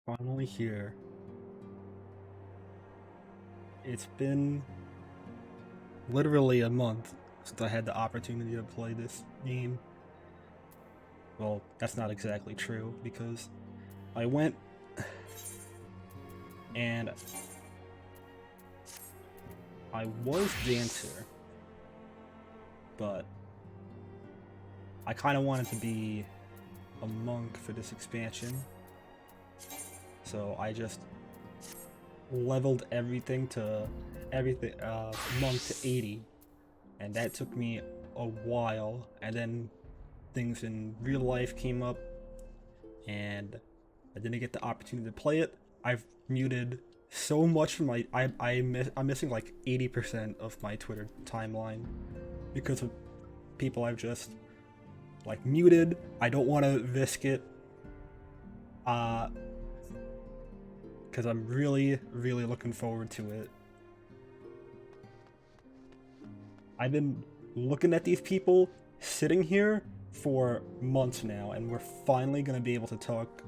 Finally here. It's been literally a month since I had the opportunity to play this game. Well, that's not exactly true because I went and I was Dancer, but I kind of wanted to be a monk for this expansion, so I just leveled everything monk to 80, and that took me a while, and then things in real life came up and I didn't get the opportunity to play it. I've muted so much from I'm missing like 80% of my Twitter timeline because of people I've just like muted. I don't want to risk it uh because I'm really looking forward to it. I've been looking at these people sitting here for months now, and we're finally gonna be able to talk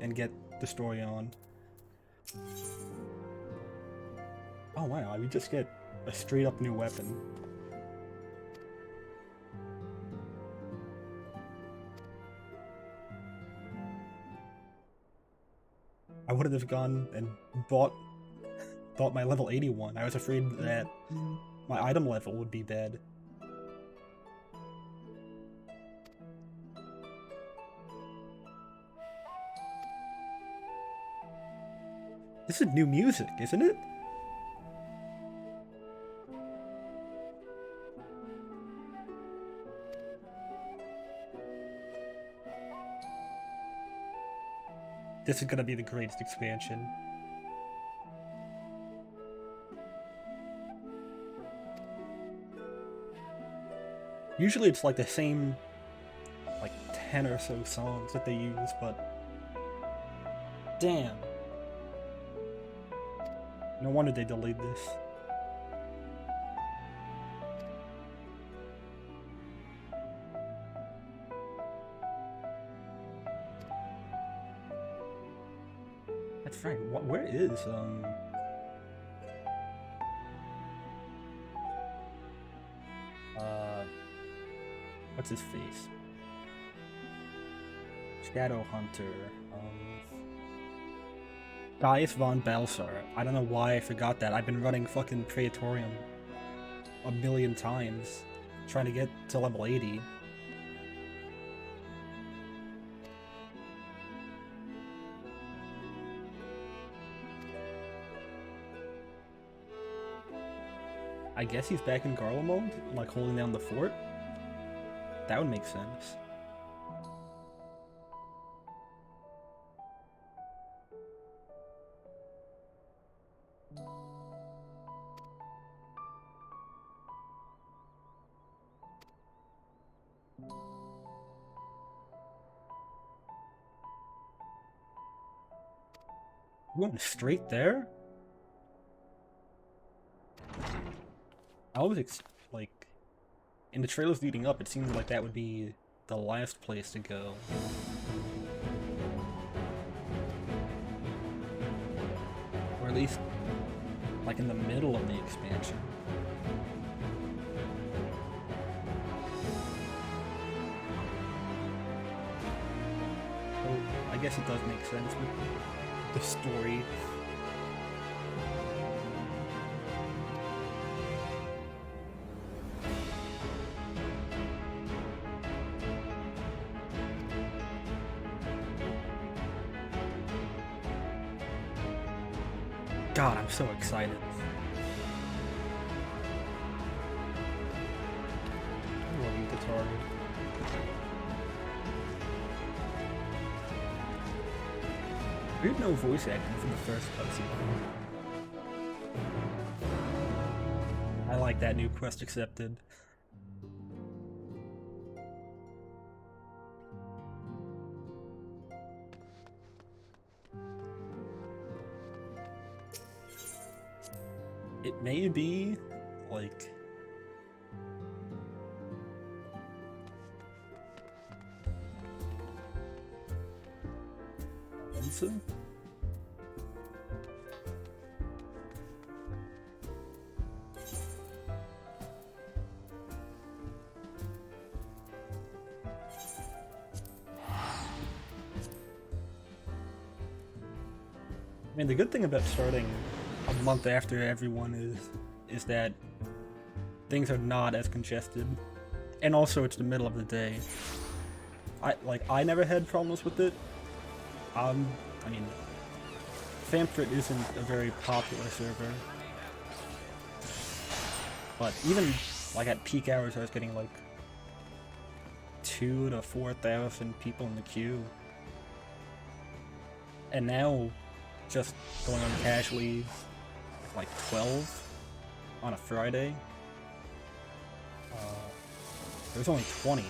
and get the story on. Oh wow, we just get a straight up new weapon. I would have gone and bought my level 81. I was afraid that my item level would be bad. This is new music, isn't it? This is gonna be the greatest expansion. Usually it's like the same like 10 or so songs that they use, but damn. No wonder they delayed this. That's right. Where is uh what's his face? Shadow Hunter. Gaius von Balsar. I don't know why I forgot that. I've been running fucking Praetorium a million times trying to get to level 80. I guess he's back in Garlemald mode, like holding down the fort? That would make sense. You went straight there? I was like, in the trailers leading up, it seemed like that would be the last place to go. Or at least, like in the middle of the expansion. So, I guess it does make sense with the story. God, I'm so excited. I love you, guitar. Weird no voice acting from the first cutscene. I like that new quest accepted. It may be like Ganze. I mean, the good thing about starting a month after everyone is that things are not as congested, and also it's the middle of the day. I never had problems with it. I mean, Famfrit isn't a very popular server, but even like at peak hours, I was getting like 2,000 to 4,000 people in the queue, and now just going on casually, like 12 on a Friday. There's only 20.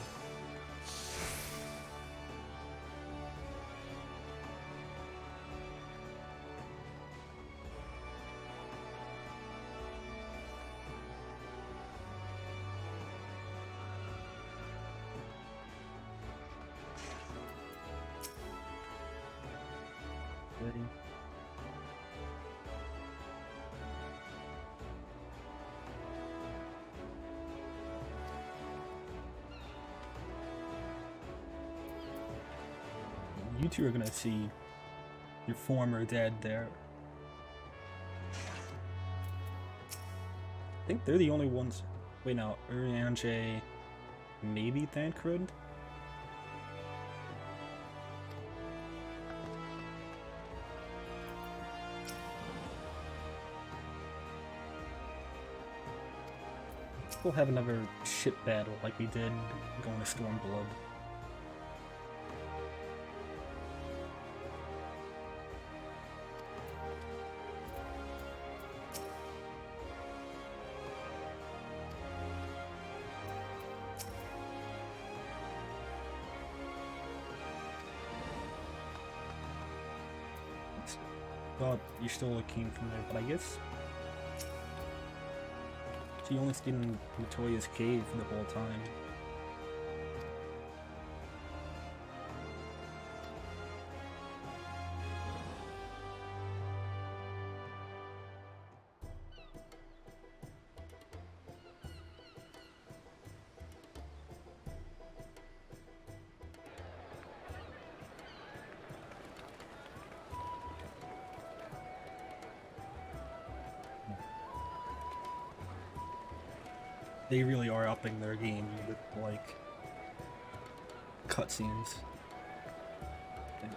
You two are gonna see your former dad there. I think they're the only ones. Wait, no, Urianje, maybe Thancred? We'll have another ship battle like we did going to Stormblood. Thought you're still a king from there, but I guess she only stayed in Latoya's cave for the whole time. They really are upping their game with, like, cutscenes.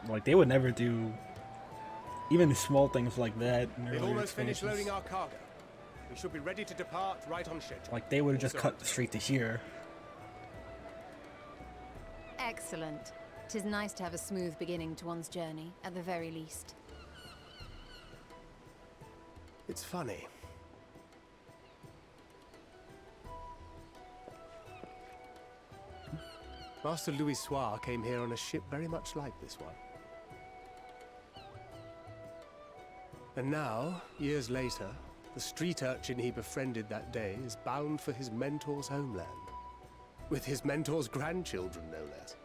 Like, they would never do even small things like that in They've earlier almost finished expansions. loading our cargo. We should be ready to depart right on schedule. Like, they would have just cut straight to here. Excellent. 'Tis nice to have a smooth beginning to one's journey, at the very least. It's funny. Master Louis Soir came here on a ship very much like this one. And now, years later, the street urchin he befriended that day is bound for his mentor's homeland. With his mentor's grandchildren, no less.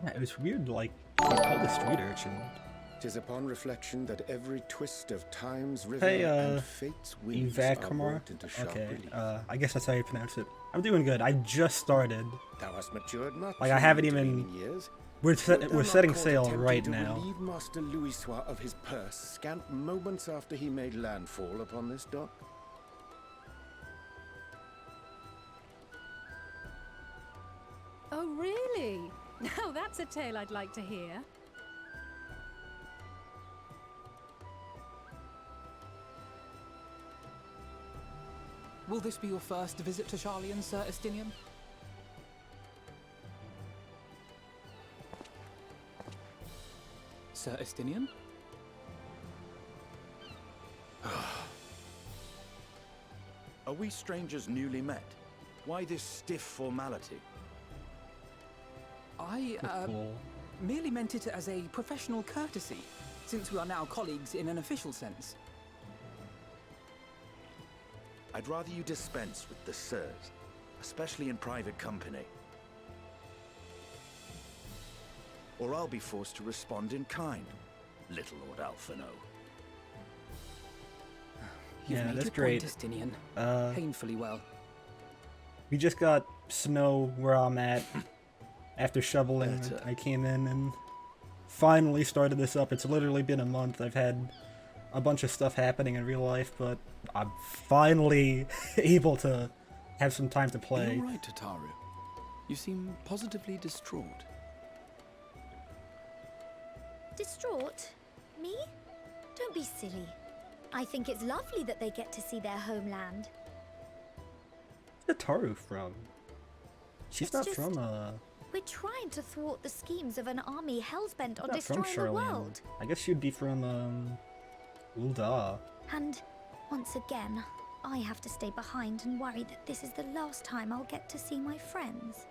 Yeah, it was weird, like, he called the street urchin. 'Tis upon reflection that every twist of time's river Hey, and fate's winds are brought into sharp Okay, relief. I guess that's how you pronounce it. I'm doing good. I just started. Thou hast matured much. Like, I in haven't intervening even- years. We're Wilt thou not setting caught sail attempting right to now. relieve Master Louis Soir of his purse scant moments after he made landfall upon this dock. Oh, really? Now that's a tale I'd like to hear. Will this be your first visit to Charlian, Sir Estinian? Sir Estinian? Are we strangers newly met? Why this stiff formality? I, Cool. merely meant it as a professional courtesy, since we are now colleagues in an official sense. I'd rather you dispense with the sirs, especially in private company. or I'll be forced to respond in kind. Little Lord Alphino. You've Yeah, made that's your great. point, Justinian. Uh, Painfully well. we just got snow where I'm at. After shoveling, Better. I came in and finally started this up. It's literally been a month. I've had a bunch of stuff happening in real life, but I'm finally able to have some time to play. You're right, Tataru. You seem positively distraught. Distraught? Me? Don't be silly. I think it's lovely that they get to see their homeland. Where's Taru from? She's It's not just- from We're trying to thwart the schemes of an army hellbent on not from destroying the Charlene. world. I guess she'd be from Ul'dah. And once again, I have to stay behind and worry that this is the last time I'll get to see my friends.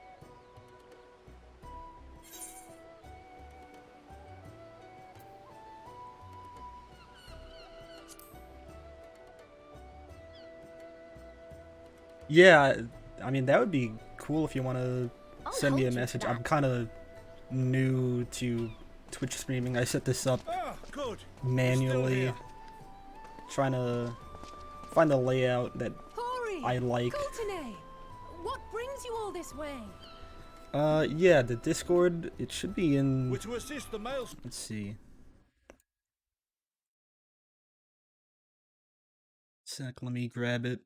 Yeah, I mean that would be cool if you want to I'll send me a hold you to message. I'm that. kind of new to Twitch streaming. I set this up Ah, good. manually, here. trying to find the layout that Hori! I like. Coulternay! What brings you all this way? Yeah, the Discord, it should be in, We're to assist the males. let's see. Sec, let me grab it.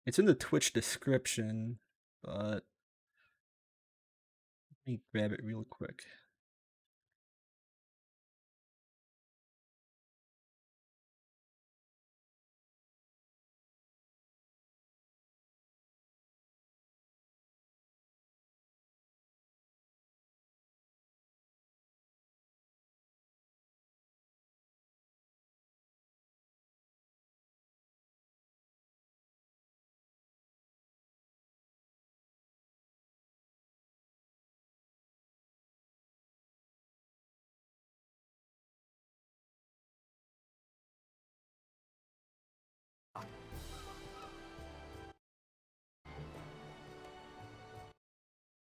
It's in the Twitch description, but let me grab it real quick.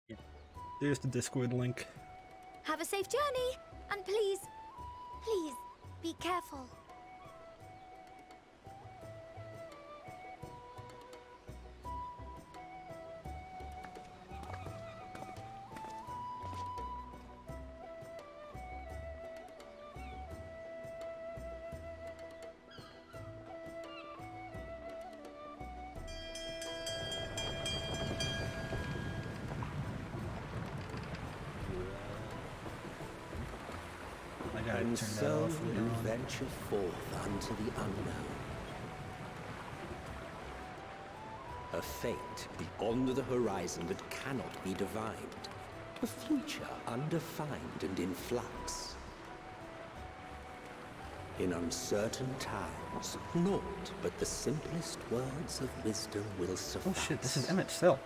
Yeah, there's the Discord link. Have a safe journey, and please, please, be careful. I got it And turned so off later you on. venture forth unto the unknown. A fate beyond the horizon that cannot be divined. A future undefined and in flux. In uncertain times, naught but the simplest words of wisdom will suffice. Oh shit, this is Emmett Silk.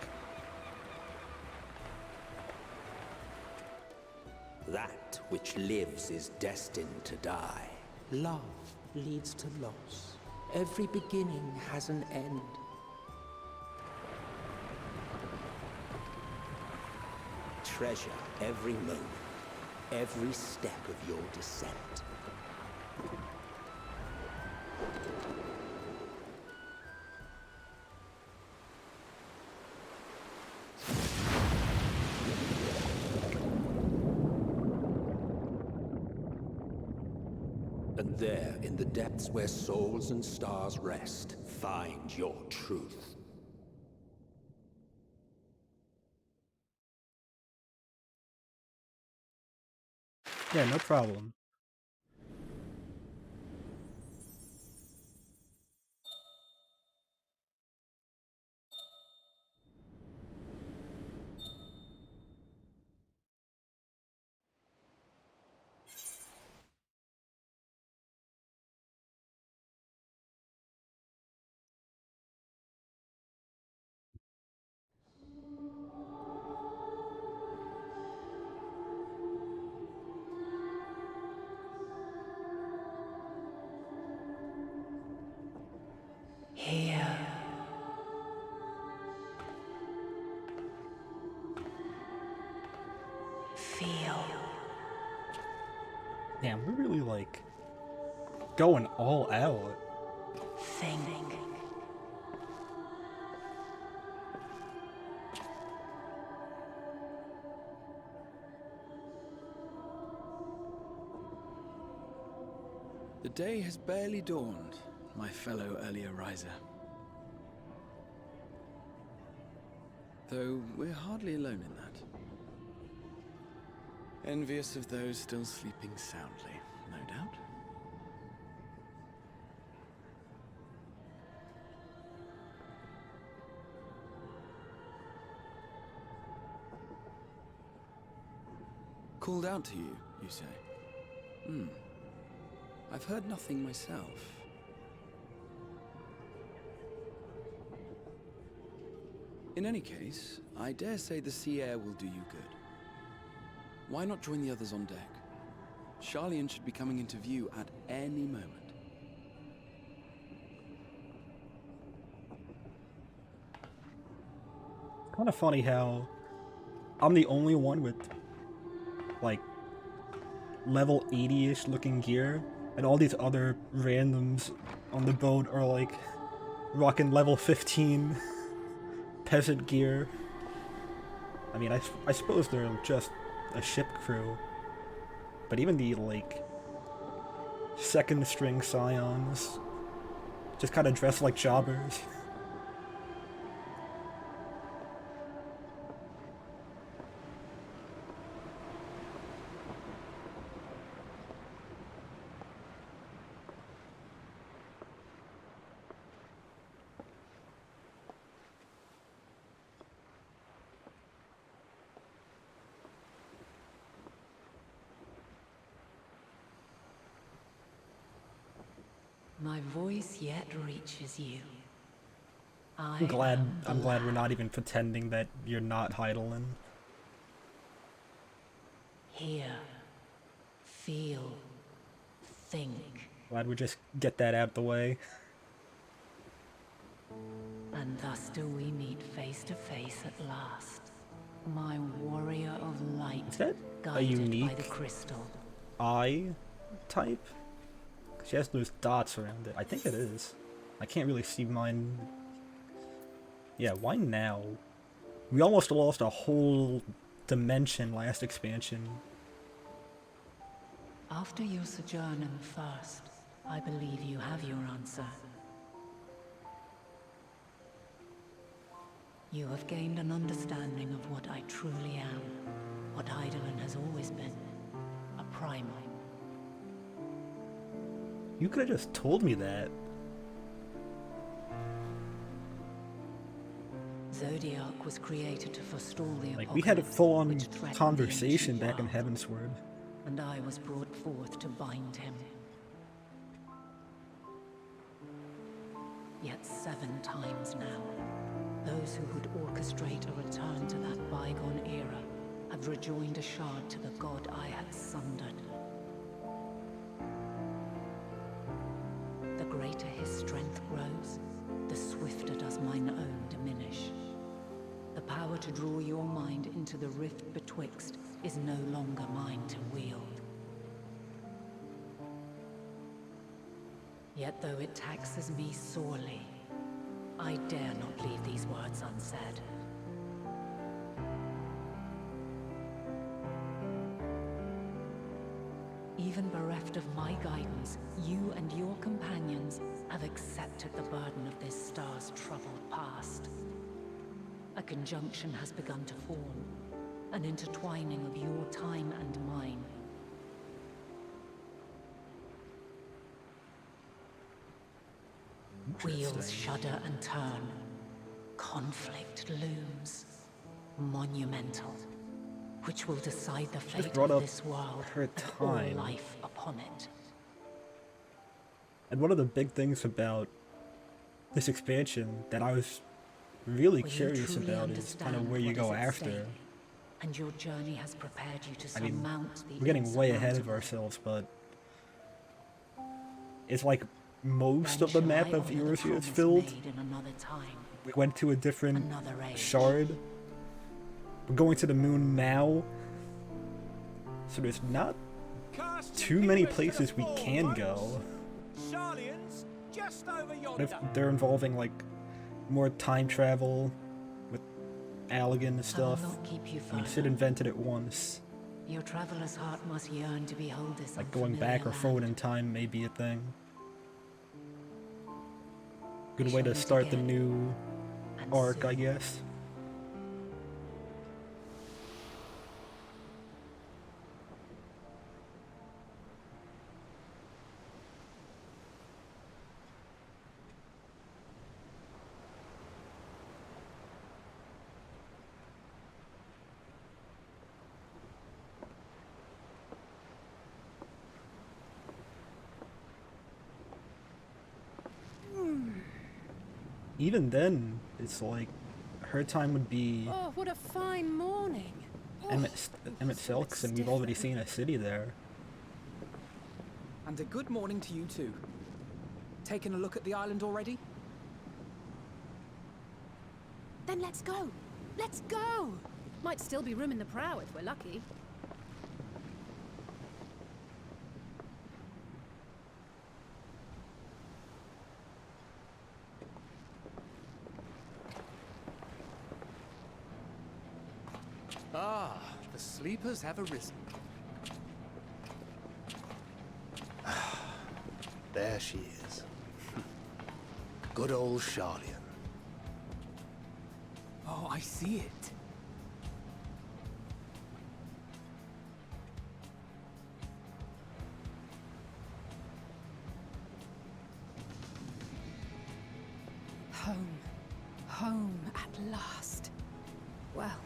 That which lives is destined to die. Love leads to loss. Every beginning has an end. Treasure every moment, every step of your descent. And there, in the depths where souls and stars rest, find your truth. Yeah, no problem. Feel. Damn, we're really like going all out. Think. The day has barely dawned, my fellow earlier riser. Though we're hardly alone in that. Envious of those still sleeping soundly, no doubt. Called out to you, you say? I've heard nothing myself. In any case, I dare say the sea air will do you good. Why not join the others on deck? Charlian should be coming into view at any moment. Kind of funny how I'm the only one with like level 80-ish looking gear, and all these other randoms on the boat are like rocking level 15 peasant gear. I mean, I suppose they're just a ship crew, but even the like second string scions just kind of dress like jobbers. My voice yet reaches you. I'm glad we're not even pretending that you're not Heidelin. Hear, feel, think. Glad we just get that out the way. And thus do we meet face to face at last. My warrior of light, Is that a guided by unique the crystal. eye type? She has those dots around it. I think it is. I can't really see mine. Yeah, why now? We almost lost a whole dimension last expansion. After your sojourn in the First, I believe you have your answer. You have gained an understanding of what I truly am, what Heidelin has always been, a primal. You could have just told me that. Zodiac was created to forestall the Like, we had a full-on which threatened the conversation ancient back in world, Heavensward. and I was brought forth to bind him. Yet 7 times now, those who would orchestrate a return to that bygone era have rejoined a shard to the god I had sundered. The greater his strength grows, the swifter does mine own diminish. The power to draw your mind into the rift betwixt is no longer mine to wield. Yet though it taxes me sorely, I dare not leave these words unsaid. Even bereft of my guidance, you and your companions have accepted the burden of this star's troubled past. A conjunction has begun to form, an intertwining of your time and mine. Wheels shudder and turn. Conflict looms. Monumental. Which will decide the fate brought of up this world her and all time. life upon it. And one of the big things about this expansion that I was really Will you curious truly about is kind of understand where you what go is at after. stake? And your journey has prepared you to I mean, surmount the we're getting way ahead of insurmountable. ourselves, but it's like most Then of the shall map I of honor the Earth is promise filled. made in another time, We went to a different another age. shard. We're going to the moon now. So there's not too many places we can go. Sharlian's just over What yonder. if they're involving like more time travel with Allegan and I will stuff? not keep you I mean, further. Sid invented it once. Your traveler's heart must yearn to behold this Like going back or unfamiliar forward land. in time may be a thing. Good We way shall to meet start the again, new and arc, I soon. guess. Even then, it's like her time would be Oh, what a fine morning. Emmett Selks, and we've already seen a city there. And a good morning to you too. Taking a look at the island already? Then let's go. Let's go. Might still be room in the prow if we're lucky. Ah, the sleepers have arisen. There she is. Good old Sharlian. Oh, I see it. Home. Home at last. Well,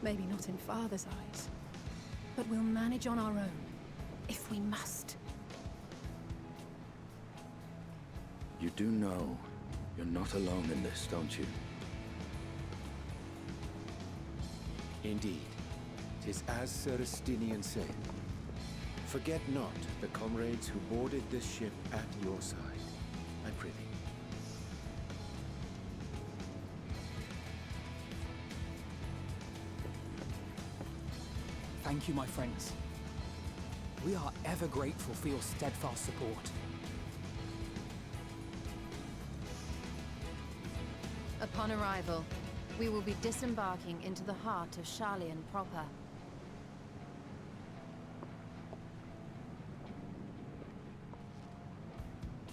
maybe not in Father's eyes, but we'll manage on our own, if we must. You do know you're not alone in this, don't you? Indeed, 'tis as Sir Estinian said. Forget not the comrades who boarded this ship at your side, I prithee. Thank you, my friends. We are ever grateful for your steadfast support. Upon arrival, we will be disembarking into the heart of Sharlian proper.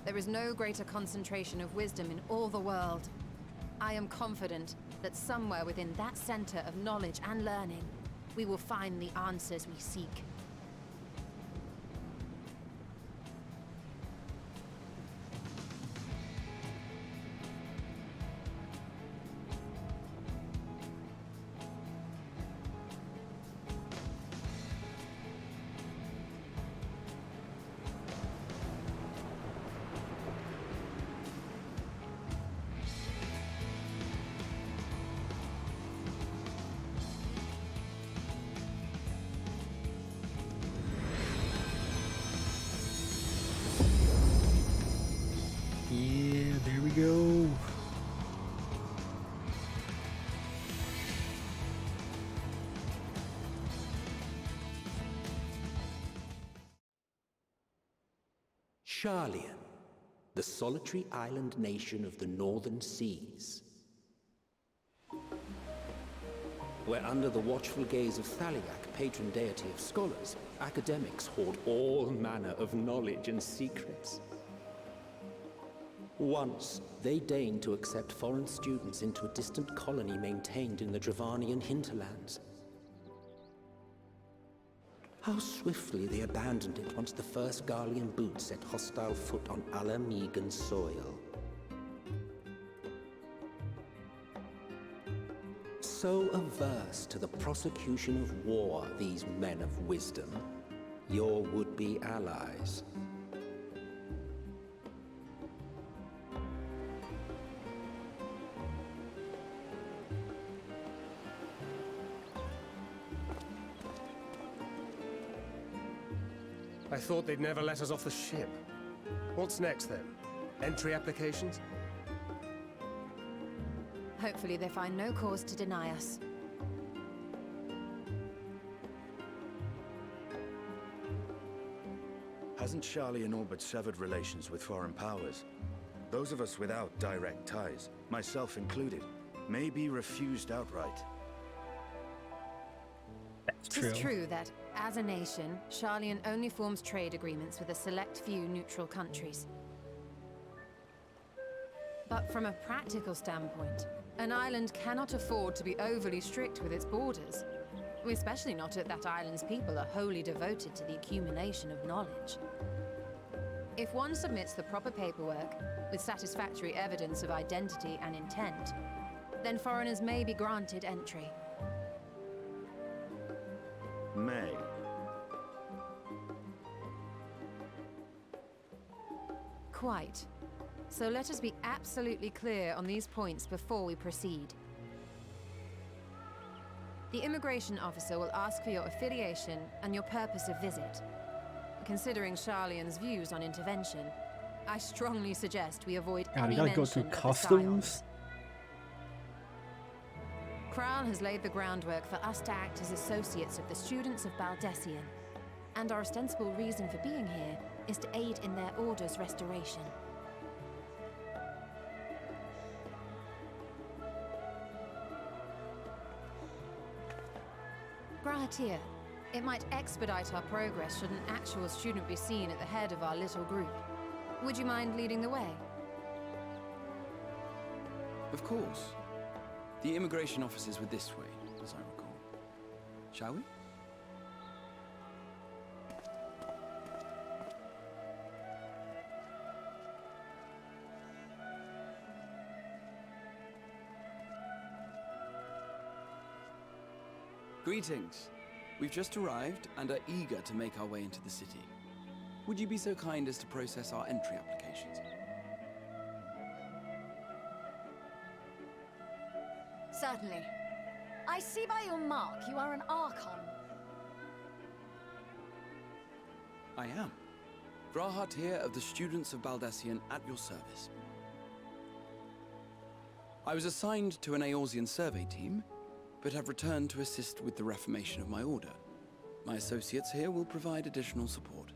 There is no greater concentration of wisdom in all the world. I am confident that somewhere within that center of knowledge and learning, we will find the answers we seek. Yeah, there we go. Sharlian, the solitary island nation of the northern seas. Where under the watchful gaze of Thaliak, patron deity of scholars, academics hoard all manner of knowledge and secrets. Once, they deigned to accept foreign students into a distant colony maintained in the Dravanian hinterlands. How swiftly they abandoned it once the first Garlean boot set hostile foot on Alamegan soil. So averse to the prosecution of war, these men of wisdom, your would-be allies. I thought they'd never let us off the ship. What's next then? Entry applications? Hopefully they find no cause to deny us. Hasn't Sharlayan all but severed relations with foreign powers? Those of us without direct ties, myself included, may be refused outright. That's It is true that, as a nation, Sharlayan only forms trade agreements with a select few neutral countries. But from a practical standpoint, an island cannot afford to be overly strict with its borders. Especially not if that island's people are wholly devoted to the accumulation of knowledge. If one submits the proper paperwork, with satisfactory evidence of identity and intent, then foreigners may be granted entry. May. Quite. So let us be absolutely clear on these points before we proceed. The immigration officer will ask for your affiliation and your purpose of visit. Considering Sharlayan's views on intervention, I strongly suggest we avoid God, any you gotta go mention through of the customs. Kral has laid the groundwork for us to act as associates of the students of Baldessian, and our ostensible reason for being here is to aid in their order's restoration. Grahatir, it might expedite our progress should an actual student be seen at the head of our little group. Would you mind leading the way? Of course. The immigration officers were this way, as I recall. Shall we? Greetings. We've just arrived and are eager to make our way into the city. Would you be so kind as to process our entry applications? Certainly. I see by your mark you are an Archon. I am. Grahat here of the Students of Baldessian at your service. I was assigned to an Eorzean survey team, but have returned to assist with the reformation of my order. My associates here will provide additional support.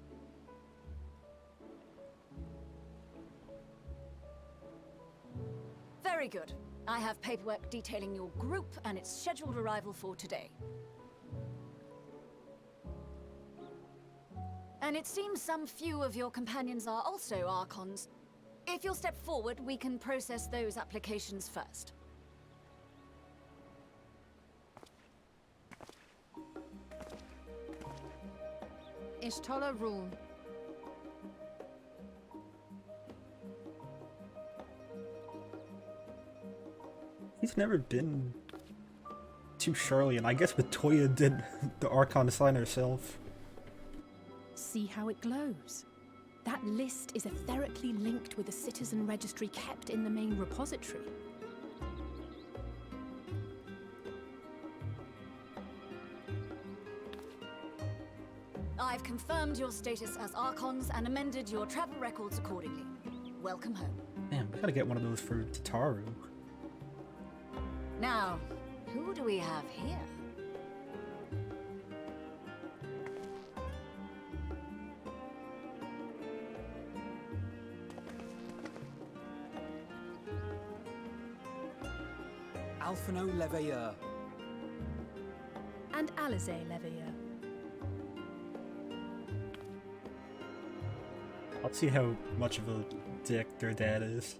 Very good. I have paperwork detailing your group and its scheduled arrival for today. And it seems some few of your companions are also Archons. If you'll step forward, we can process those applications first. Ishtola rule. He's never been too Sharlayan. I guess Toya did the Archon sign herself. See how it glows? That list is etherically linked with a citizen registry kept in the main repository. I've confirmed your status as Archons and amended your travel records accordingly. Welcome home. Man, we gotta get one of those for Tataru. Now, who do we have here? Alphino Leveilleur. And Alize Leveilleur. Let's see how much of a dick their dad is.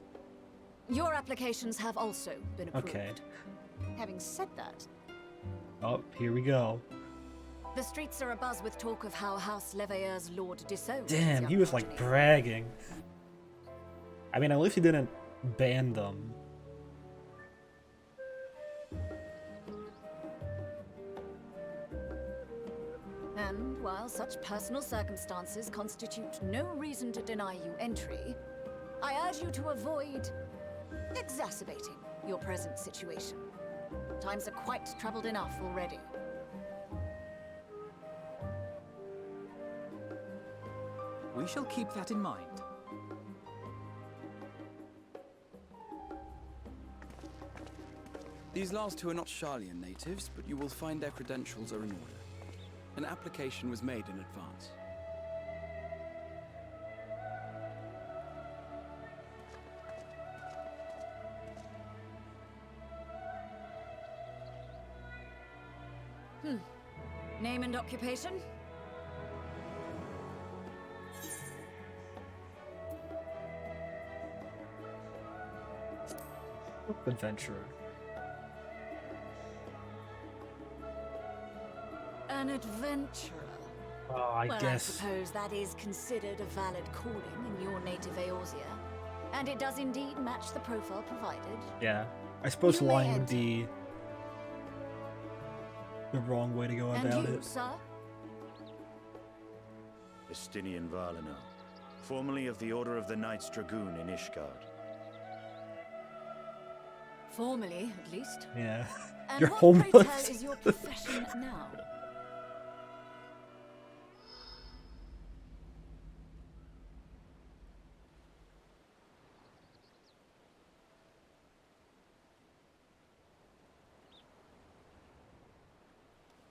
Your applications have also been approved. Okay. Having said that, Oh, here we go. the streets are abuzz with talk of how House Leveilleur's Lord disowned his Damn, young he was like progeny. bragging. I mean, at least he didn't ban them. And while such personal circumstances constitute no reason to deny you entry, I urge you to avoid exacerbating your present situation. Times are quite troubled enough already. We shall keep that in mind. These last two are not Sharlayan natives, but you will find their credentials are in order. An application was made in advance. Name and occupation? Adventurer. An adventurer. Oh, I Well, guess. I suppose that is considered a valid calling in your native Eorzea. And it does indeed match the profile provided. Yeah. I suppose You may lying would enter. be the wrong way to go And about you, it. sir? Estinian Valino, formerly of the Order of the Knights Dragoon in Ishgard. Formally, at least. Yeah. And You're what, pray homeless. tell, is your profession now?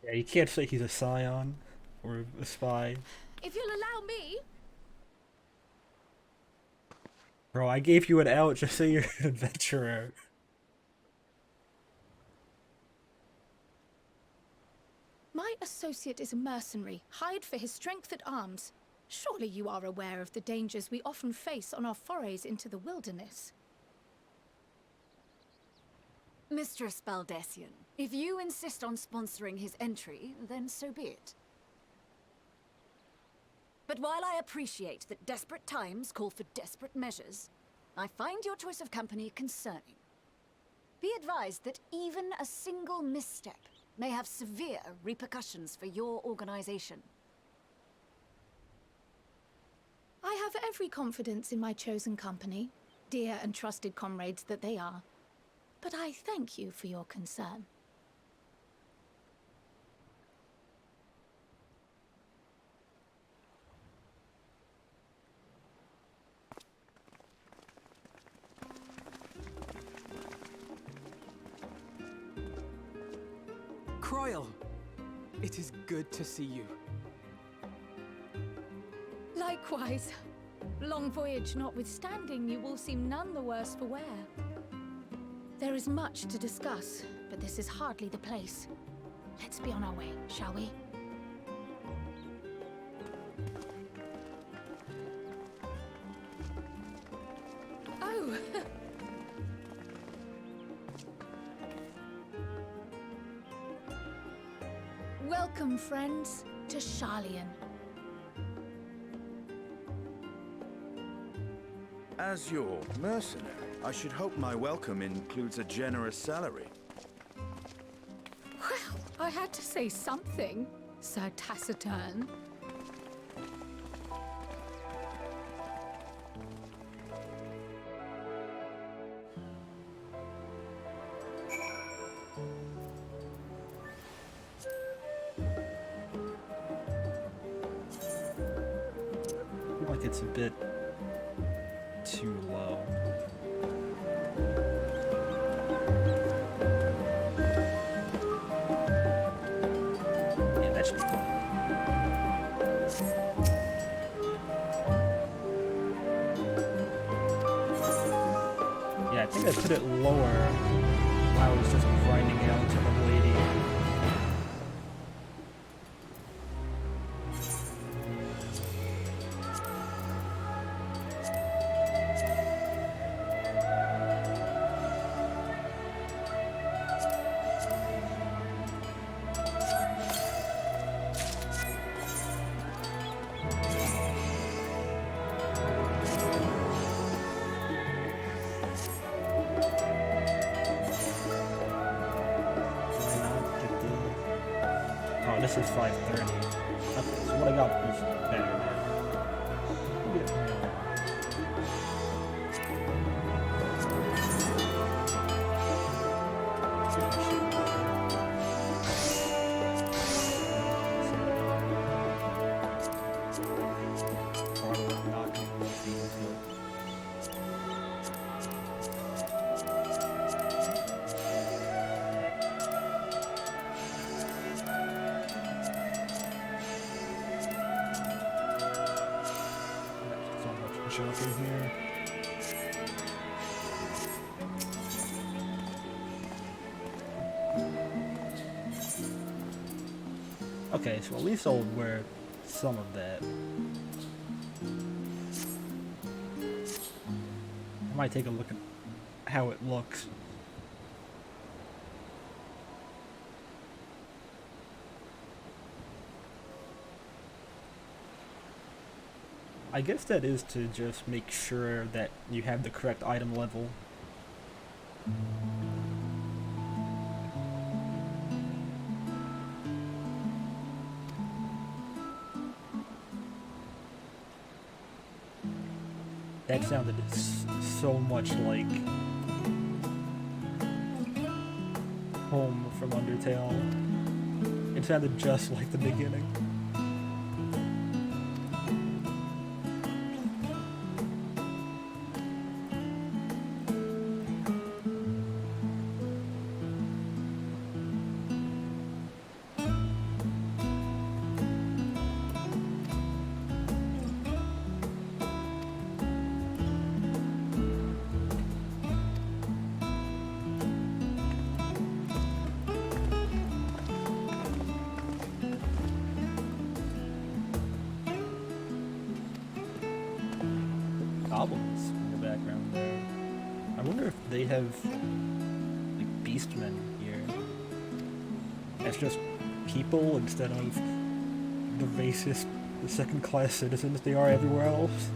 Yeah, you can't say he's a scion or a spy. If you'll allow me. Bro, I gave you an out, just say you're an adventurer. My associate is a mercenary, hired for his strength at arms. Surely you are aware of the dangers we often face on our forays into the wilderness. Mistress Baldessian, if you insist on sponsoring his entry, then so be it. But while I appreciate that desperate times call for desperate measures, I find your choice of company concerning. Be advised that even a single misstep may have severe repercussions for your organization. I have every confidence in my chosen company, dear and trusted comrades that they are. But I thank you for your concern. Croyle, it is good to see you. Likewise. Long voyage notwithstanding, you will seem none the worse for wear. There is much to discuss, but this is hardly the place. Let's be on our way, shall we? Oh! Welcome, friends, to Sharlayan. As your mercenary, I should hope my welcome includes a generous salary. Well, I had to say something, Sir Taciturn. I feel like it's a bit too low. Yeah, that should be good. Yeah, I think I put it lower while I was just grinding out to the lady. Oh, this is 5:30. Okay, so what I got is better now. We'll get Probably not gonna use these, but so much junk in here. Okay, so at least I'll wear some of that. I might take a look at how it looks. I guess that is to just make sure that you have the correct item level. That sounded so much like home from Undertale. It sounded just like the beginning. Goblins in the background there. I wonder if they have like beastmen here. That's just people instead of the racist, the second-class citizens they are everywhere else.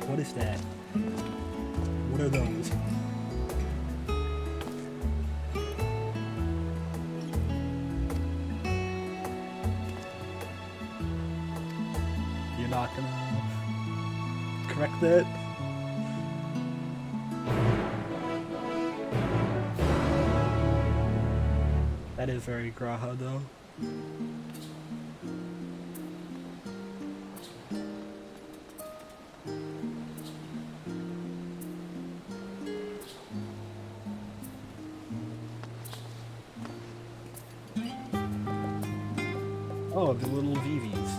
What is that? What are those? You're not gonna correct that? That is very Graha though. Oh, the little VVs.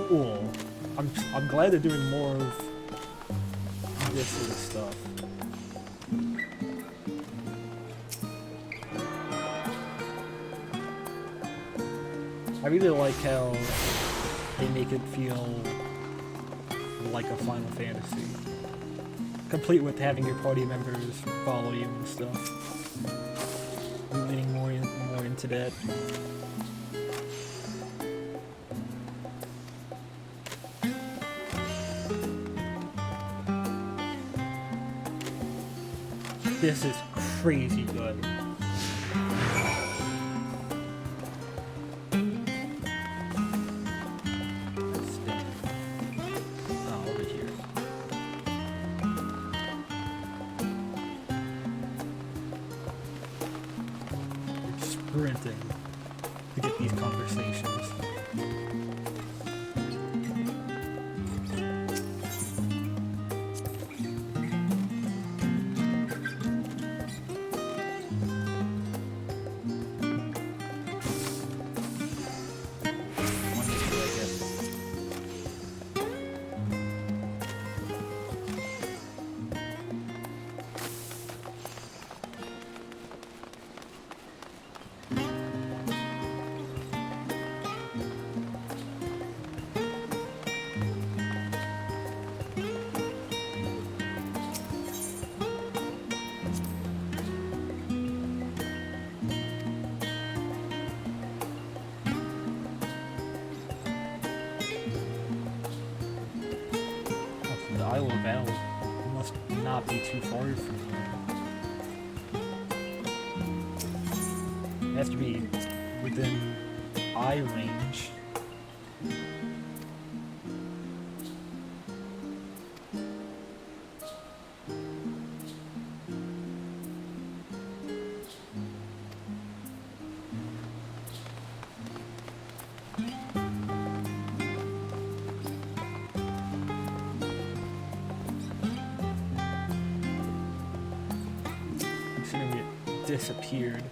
Cool. I'm glad they're doing more of this sort of stuff. I really like how they make it feel like a Final Fantasy. Complete with having your party members follow you and stuff. I'm leaning more into that. This is crazy good. Sprinting to get these conversations. The Isle of Val must not be too far from here. It has to be within eye range. disappeared.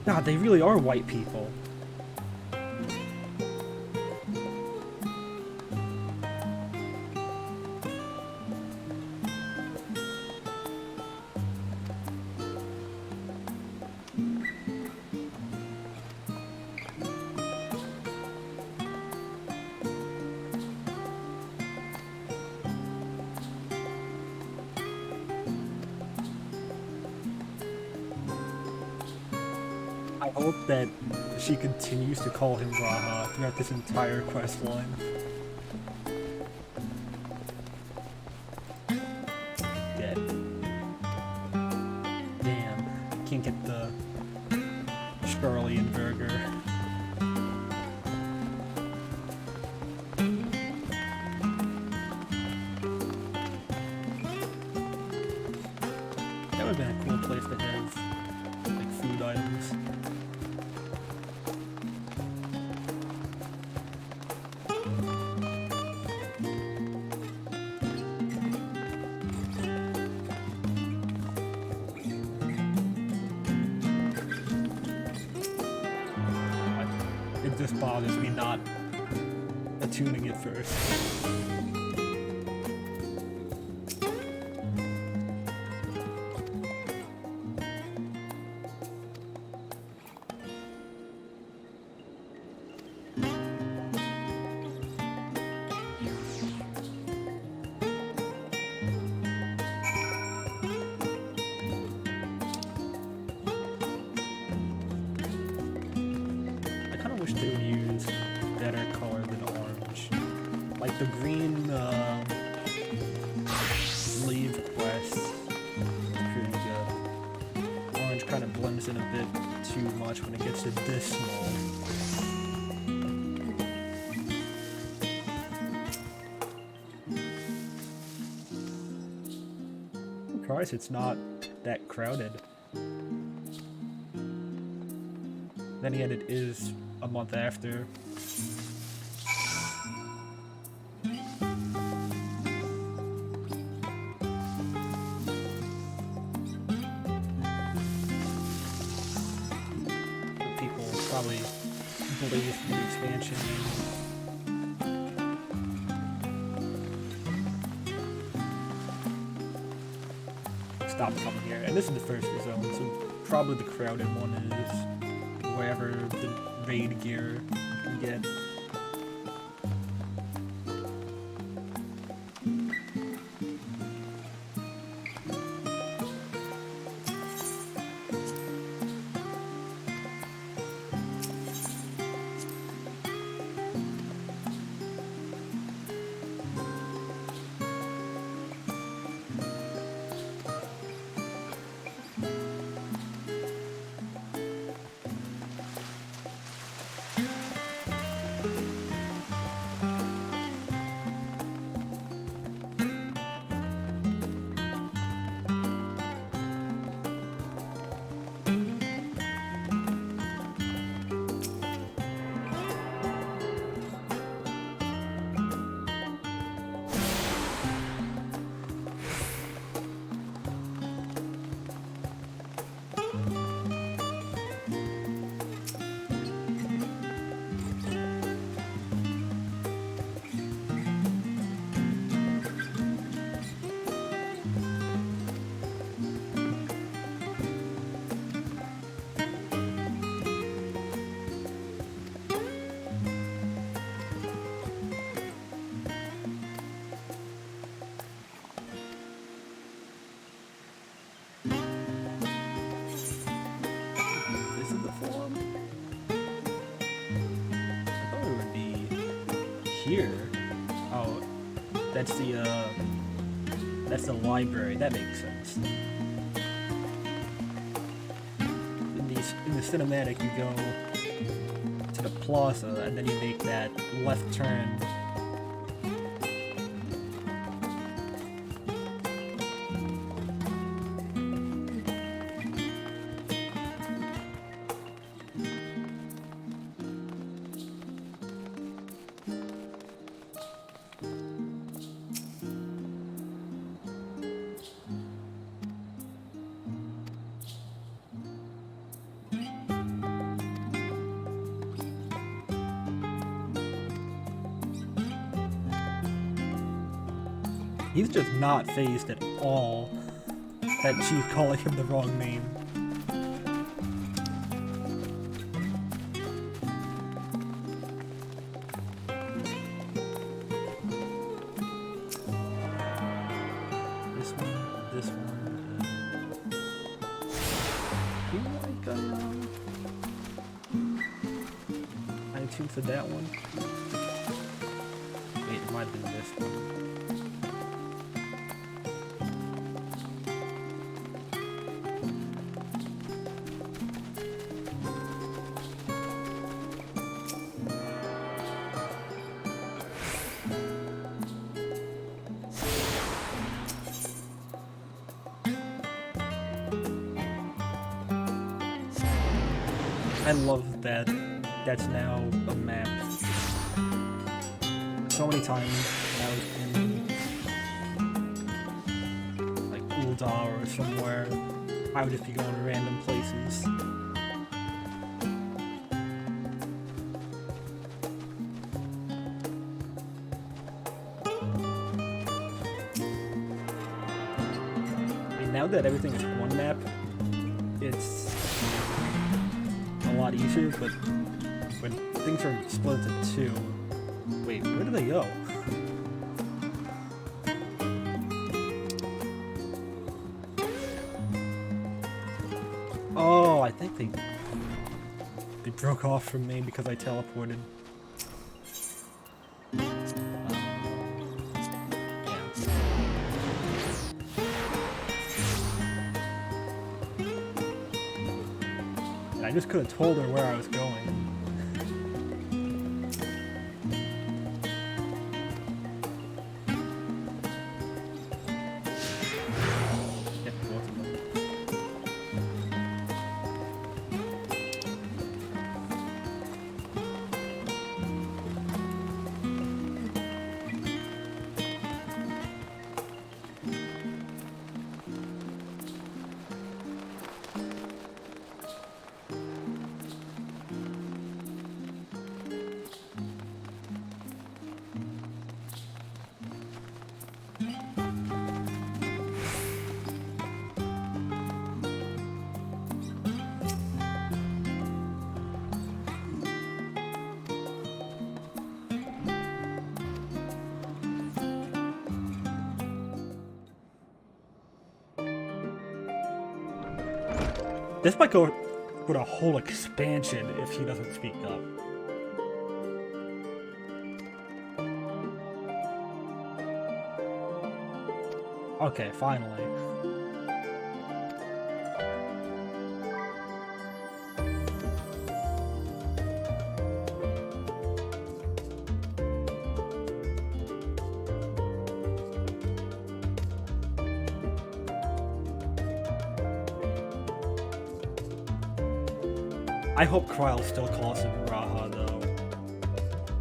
God, they really are white people. I hope that she continues to call him Raha throughout this entire quest line. Dead. Damn. Can't get the Scarlian burger. That would have been a cool place to have, like, food items. It just bothers me not attuning it first. I kind of wish they would use better color than orange. Like the green leave quest is pretty good. Orange kind of blends in a bit too much when it gets to this small. I'm surprised it's not that crowded. Then again, it is a month after. People probably believe in the expansion. Stop coming here. And this is the first zone, so probably the crowded one is wherever the raid gear you can get. Here? Oh, that's the library. That makes sense. In the cinematic, you go to the plaza, and then you make that left turn. He's just not fazed at all that Chief calling him the wrong name. This one. Feel like I tuned for that one. Wait, it might have been this one. I love that that's now a map. So many times I was in like Uldar or somewhere, I would just be going to random places. I mean, now that everything is one map, it's a lot easier, but when things are split into two... Wait, where do they go? Oh, I think they broke off from me because I teleported. I just could have told her where I was going. This might go with a whole expansion if he doesn't speak up. Okay, finally. I hope Kryl still calls him Raha, though.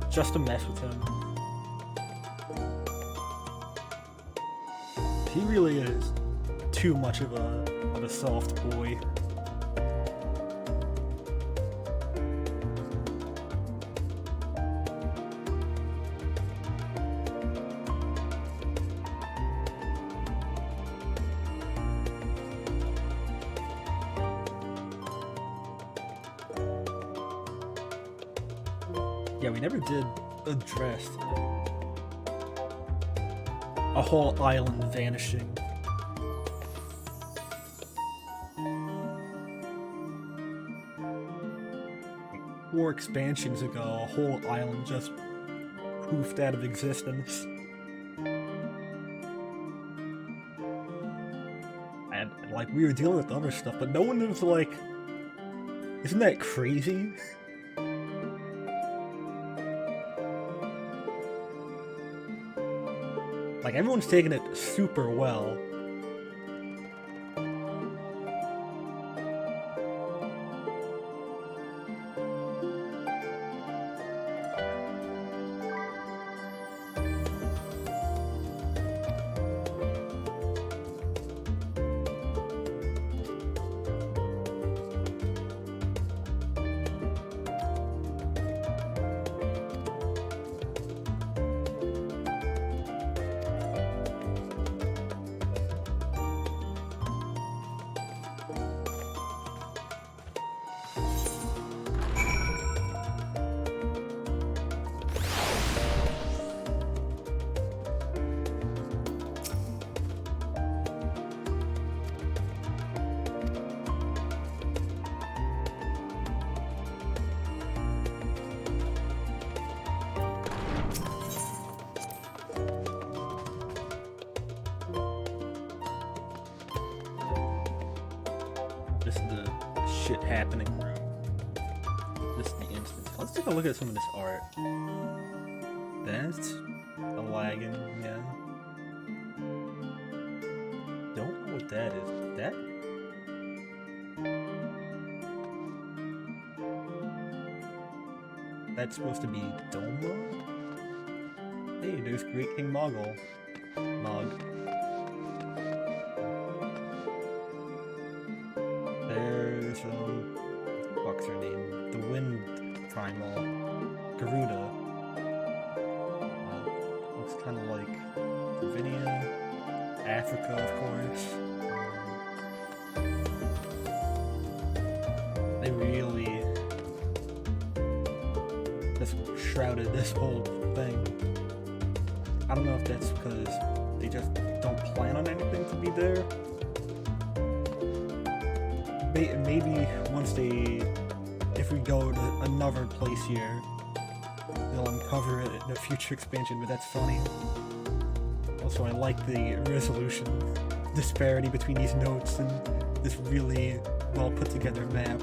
Just to mess with him. He really is too much of a soft boy. Yeah, we never did address a whole island vanishing. 4 expansions ago, a whole island just poofed out of existence. And, like, we were dealing with other stuff, but no one was like, isn't that crazy? Like, everyone's taking it super well. This is the shit happening room. This is the instance. Let's take a look at some of this art. That's a lagging, yeah. Don't know what that is. That? That's supposed to be Doma? Hey, there's Great King Moggle. There's, what's her name? The Wind Primal. Garuda. Looks kind of like Lavinia. Africa, of course. They really just shrouded this whole thing. I don't know if that's because they just don't plan on anything to be there. Maybe once if we go to another place here, they'll uncover it in a future expansion, but that's funny. Also, I like the resolution disparity between these notes and this really well put together map.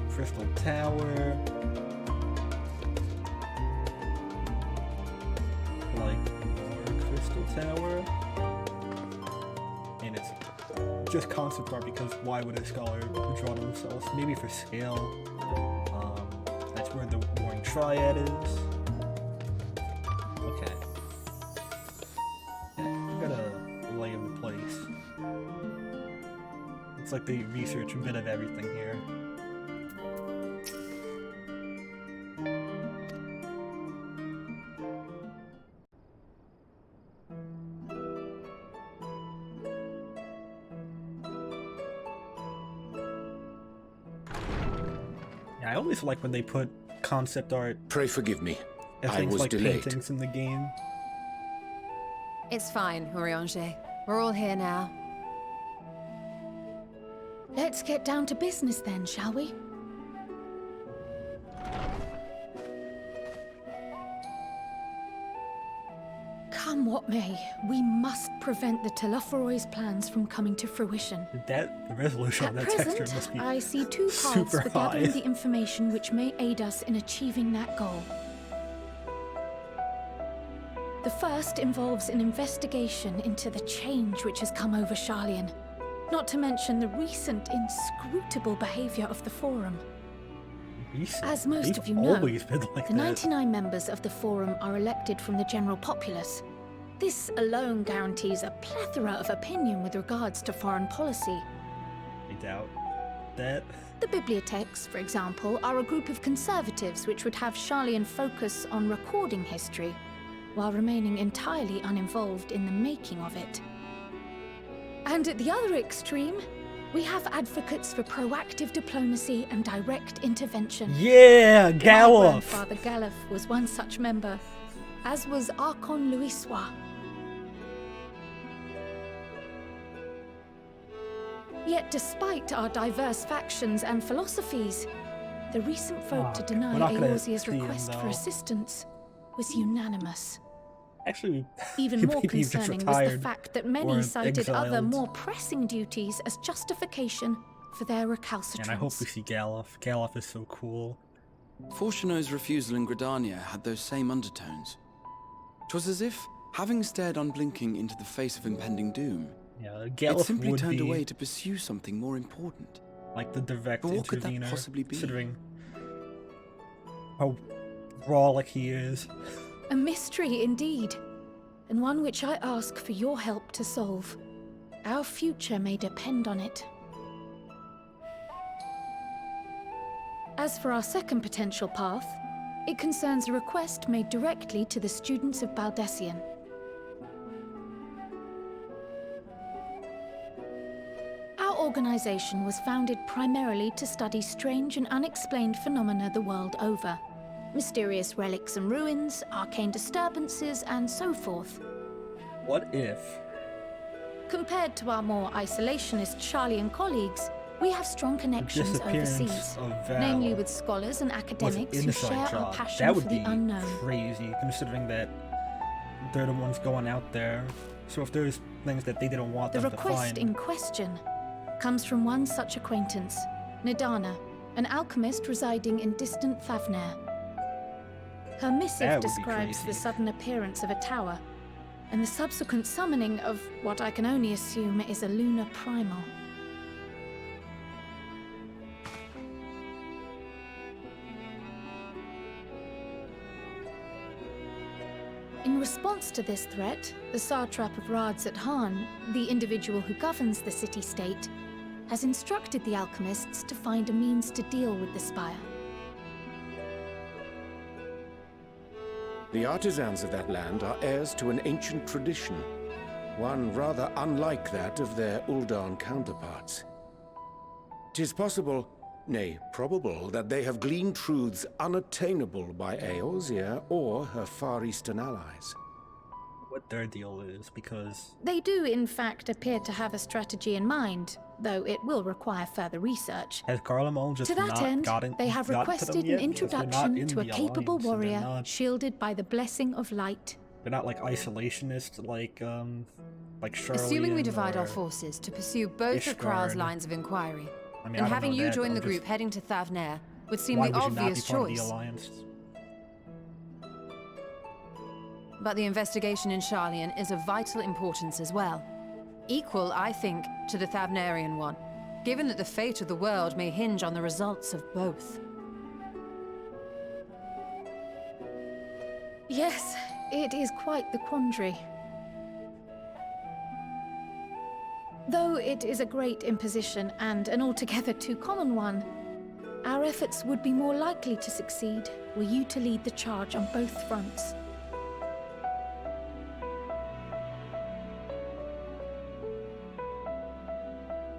Crystal Tower. Like more Crystal Tower. And it's just concept art because why would a scholar draw themselves? Maybe for scale. That's where the Warring Triad is. Okay. Yeah, we got a lay of the place. It's like they research a bit of everything here. I always like when they put concept art. Pray forgive me. And I things was like delayed. paintings in the game. It's fine, Urianger. We're all here now. Let's get down to business then, shall we? Come what may, we must prevent the Telophoroid's plans from coming to fruition. The resolution on At that texture present, must be I see two paths super for gathering high. the information which may aid us in achieving that goal. The first involves an investigation into the change which has come over Sharlayan, not to mention the recent inscrutable behavior of the Forum. As most of you know, always been like the that. 99 members of the Forum are elected from the general populace. This alone guarantees a plethora of opinion with regards to foreign policy. I doubt that. The bibliotheques, for example, are a group of conservatives which would have Sharlayan focus on recording history, while remaining entirely uninvolved in the making of it. And at the other extreme, we have advocates for proactive diplomacy and direct intervention. Yeah, My Galuf! grandfather Galuf was one such member, as was Archon Louisois. Yet despite our diverse factions and philosophies, the recent vote to deny we're not gonna Eorzea's see him, request for though. assistance was unanimous. Actually, Even he more maybe just concerning was the retired fact that or many cited other exiled. more pressing duties as justification for their recalcitrance. And I hope we see Galuf. Galuf is so cool. Fortuno's refusal in Gridania had those same undertones. 'Twas as if, having stared unblinking into the face of impending doom, Yeah, it Galuf simply would turned be away to pursue something more important. like the direct But what could that intervener, possibly be? considering how raw like he is. A mystery indeed, and one which I ask for your help to solve. Our future may depend on it. As for our second potential path, it concerns a request made directly to the students of Baldessian. Our organization was founded primarily to study strange and unexplained phenomena the world over. Mysterious relics and ruins, arcane disturbances, and so forth. What if? Compared to our more isolationist Sharlayan colleagues, we have strong connections disappearance overseas, of Val namely with scholars and was an academics who inside share our job. passion That for would the be unknown. crazy, considering that they're the ones going out there. So if there's things that they didn't want The them to request find, in question comes from one such acquaintance, Nidana, an alchemist residing in distant Thavnair. Her missive That would be describes crazy. the sudden appearance of a tower, and the subsequent summoning of what I can only assume is a lunar primal. In response to this threat, the satrap of Radzat-Han, the individual who governs the city-state, has instructed the alchemists to find a means to deal with the spire. The artisans of that land are heirs to an ancient tradition, one rather unlike that of their Uldan counterparts. 'Tis possible, nay, probable, that they have gleaned truths unattainable by Eorzea or her Far Eastern allies. What their deal is, because They do, in fact, appear to have a strategy in mind, though it will require further research. has Garlemald just To that not end, gotten they have got to them requested yet? an Because they're not introduction in to a the capable Alliance, and warrior they're not, shielded by the blessing of light. they're not like isolationists like Charlian. Assuming we divide our or- forces to pursue both of Kral's Ishgard. lines of inquiry, I mean, and I don't having know you that, join but the I'm group just- heading to Thavnair would seem Why the would you not be obvious part of the choice. Alliance? But the investigation in Charlian is of vital importance as well. Equal, I think, to the Thavnarian one, given that the fate of the world may hinge on the results of both. Yes, it is quite the quandary. Though it is a great imposition and an altogether too common one, our efforts would be more likely to succeed were you to lead the charge on both fronts.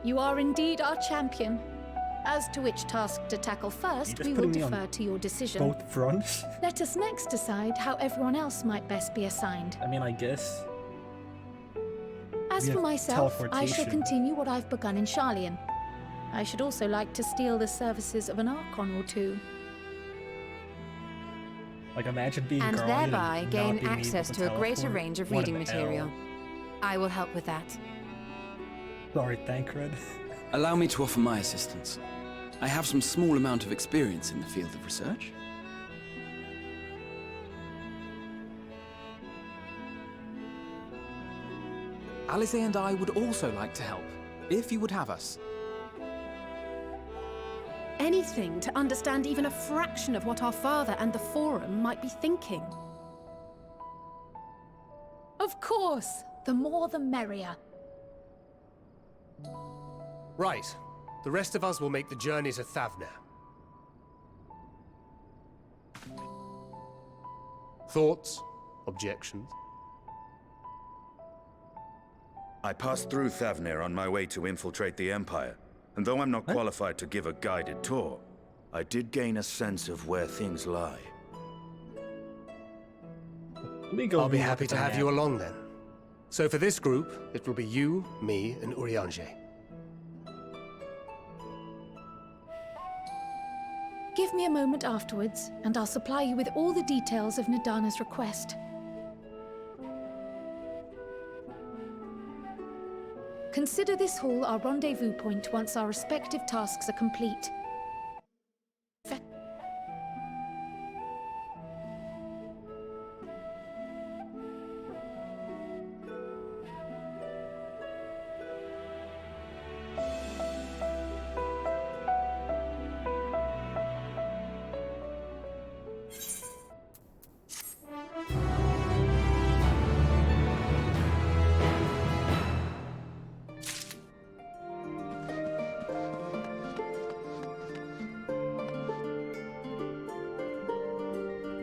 You are indeed our champion. As to which task to tackle first, just we will putting me on defer to your decision. Both fronts? Let us next decide how everyone else might best be assigned. I mean, I guess. As We for have myself, I shall teleportation. continue what I've begun in Charlian. I should also like to steal the services of an Archon or two. Like, imagine being And Garlian thereby and gain not being access able to a greater teleport. range of What reading an material. L. I will help with that. Sorry, Thancred. Allow me to offer my assistance. I have some small amount of experience in the field of research. Alice and I would also like to help, if you would have us. Anything to understand even a fraction of what our father and the Forum might be thinking. Of course, the more the merrier. Right. The rest of us will make the journey to Thavnair. Thoughts? Objections? I passed through Thavnair on my way to infiltrate the Empire, and though I'm not qualified to give a guided tour, I did gain a sense of where things lie. Let me go I'll be read happy up to on have that. you along then. So for this group, it will be you, me, and Urianger. Give me a moment afterwards, and I'll supply you with all the details of Nidana's request. Consider this hall our rendezvous point once our respective tasks are complete.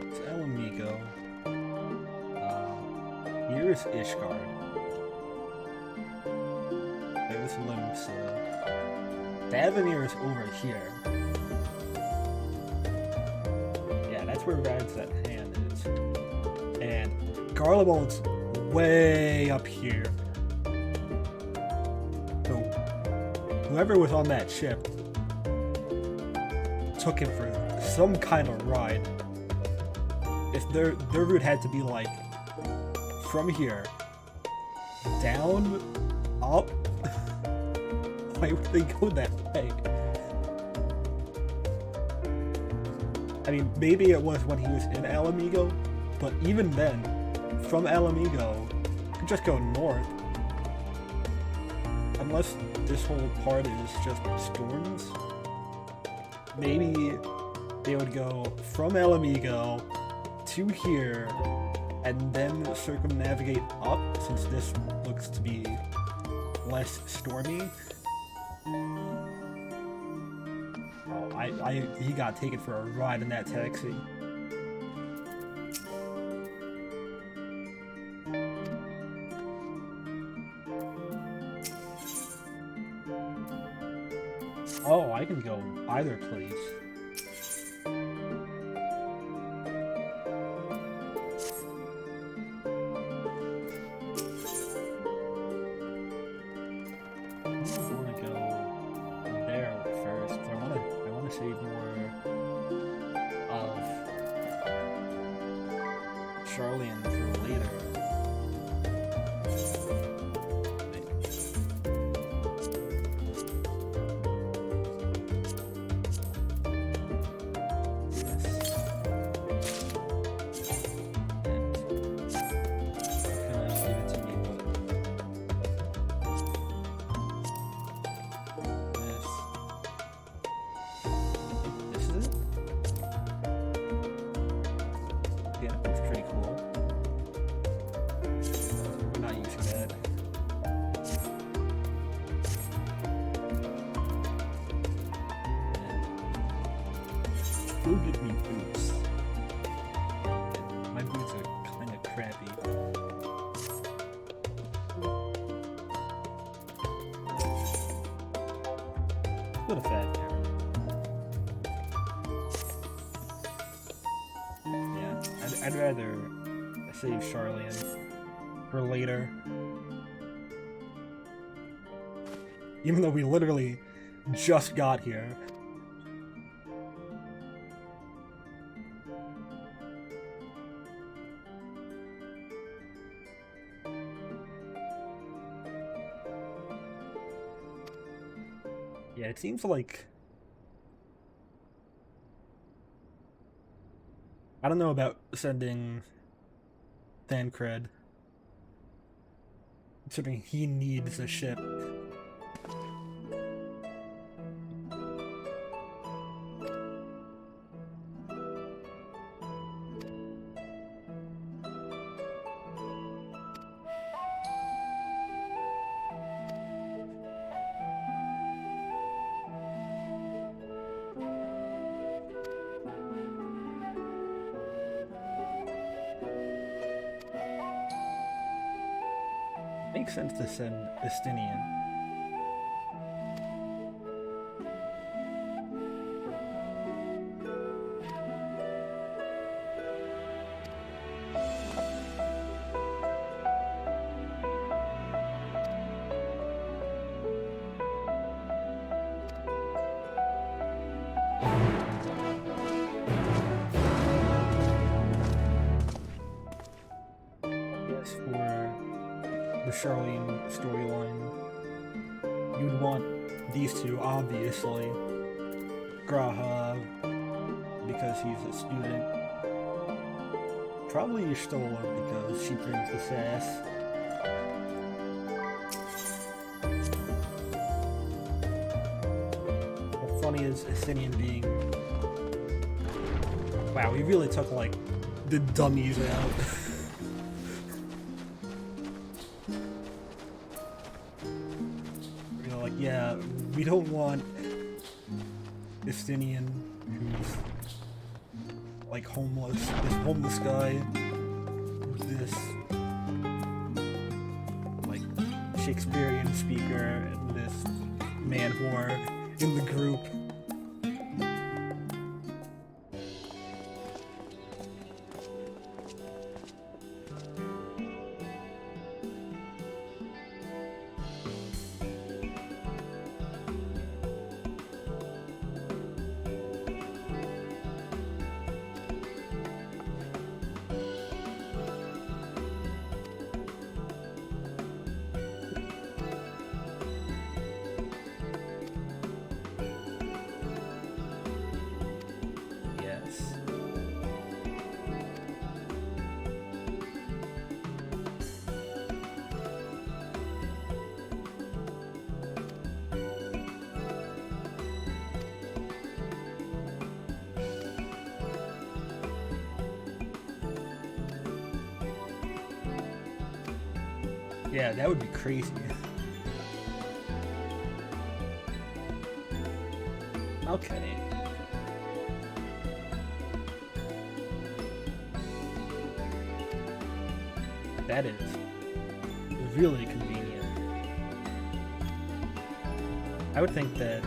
It's El Amigo. Here is Ishgard. There's Limsa. Davenir is over here. Yeah, that's where Radzat Hand is. And Garlemald's way up here. So, whoever was on that ship took him for some kind of ride. If their route had to be like from here down, up, Why would they go that way? I mean, maybe it was when he was in Alamigo, but even then, from Alamigo, you could just go north. Unless this whole part is just storms. Maybe they would go from Alamigo to here, and then circumnavigate up, since this looks to be less stormy. Oh, he got taken for a ride in that taxi. Oh, I can go either place. Save more of Charlian for later. Go give me boots. My boots are kind of crappy. What a fat hair. Yeah, I'd rather save Charlian for later. Even though we literally just got here. Yeah, it seems like... I don't know about sending Thancred, considering he needs a ship. Makes sense to send Estinian. Yes, for the Charlene storyline, you'd want these two, obviously. Graha, because he's a student. Probably Y'shtola, because she brings the sass. What's funny is Estinian being... Wow, we really took, like, the dummies out. Yeah, we don't want Estinian, who's like homeless, this homeless guy, this like Shakespearean speaker, and this man whore in the group. Yeah, that would be crazy. Okay. That is really convenient. I would think that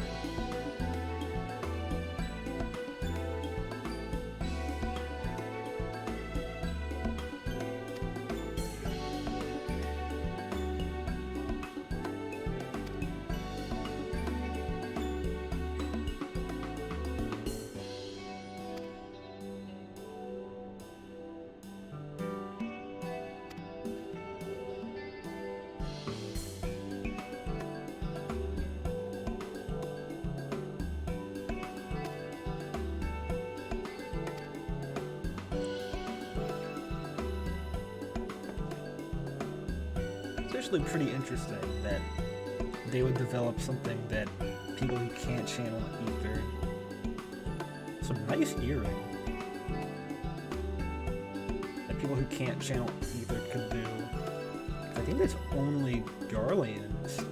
actually pretty interesting that they would develop something that people who can't channel ether. Some nice earring that people who can't channel ether could do. I think that's only Garleans.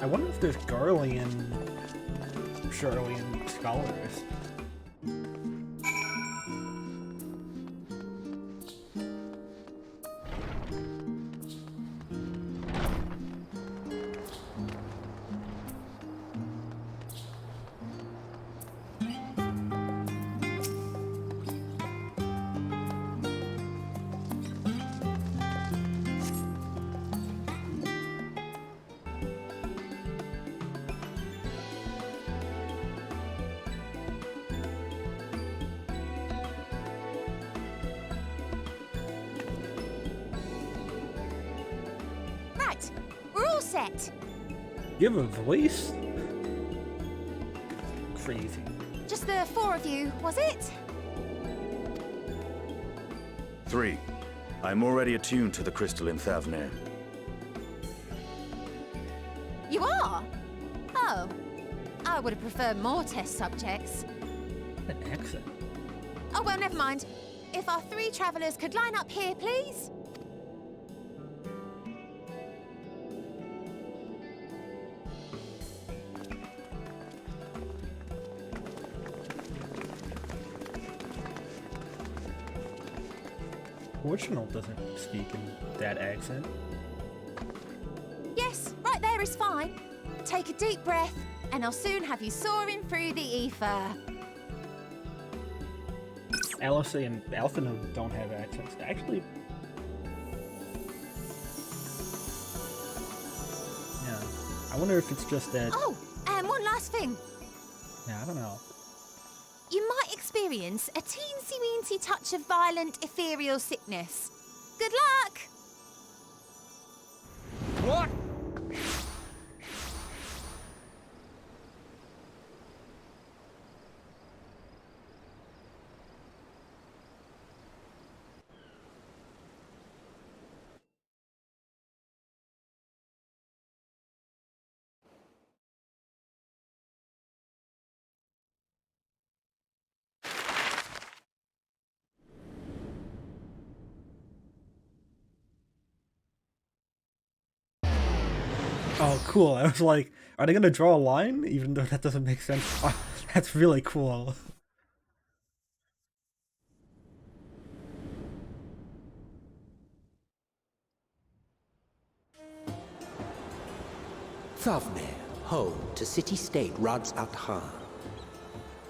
I wonder if there's Charlian scholars. Right, we're all set. You have a voice? Crazy. Just the 4 of you, was it? 3. I'm already attuned to the crystal in Thavnir. You are? Oh. I would have preferred more test subjects. An accent. Oh, well, never mind. If our 3 travelers could line up here, please. Reginald doesn't speak in that accent. Yes, right there is fine. Take a deep breath, and I'll soon have you soaring through the ether. Alice and Alphina don't have accents. Actually, yeah. I wonder if it's just that. Oh, and one last thing. Yeah, I don't know. You might experience a teensy-weensy touch of violent ethereal sickness. Good luck! What? Oh, cool. I was like, are they gonna draw a line? Even though that doesn't make sense. Oh, that's really cool. Thavnir, home to city-state Rads Athar.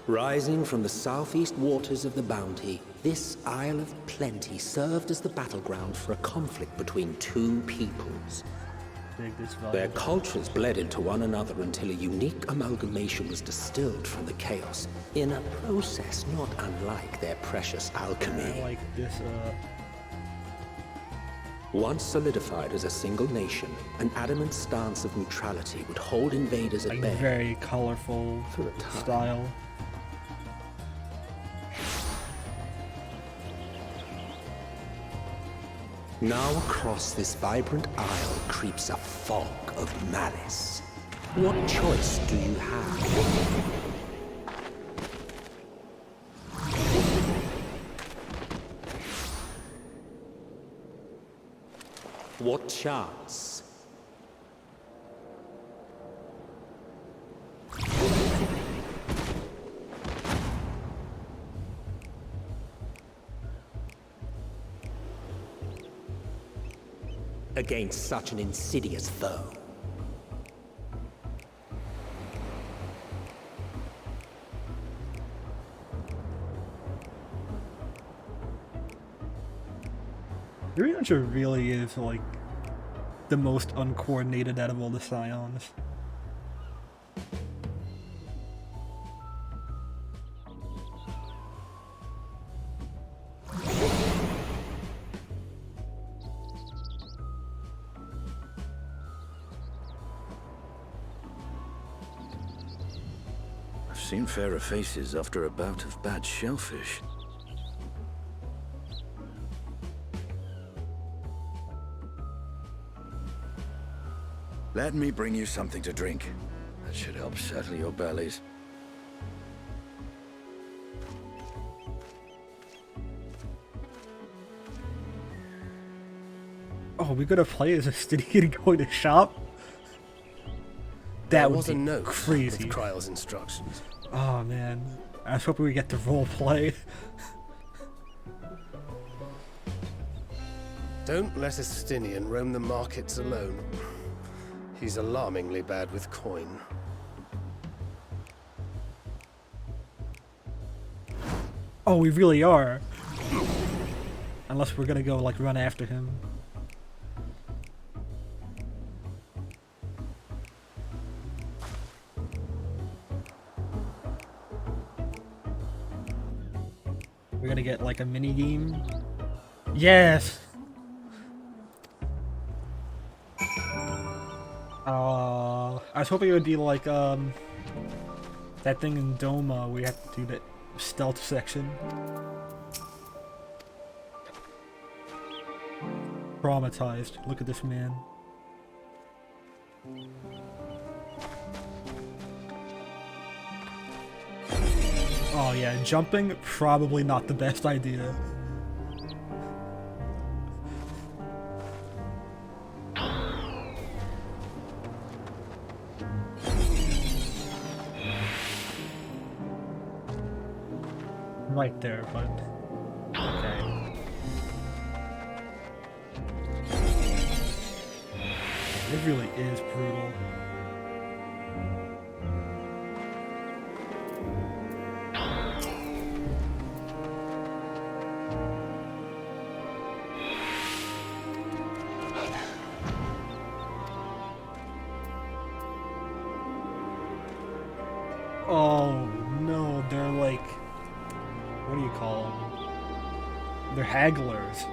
Rising from the southeast waters of the Bounty, this Isle of Plenty served as the battleground for a conflict between 2 peoples. Their cultures bled into one another until a unique amalgamation was distilled from the chaos, in a process not unlike their precious alchemy. I like this, Once solidified as a single nation, an adamant stance of neutrality would hold invaders at like bay. very colorful for a time. style. Now across this vibrant isle creeps a fog of malice. What choice do you have? What chance? Against such an insidious foe. Urianger really is like the most uncoordinated out of all the Scions. I've seen fairer faces after a bout of bad shellfish. Let me bring you something to drink. That should help settle your bellies. Oh, we gotta play as a Stygian going to shop? That would was be a note crazy. with Kryle's instructions. Oh man, I was hoping we get to role play. Don't let a Stinian roam the markets alone. He's alarmingly bad with coin. Oh, we really are. Unless we're gonna go like run after him. We're gonna get like a mini game. Yes. I was hoping it would be like that thing in Doma where you have to do that stealth section. Traumatized. Look at this man. Oh yeah, jumping probably not the best idea. Right there, but okay. It really is brutal. Oh no, they're like, what do you call them? They're hagglers.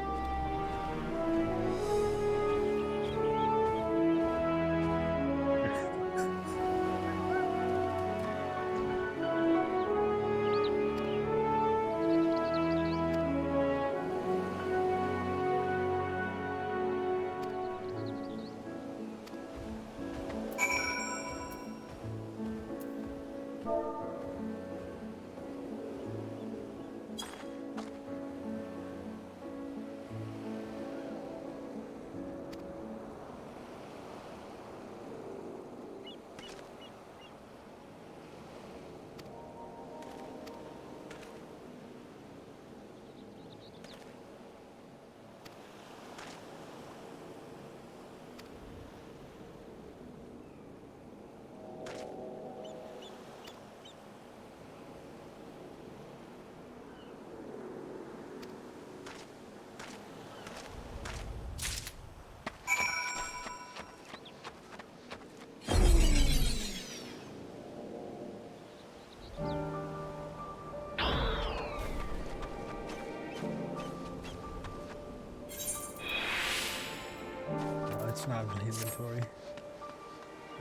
It's not in the inventory.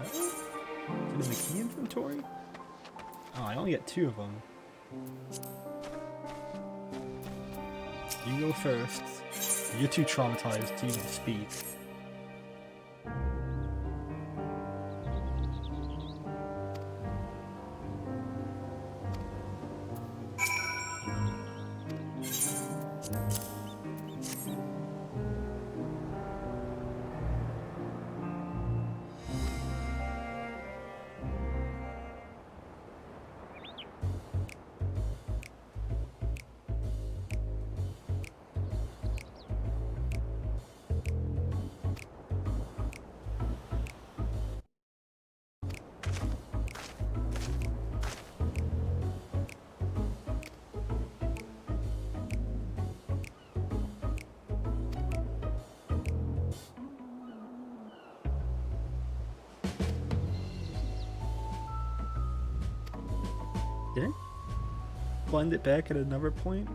Is it in the key inventory? Oh, I only get 2 of them. You go first. You're too traumatized to even speak. Didn't blend it back at another point?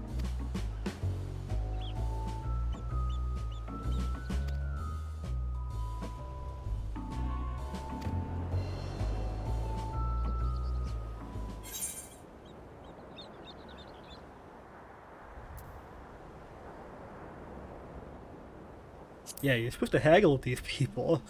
Yeah, you're supposed to haggle with these people.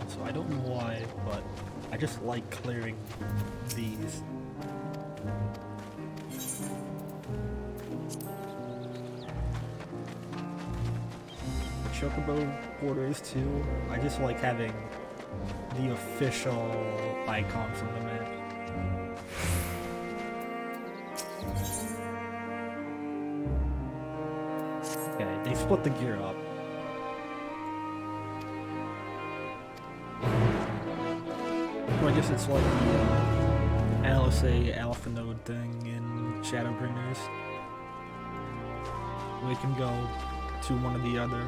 So I don't know why, but I just like clearing these. Chocobo borders too. I just like having the official icons on the map. Okay, they split the gear up. Well, I guess it's like the LSA Alpha Node thing in Shadowbringers. We can go to one or the other.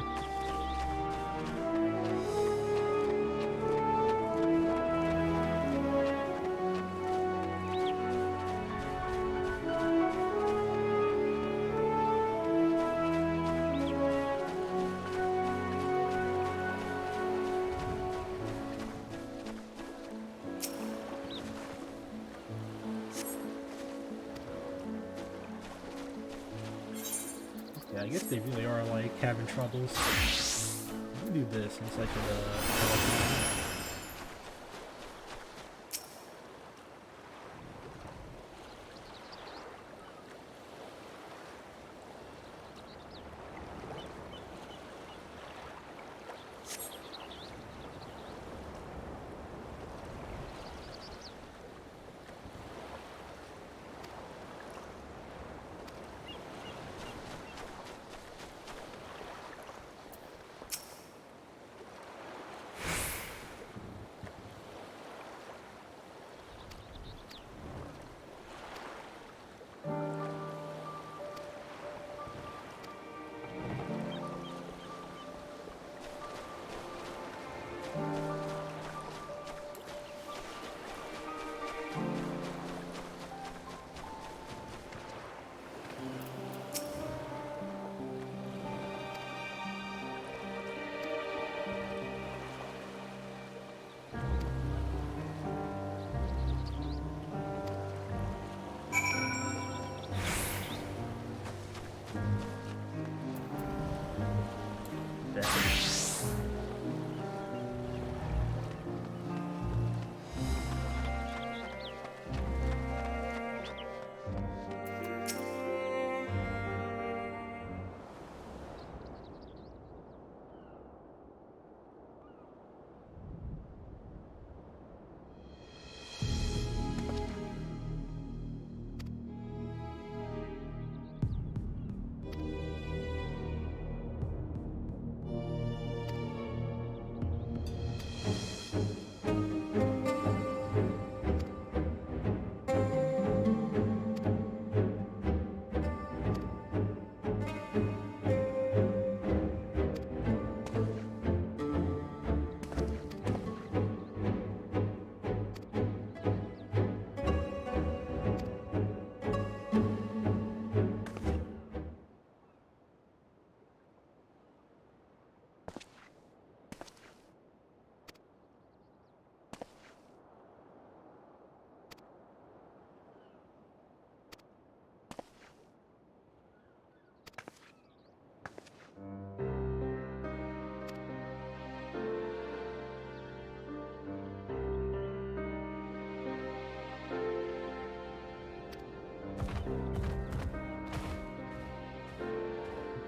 Yeah, I guess they really are like having troubles. Let me do this since I could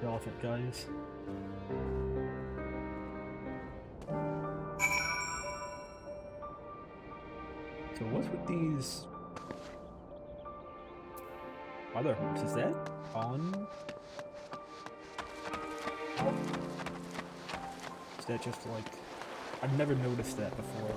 The elephant guys. So what's with these other hooks? Is that on? Is that just like... I've never noticed that before.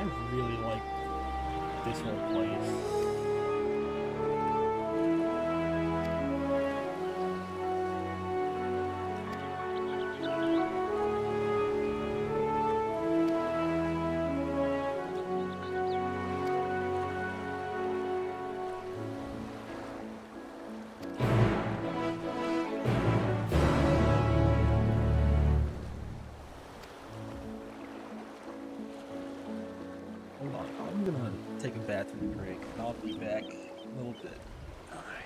I really like this whole place. Hold on, I'm gonna take a bathroom break, and I'll be back in a little bit. Alright.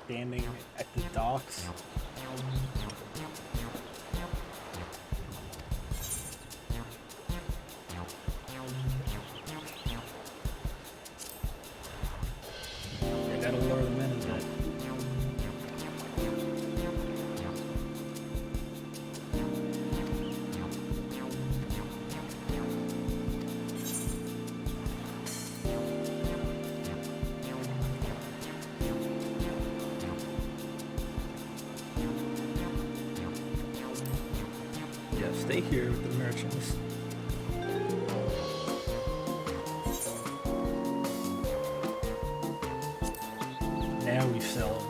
standing at the docks. I gotta lure them in a bit. Stay here with the merchants. Now we sell them.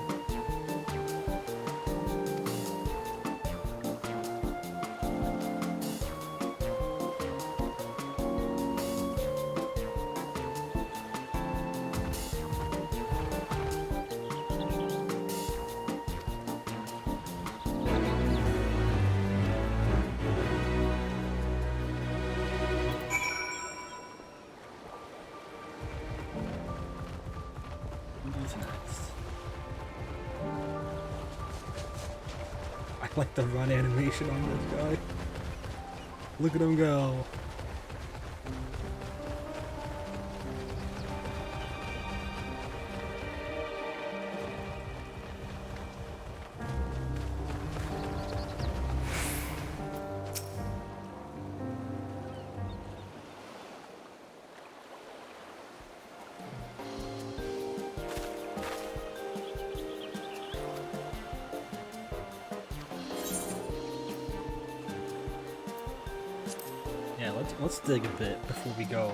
I like the run animation on this guy. Look at him go. Yeah, let's dig a bit before we go.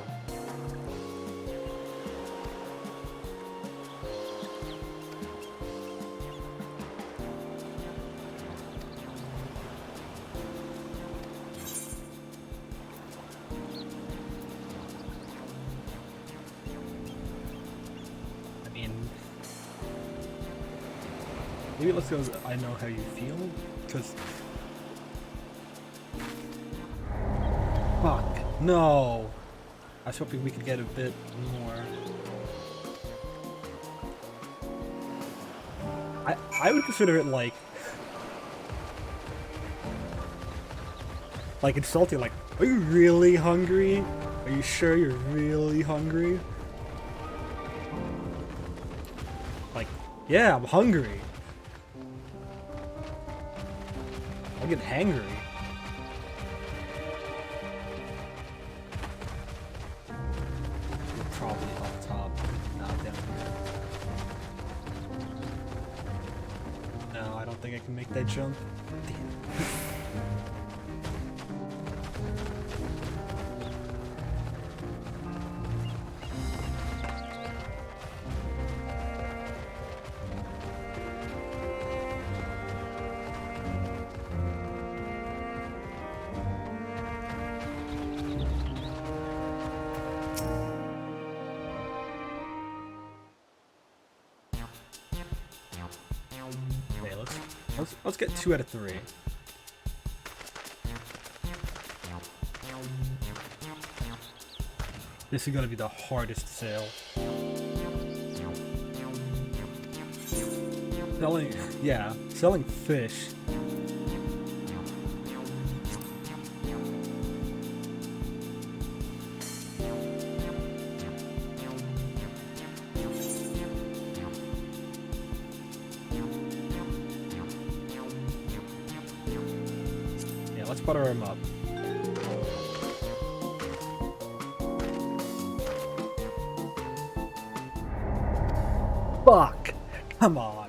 I mean, maybe let's go. I know how you feel, because. Fuck, no! I was hoping we could get a bit more. I would consider it like insulting, like, are you really hungry? Are you sure you're really hungry? Like, yeah, I'm hungry. I get hangry. Probably up top, not down here. No, I don't think I can make that jump. Damn. Let's get 2 out of 3. This is gonna be the hardest sale. Selling fish. Let's butter him up. Fuck! Come on.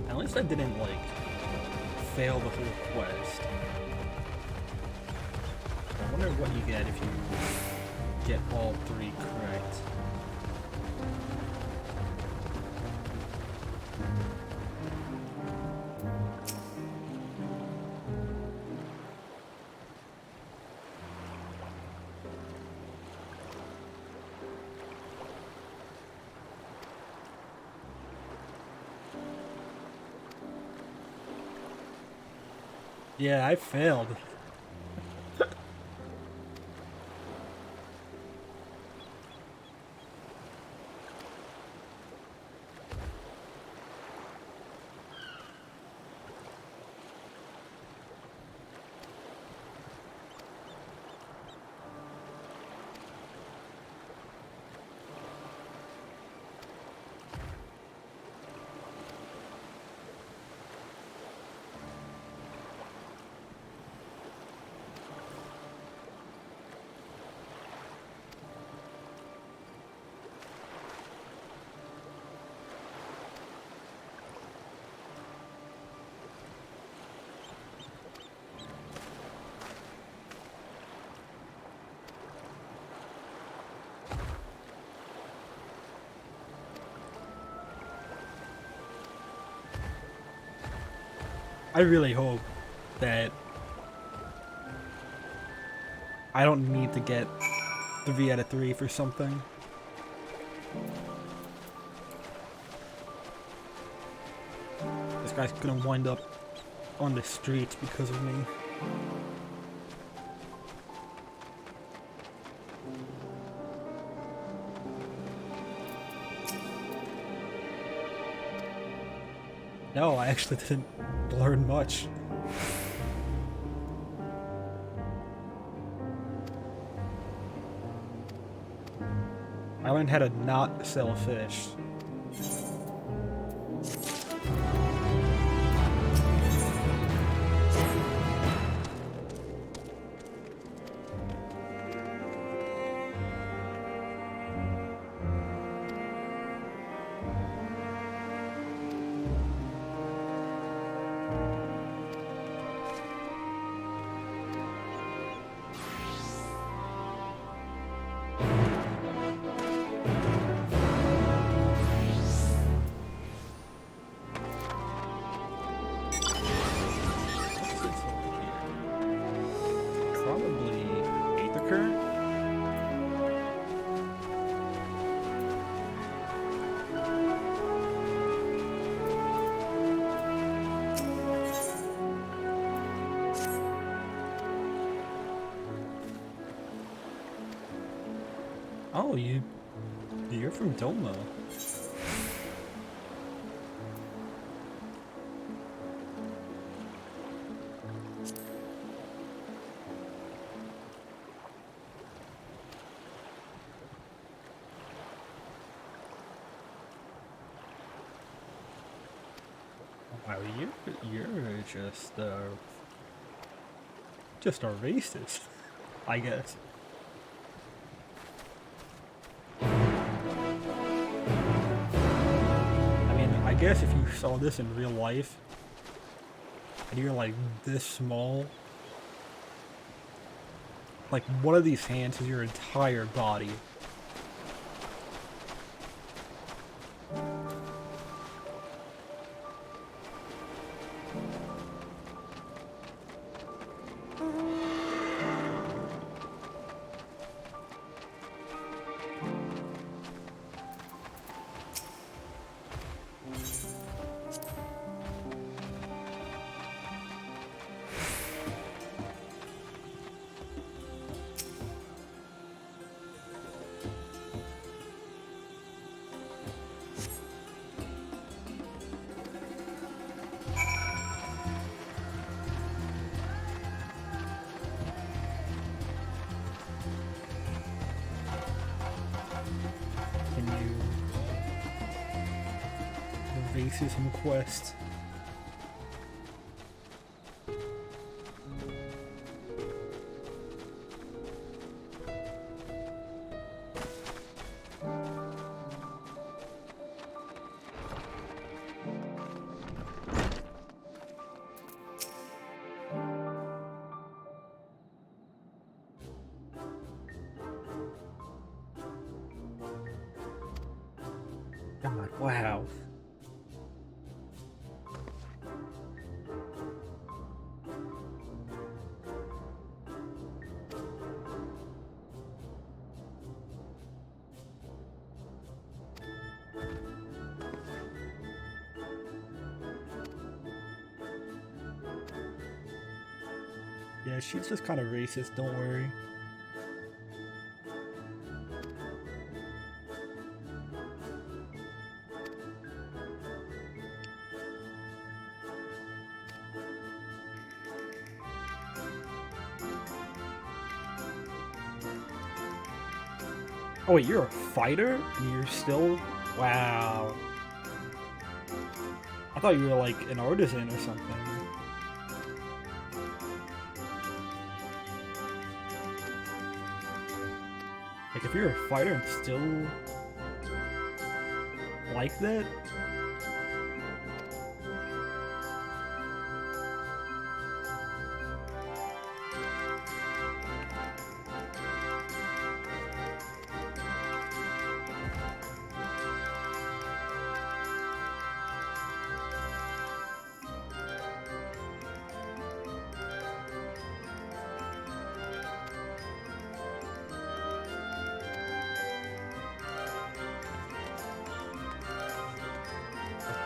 At least I didn't, like, fail the whole quest. I wonder what you get if you get all 3 correct. Yeah, I failed. I really hope that I don't need to get the V out of 3 for something. This guy's gonna wind up on the streets because of me. No, I actually didn't learn much. I learned how to not sell fish. Probably Aether. Oh, you're from Doma. Wow, you're just a racist, I guess. I mean, I guess if you saw this in real life, and you're like this small, like one of these hands is your entire body. Racism quest. God, wow. Yeah, she's just kind of racist, don't worry. Oh wait, you're a fighter? And you're still... Wow. I thought you were like an artisan or something. Like if you're a fighter and still like that?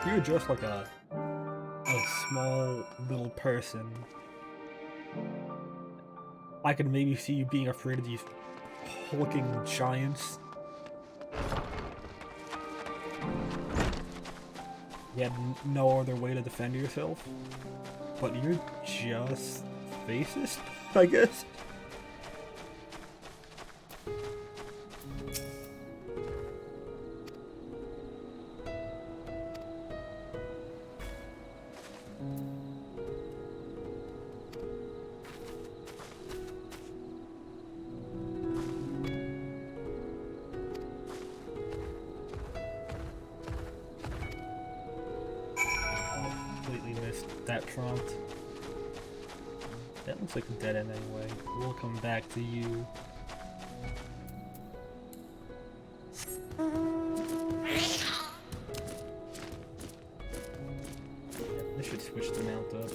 You're just like a small little person. I could maybe see you being afraid of these hulking giants. You had no other way to defend yourself. But you're just racist, I guess. That prompt. That looks like a dead end anyway. We'll come back to you. Yeah, I should switch the mount up.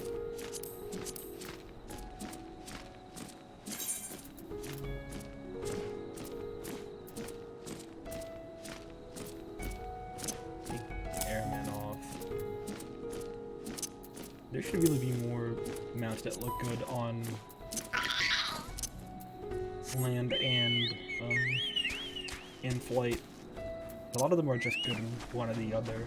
Take airman off. There should really be more mounts that look good on land and in flight. A lot of them are just good in one or the other.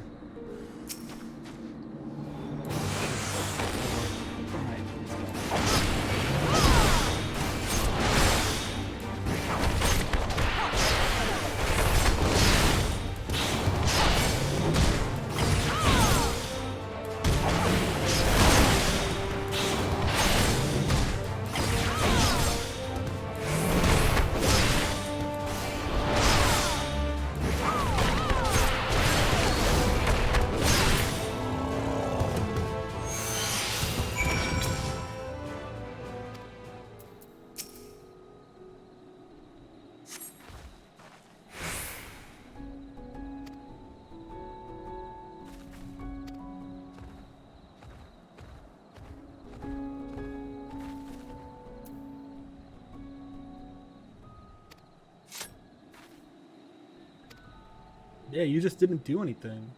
Yeah, you just didn't do anything.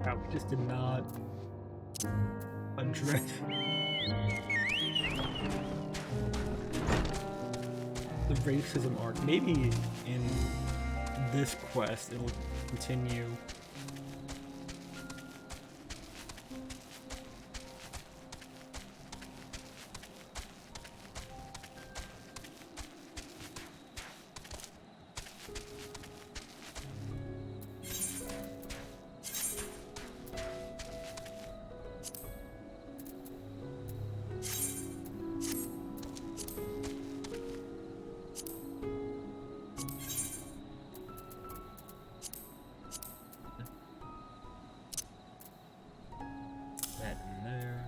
Wow, we just did not address the racism arc. Maybe in this quest it'll continue. That in there.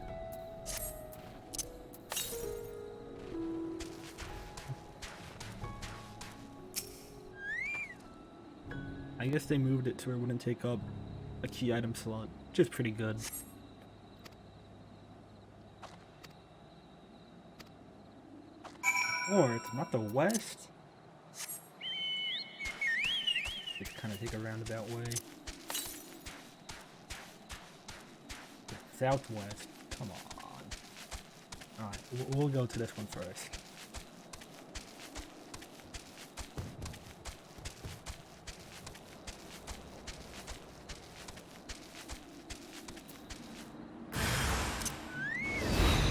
I guess they moved it to where it wouldn't take up a key item slot, which is pretty good. Or it's not the west. Let's kind of take a roundabout way. Southwest. Come on. Alright, we'll go to this one first.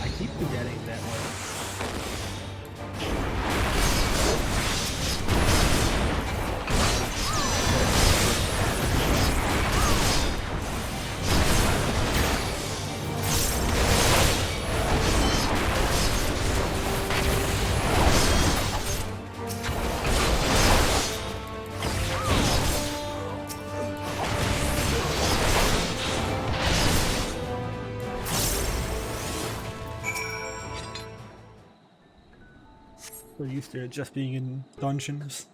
I keep forgetting that way. We're used to it just being in dungeons.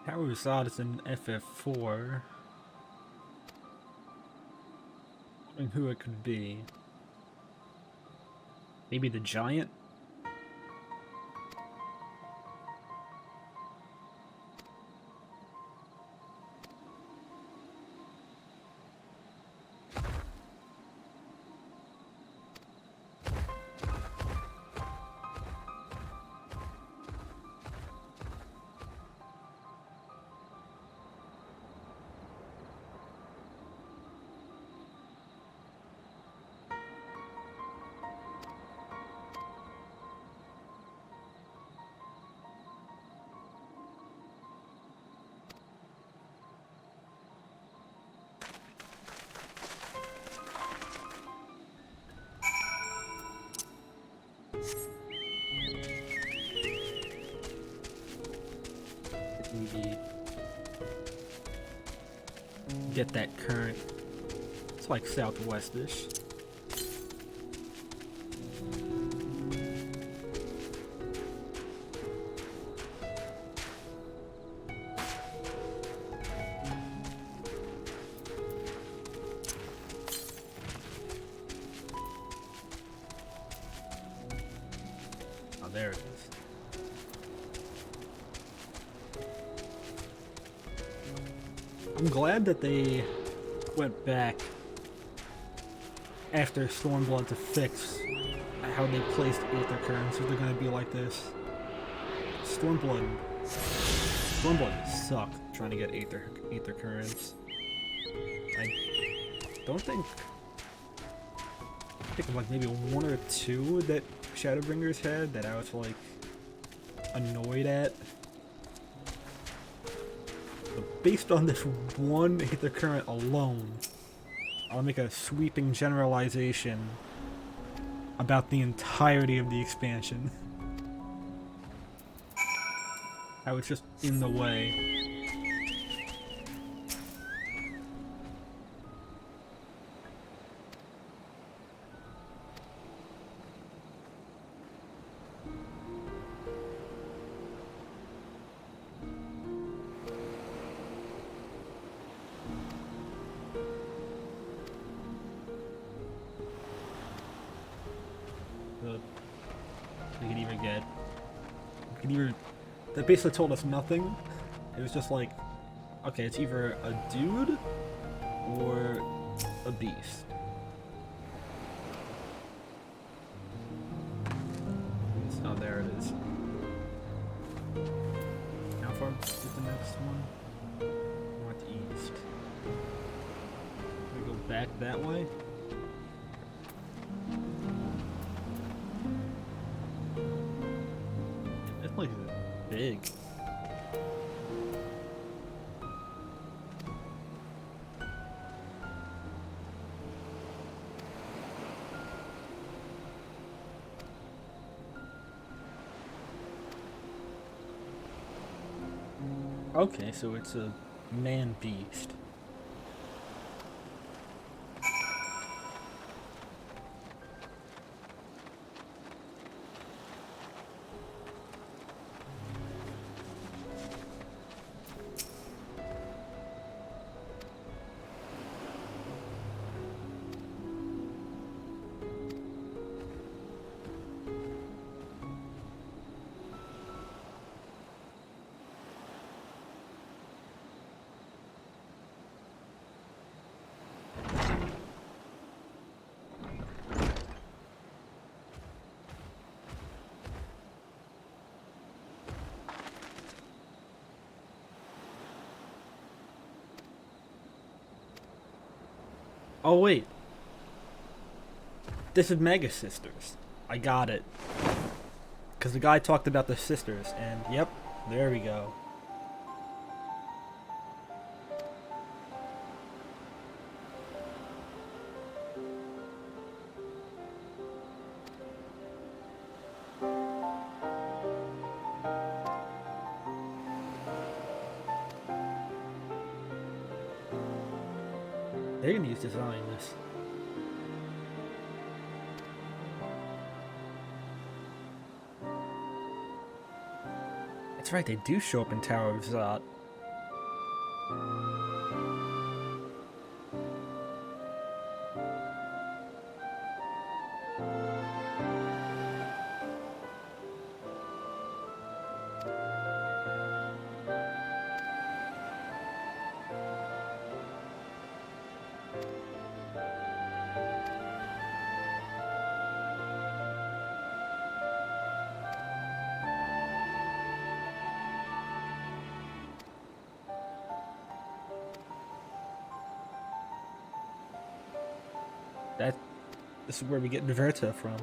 Tower Assad is in FF4. Wondering who it could be. Maybe the giant? Maybe get that current. It's like southwest-ish. Oh, there it is. I'm glad that they went back after Stormblood to fix how they placed Aether Currents, if they're gonna be like this. Stormblood sucked trying to get Aether Currents. I think of like maybe one or two that Shadowbringers had that I was like annoyed at. But based on this one Aether Current alone, I'll make a sweeping generalization about the entirety of the expansion. I was just in the way. That basically told us nothing. It was just like, okay, it's either a dude or a beast. Oh, there it is. How far is the next one? Northeast. We go back that way? That place is big. Okay, so it's a man-beast. Oh wait, this is Mega Sisters. I got it. Because the guy talked about the sisters, and yep, there we go. They're gonna use design this. That's right, they do show up in Tower of Zot. This is where we get Verta from.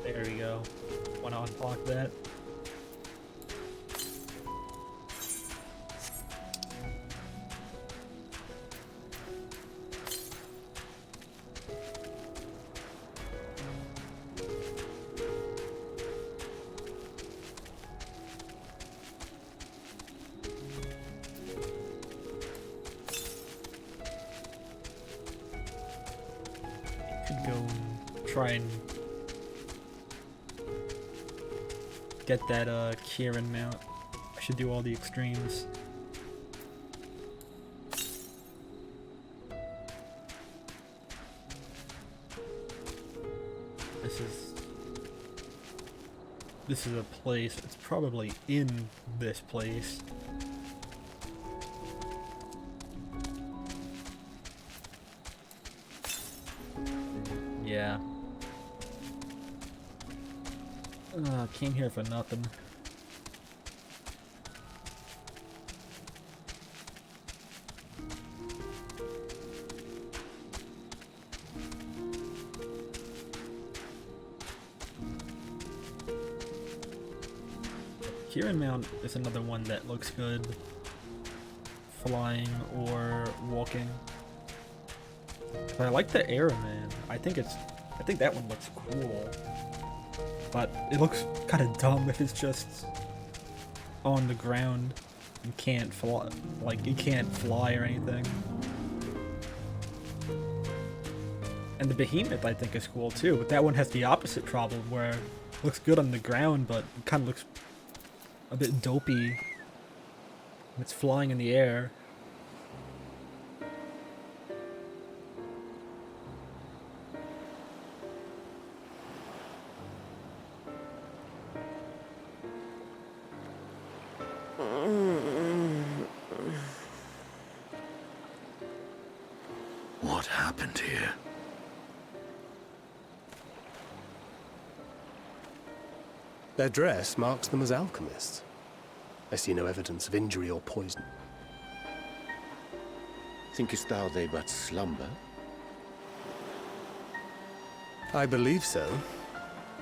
There we go. Want to unlock that? try and get that Kieran mount. I should do all the extremes. This is a place. It's probably in this place. Yeah. Came here for nothing. Kieran Mount is another one that looks good. Flying or walking. But I like the Airman. I think that one looks cool. But it looks kind of dumb if it's just on the ground. You can't fly, like you can't fly or anything. And the Behemoth I think is cool too, but that one has the opposite problem where it looks good on the ground, but it kind of looks a bit dopey when it's flying in the air. What happened here? Their dress marks them as alchemists. I see no evidence of injury or poison. Thinkest thou they but slumber? I believe so.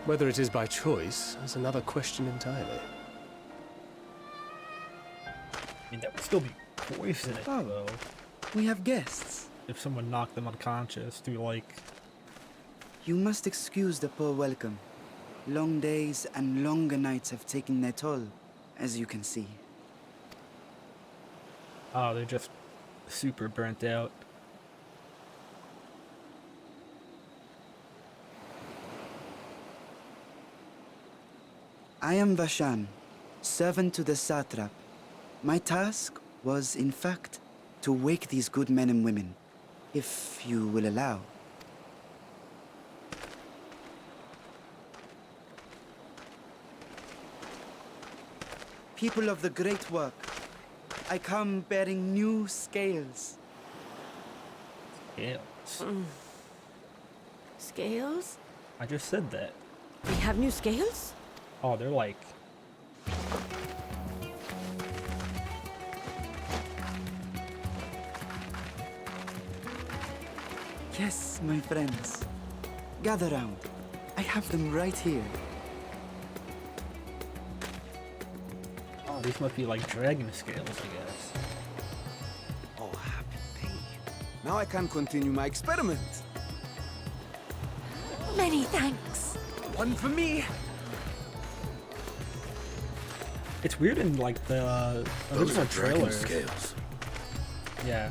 Whether it is by choice is another question entirely. I mean, that would still be poisonous, though. We have guests. If someone knocked them unconscious through, like... You must excuse the poor welcome. Long days and longer nights have taken their toll, as you can see. Oh, they're just super burnt out. I am Vashan, servant to the satrap. My task was, in fact, to wake these good men and women, if you will allow. People of the great work, I come bearing new scales. Scales? Scales? I just said that. We have new scales? Oh, they're like... Yes, my friends. Gather round. I have them right here. Oh, these must be like dragon scales, I guess. Oh, happy day. Now I can continue my experiment. Many thanks. One for me. It's weird in like the original trailers. Scales. Yeah.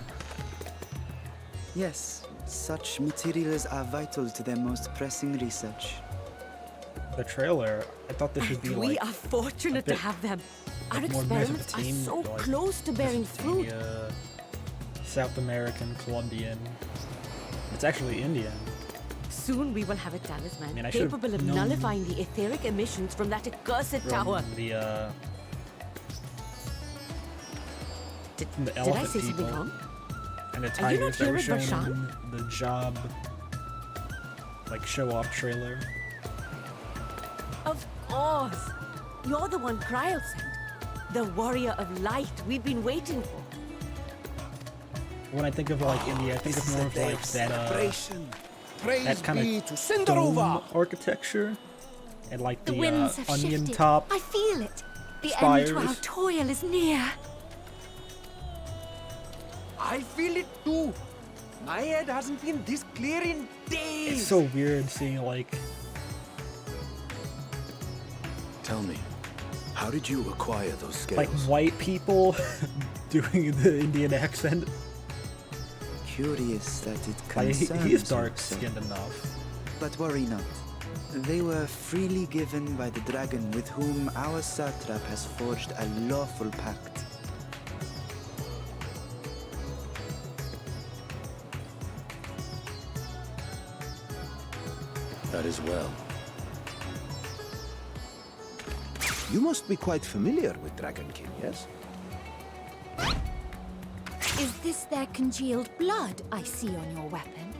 Yes, such materials are vital to their most pressing research. The trailer, I thought this would be We like... are fortunate to have them. Our like more experiments are Mesopotamia, so like close to bearing fruit. Mesopotamia, South American, Colombian. It's actually Indian. Soon we will have a talisman I mean, I should've capable of known nullifying the etheric emissions from that accursed tower. From the Did I elephant say something people. wrong? And the Are you tigers not that here were with shown Vashan? in the job, like, show-off trailer. Of course. You're the one Kryl sent. The warrior of light we've been waiting for. When I think of, like, India, I think of more of, like, that kind of dome architecture. And, like, The the winds have onion shifted. top I feel it. The spires. end to our toil is near. I feel it too. My head hasn't been this clear in days. It's so weird seeing, like... Tell me, how did you acquire those scales? like, white people doing the Indian accent. Curious that it Like, concerns he is you, dark-skinned enough. But worry not. They were freely given by the dragon with whom our satrap has forged a lawful pact. That is well. You must be quite familiar with Dragon King, yes? Is this their congealed blood I see on your weapon?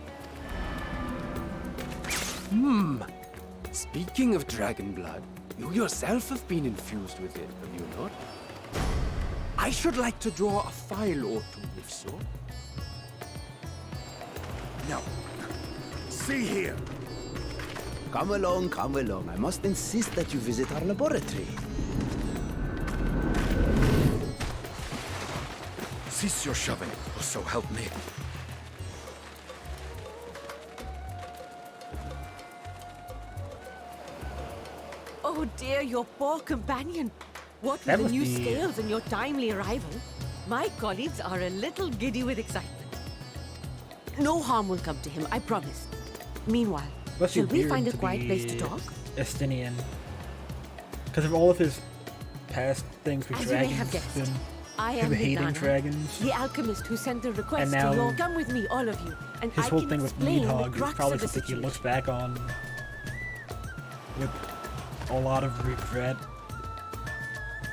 Speaking of dragon blood, you yourself have been infused with it, have you not? I should like to draw a file or two, if so. Now, see here. Come along, come along. I must insist that you visit our laboratory. Cease your shoving, or so help me. Oh dear, your poor companion. What with That the must new be- scales and your timely arrival, my colleagues are a little giddy with excitement. No harm will come to him, I promise. Meanwhile, Must be shall we weird find a to quiet place to be talk? Estinian. Because of all of his past things with As you may dragons, have guessed, him I am hating Vidana, dragons. the alchemist who sent the request And now to your come with me, all of you, and His I whole can thing with explain the Needhog is crux probably of the something he situation. looks back on with a lot of regret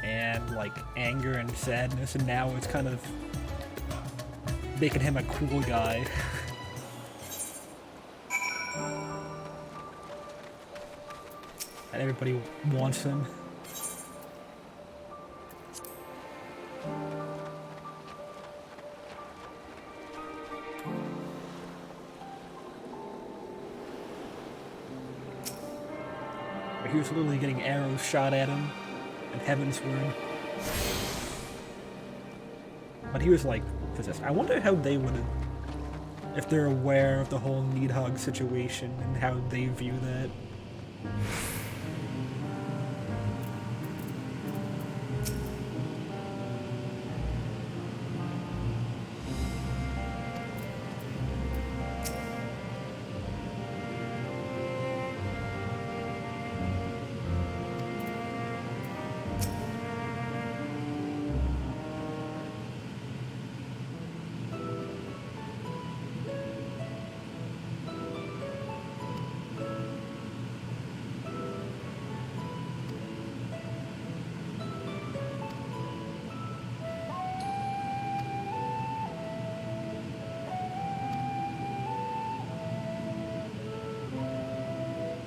and like anger and sadness, and now it's kind of making him a cool guy. And everybody wants him. He was literally getting arrows shot at him and Heavensward. But he was like possessed. I wonder how they would, if they're aware of the whole Needhog situation and how they view that.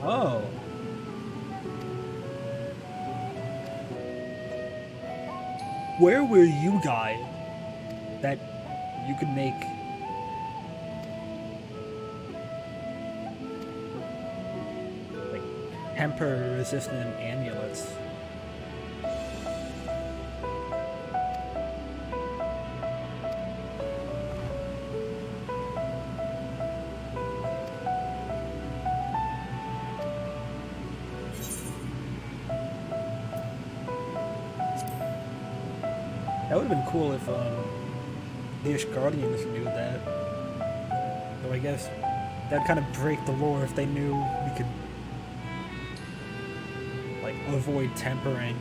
Oh. Where were you guys that you could make like temper resistant amulets? That would have been cool if the Ishgardians knew that. Though I guess that'd kind of break the lore if they knew we could like avoid tempering.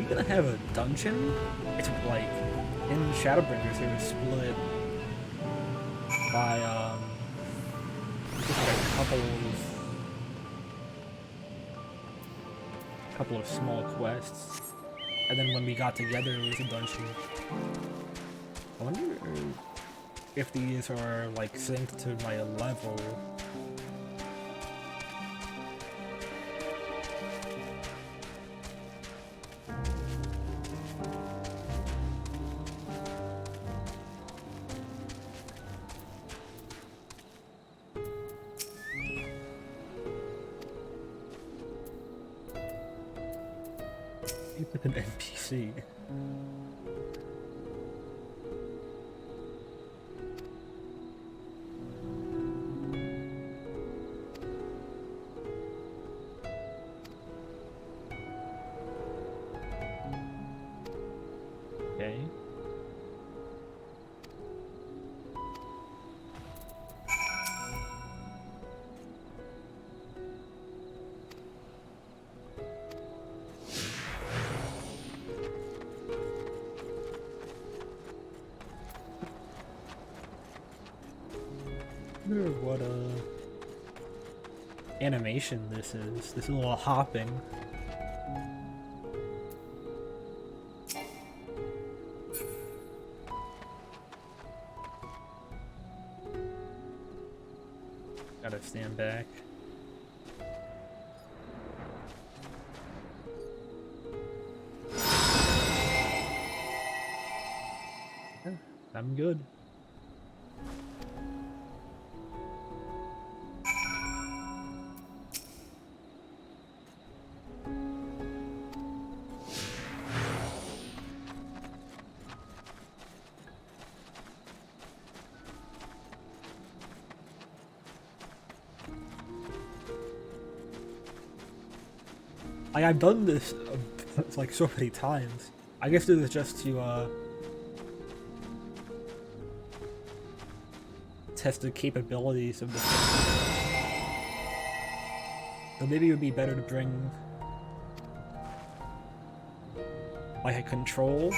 Gonna have a dungeon? It's like in Shadowbringers it was split by just like a couple of small quests, and then when we got together it was a dungeon. I wonder if these are like synced to my level. With an NPC. Okay. I wonder what animation this is. This is a little hopping. Gotta stand back. Yeah, I'm good. I've done this like so many times. I guess it was just to test the capabilities of the thing. So maybe it would be better to bring like a control,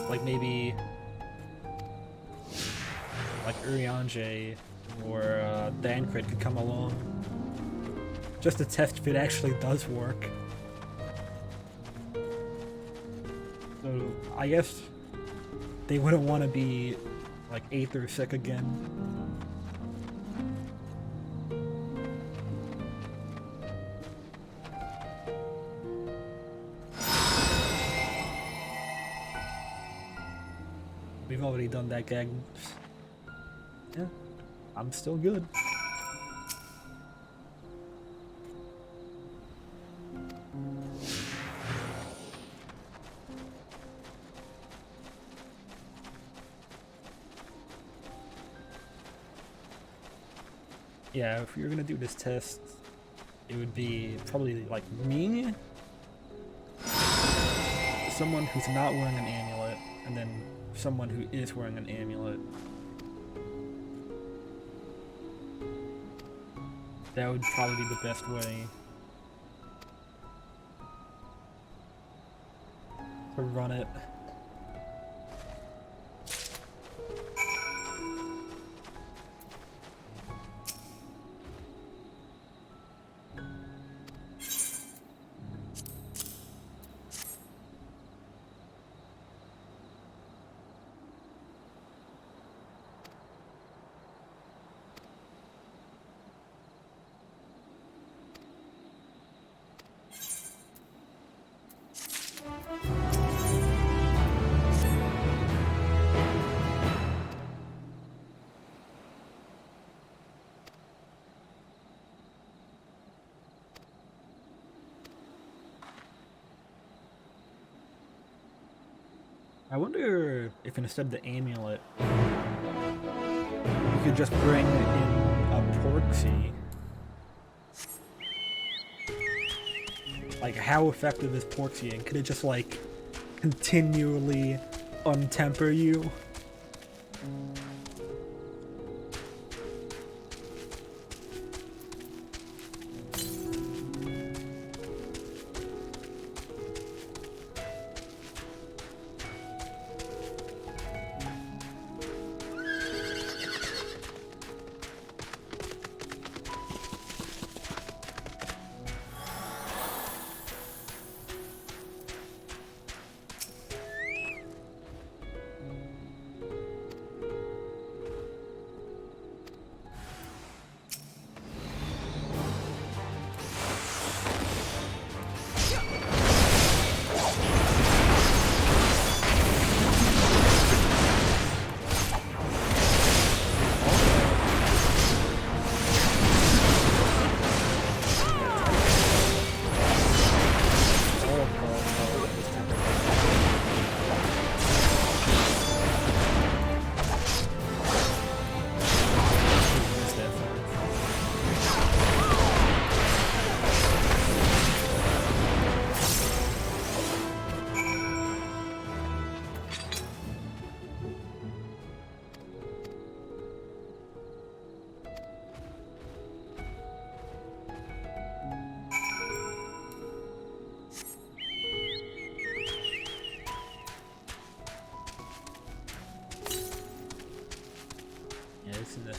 like maybe like Urianger or Dancrit could come along just to test if it actually does work. So I guess they wouldn't want to be like 8th or sick again. We've already done that gag. Yeah, I'm still good. Yeah, if you're gonna do this test, it would be probably like me, someone who's not wearing an amulet, and then someone who is wearing an amulet. That would probably be the best way to run it. I wonder if instead of the amulet, you could just bring in a Porksy. Like, how effective is Porksy, and could it just, like, continually untemper you?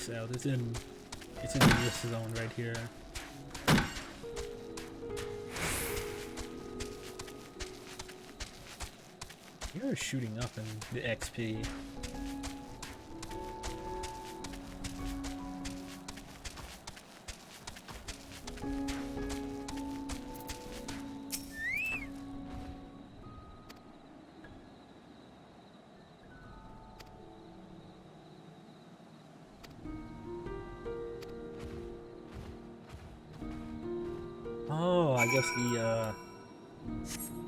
this out. It's in this zone right here. You're shooting up in the XP. Oh, I guess the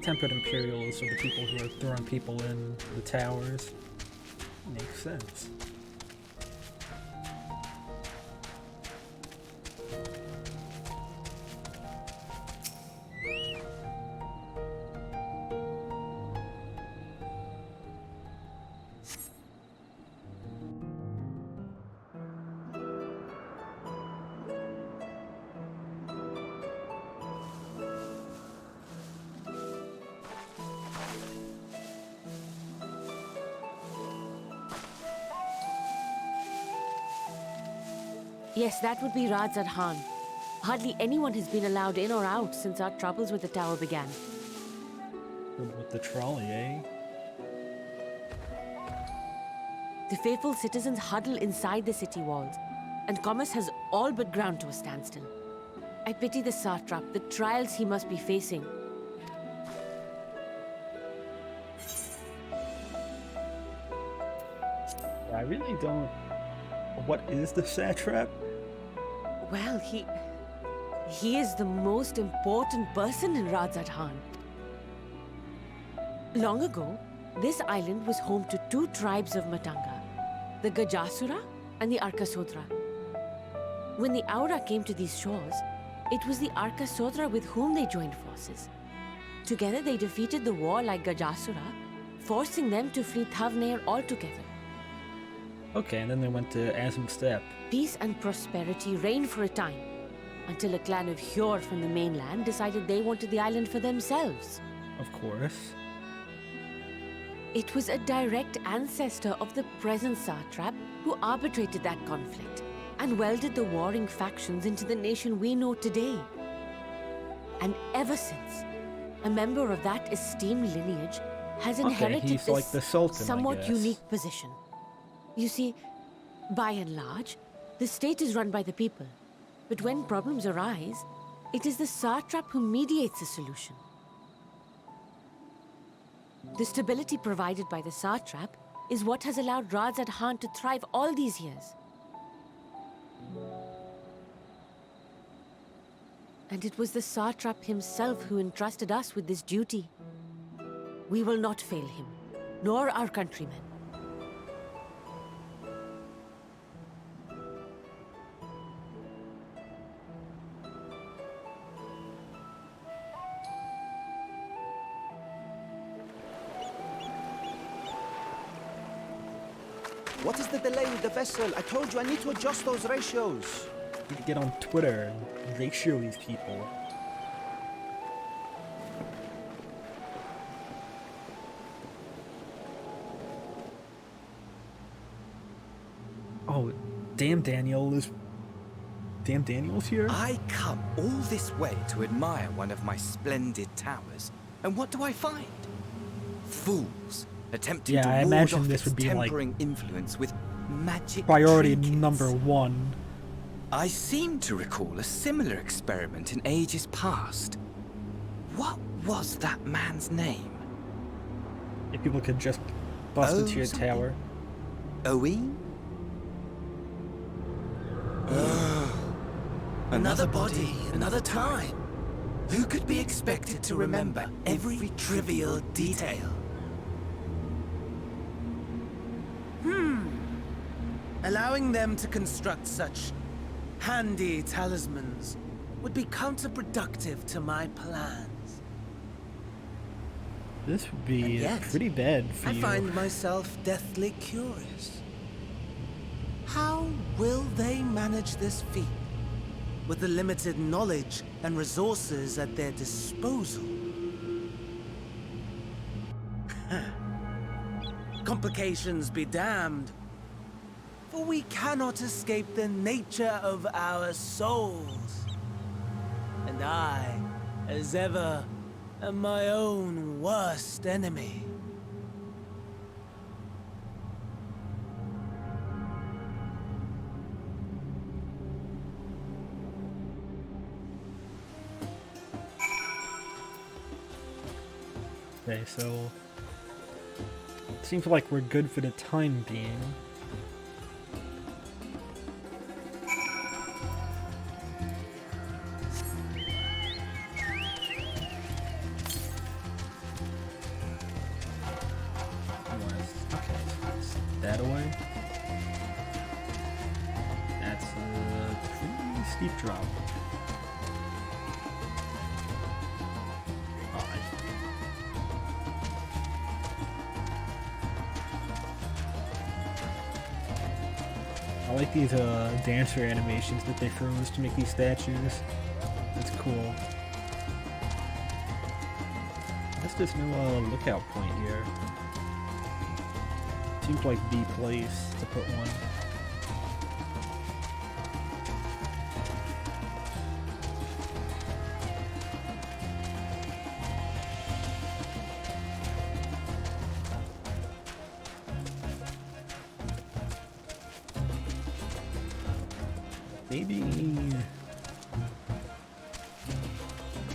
tempered Imperials are the people who are throwing people in the towers. Makes sense. Yes, that would be Radzad Khan. Hardly anyone has been allowed in or out since our troubles with the tower began. With the trolley, eh? The faithful citizens huddle inside the city walls, and commerce has all but ground to a standstill. I pity the satrap, the trials he must be facing. I really don't... What is the satrap? Well, he is the most important person in Radzad Khan. Long ago, this island was home to two tribes of Matanga, the Gajasura and the Arkasodra. When the Aura came to these shores, it was the Arkasodra with whom they joined forces. Together they defeated the warlike Gajasura, forcing them to flee Thavnair altogether. Okay, and then they went to Azim Steppe. Peace and prosperity reigned for a time, until a clan of Hjor from the mainland decided they wanted the island for themselves. Of course. It was a direct ancestor of the present satrap who arbitrated that conflict and welded the warring factions into the nation we know today. And ever since, a member of that esteemed lineage has inherited he's this like the Sultan, somewhat unique position. You see, by and large, the state is run by the people. But when problems arise, it is the satrap who mediates a solution. The stability provided by the satrap is what has allowed Radzad Khan to thrive all these years. And it was the satrap himself who entrusted us with this duty. We will not fail him, nor our countrymen. What is the delay with the vessel? I told you I need to adjust those ratios. You can get on Twitter and ratio these people. Oh, damn Daniel's here? I come all this way to admire one of my splendid towers, and what do I find? Fools attempting to I ward imagine off this its would be like tempering influence with magic priority trinkets. number 1. I seem to recall a similar experiment in ages past. What was that man's name? If people could just bust into your tower. Owen? Another body, another time. Who could be expected to remember every trivial detail? Allowing them to construct such handy talismans would be counterproductive to my plans. This would be yet, pretty bad for you. I find myself deathly curious. How will they manage this feat with the limited knowledge and resources at their disposal? Complications be damned. For we cannot escape the nature of our souls. And I, as ever, am my own worst enemy. Okay, so it seems like we're good for the time being. Okay, so that's that away. That's a pretty steep drop. I like these dancer animations that they froze to make these statues. That's cool. That's just no lookout point here. Seems like the place to put one. Maybe I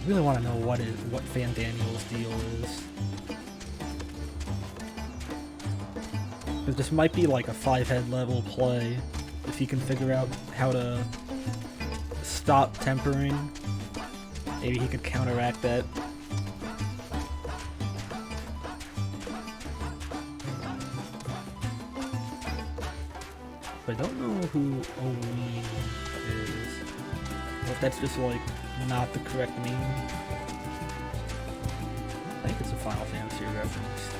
really want to know what Fan Daniel's deal is. Because this might be like a 5-head level play if he can figure out how to stop tempering. Maybe he could counteract that. I don't know who Owen is. Or if that's just like not the correct name. I think it's a Final Fantasy reference.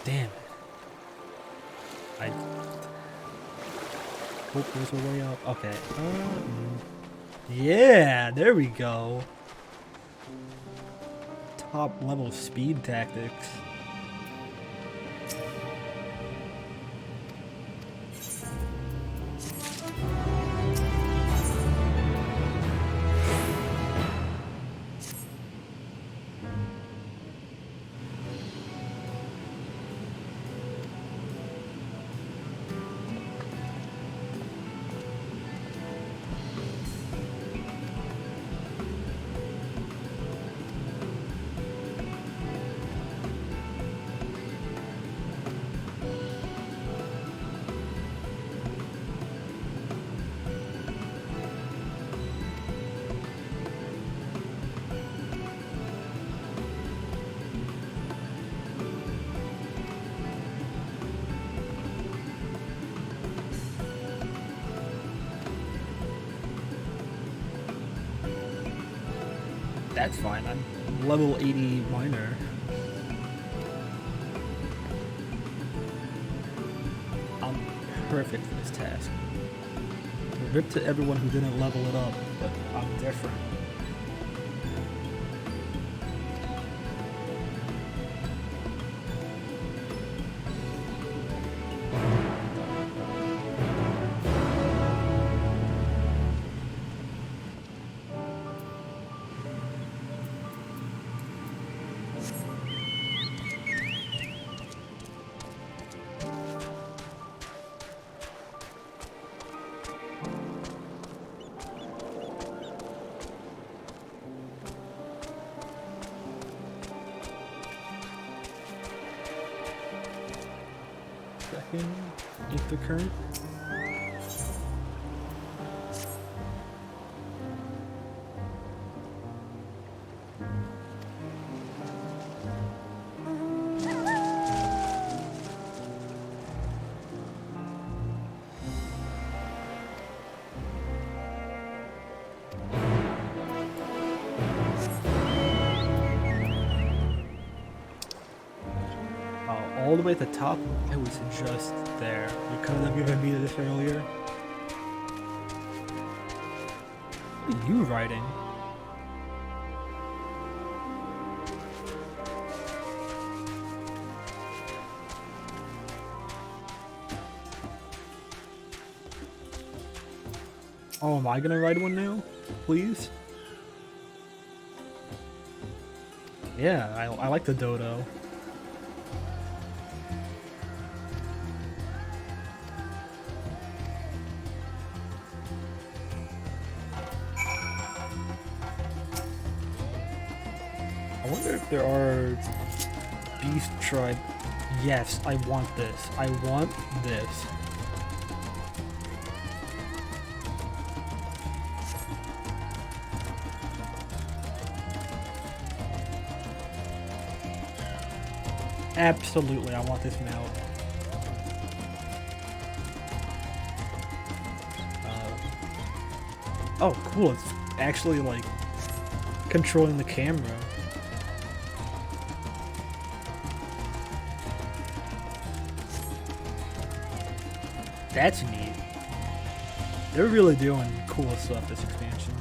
Damn it. Hope there's a way up. Okay. Yeah, there we go. Top level speed tactics. That's fine, I'm level 80 minor. I'm perfect for this task. Rip to everyone who didn't level it up, but I'm different. Ether current. all the way at the top, I was just there. You couldn't have given me this earlier. What are you writing? Oh, am I gonna write one now? Please? Yeah, I like the dodo. I wonder if there are beast tribe. Yes, I want this. I want this. Absolutely, I want this mount. Oh, cool. It's actually like controlling the camera. That's neat. They're really doing cool stuff this expansion.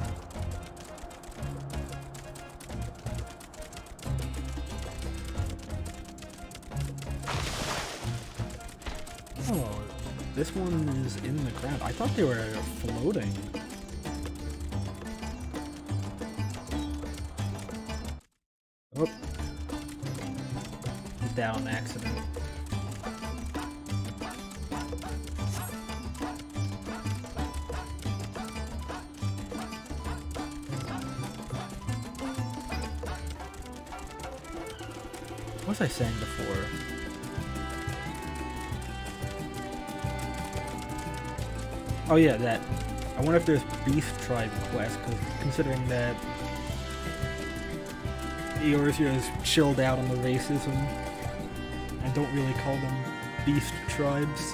Oh, this one is in the ground. I thought they were floating. Oh. Hit that on accident. What was I saying before? Oh yeah, that. I wonder if there's Beast Tribe quests, because considering that Eorzea is chilled out on the racism, I don't really call them Beast Tribes.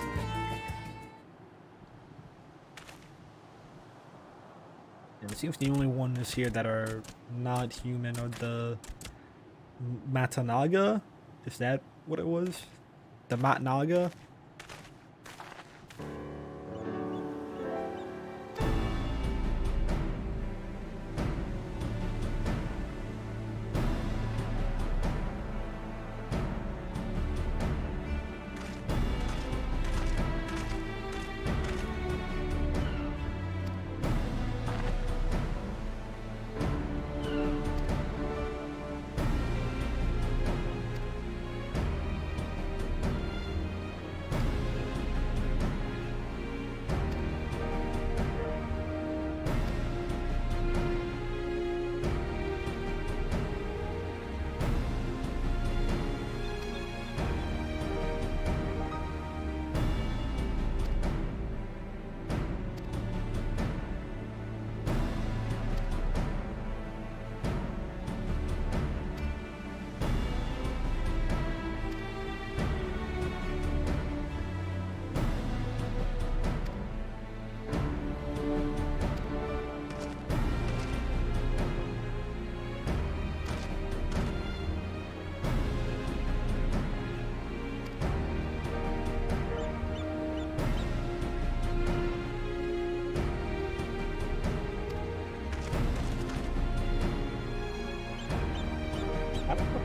And it seems the only ones here that are not human are the Matanaga? Is that what it was? The Matnaga?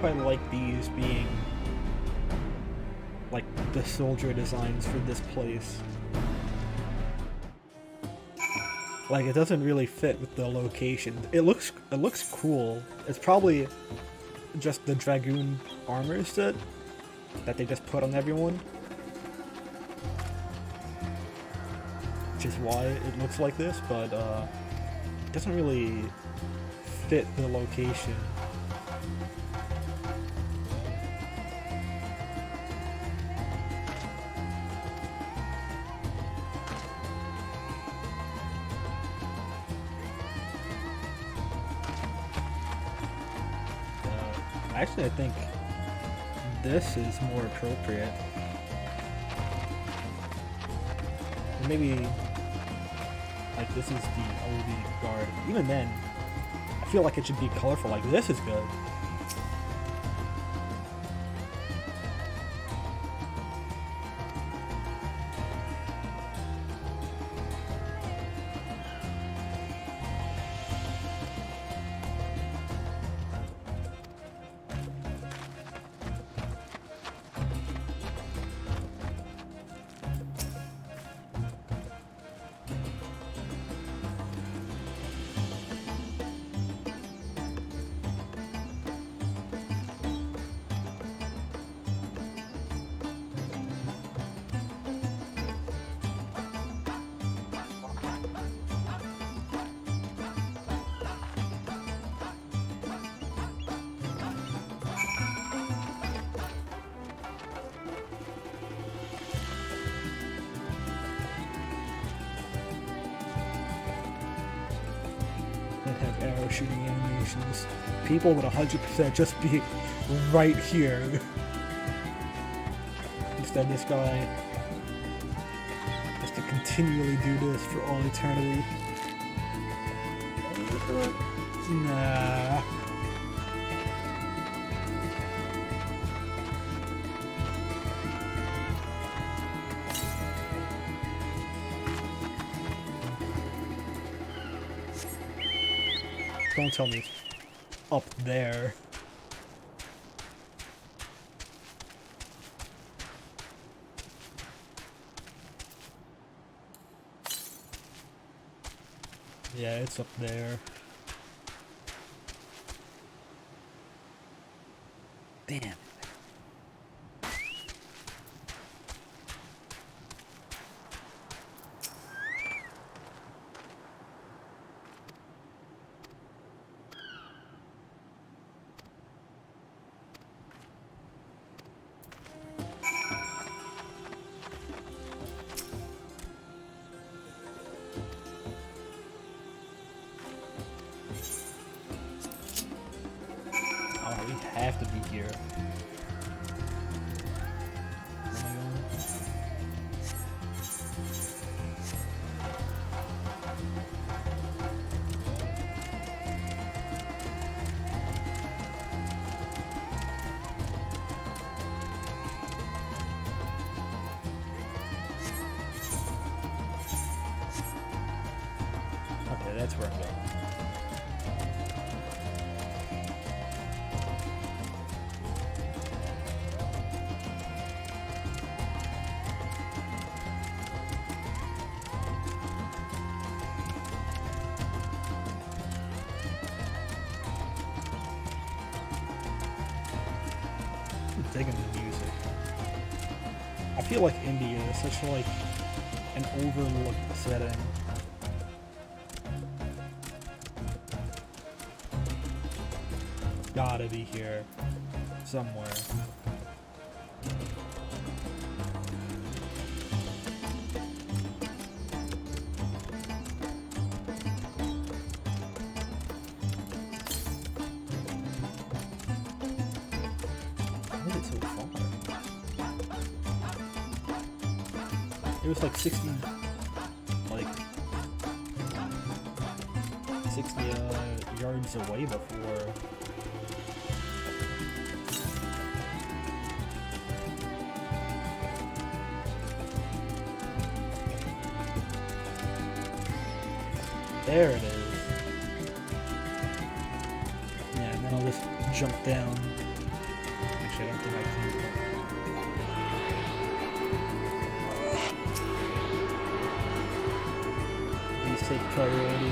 I like these being like the soldier designs for this place. Like, it doesn't really fit with the location. It looks cool. It's probably just the Dragoon armor set that they just put on everyone, which is why it looks like this, but it doesn't really fit the location. Actually, I think this is more appropriate. Or maybe, like, this is the OD guard. Even then, I feel like it should be colorful. Like, this is good. parachuting animations. People would 100% just be right here. Instead, this guy has to continually do this for all eternity. Nah. Don't tell me it's up there. Yeah, it's up there. Damn. Have to be here. Okay, that's where I'm going. Digging the music. I feel like India is such like an overlooked setting. Gotta be here somewhere. It was like 60 yards away before. There it is. Yeah, and then I'll just jump down. Actually, I don't think I can. Take priority.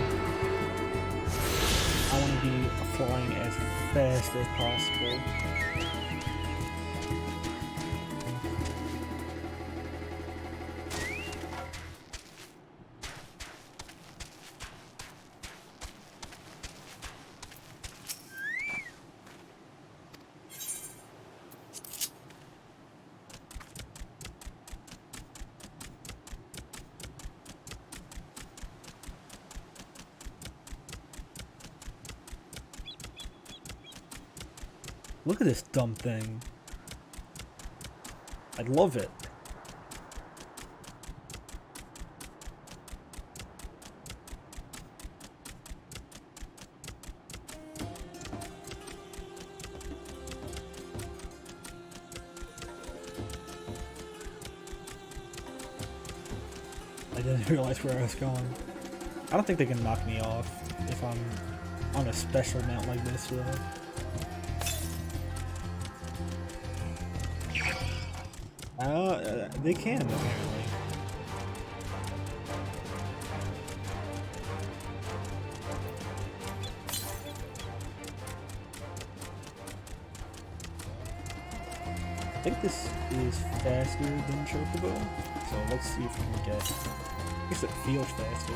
I want to be flying as fast as possible. Look at this dumb thing. I love it. I didn't realize where I was going. I don't think they can knock me off if I'm on a special mount like this, though. They can, apparently. I think this is faster than Chocobo, so let's see if we can get... I guess it feels faster.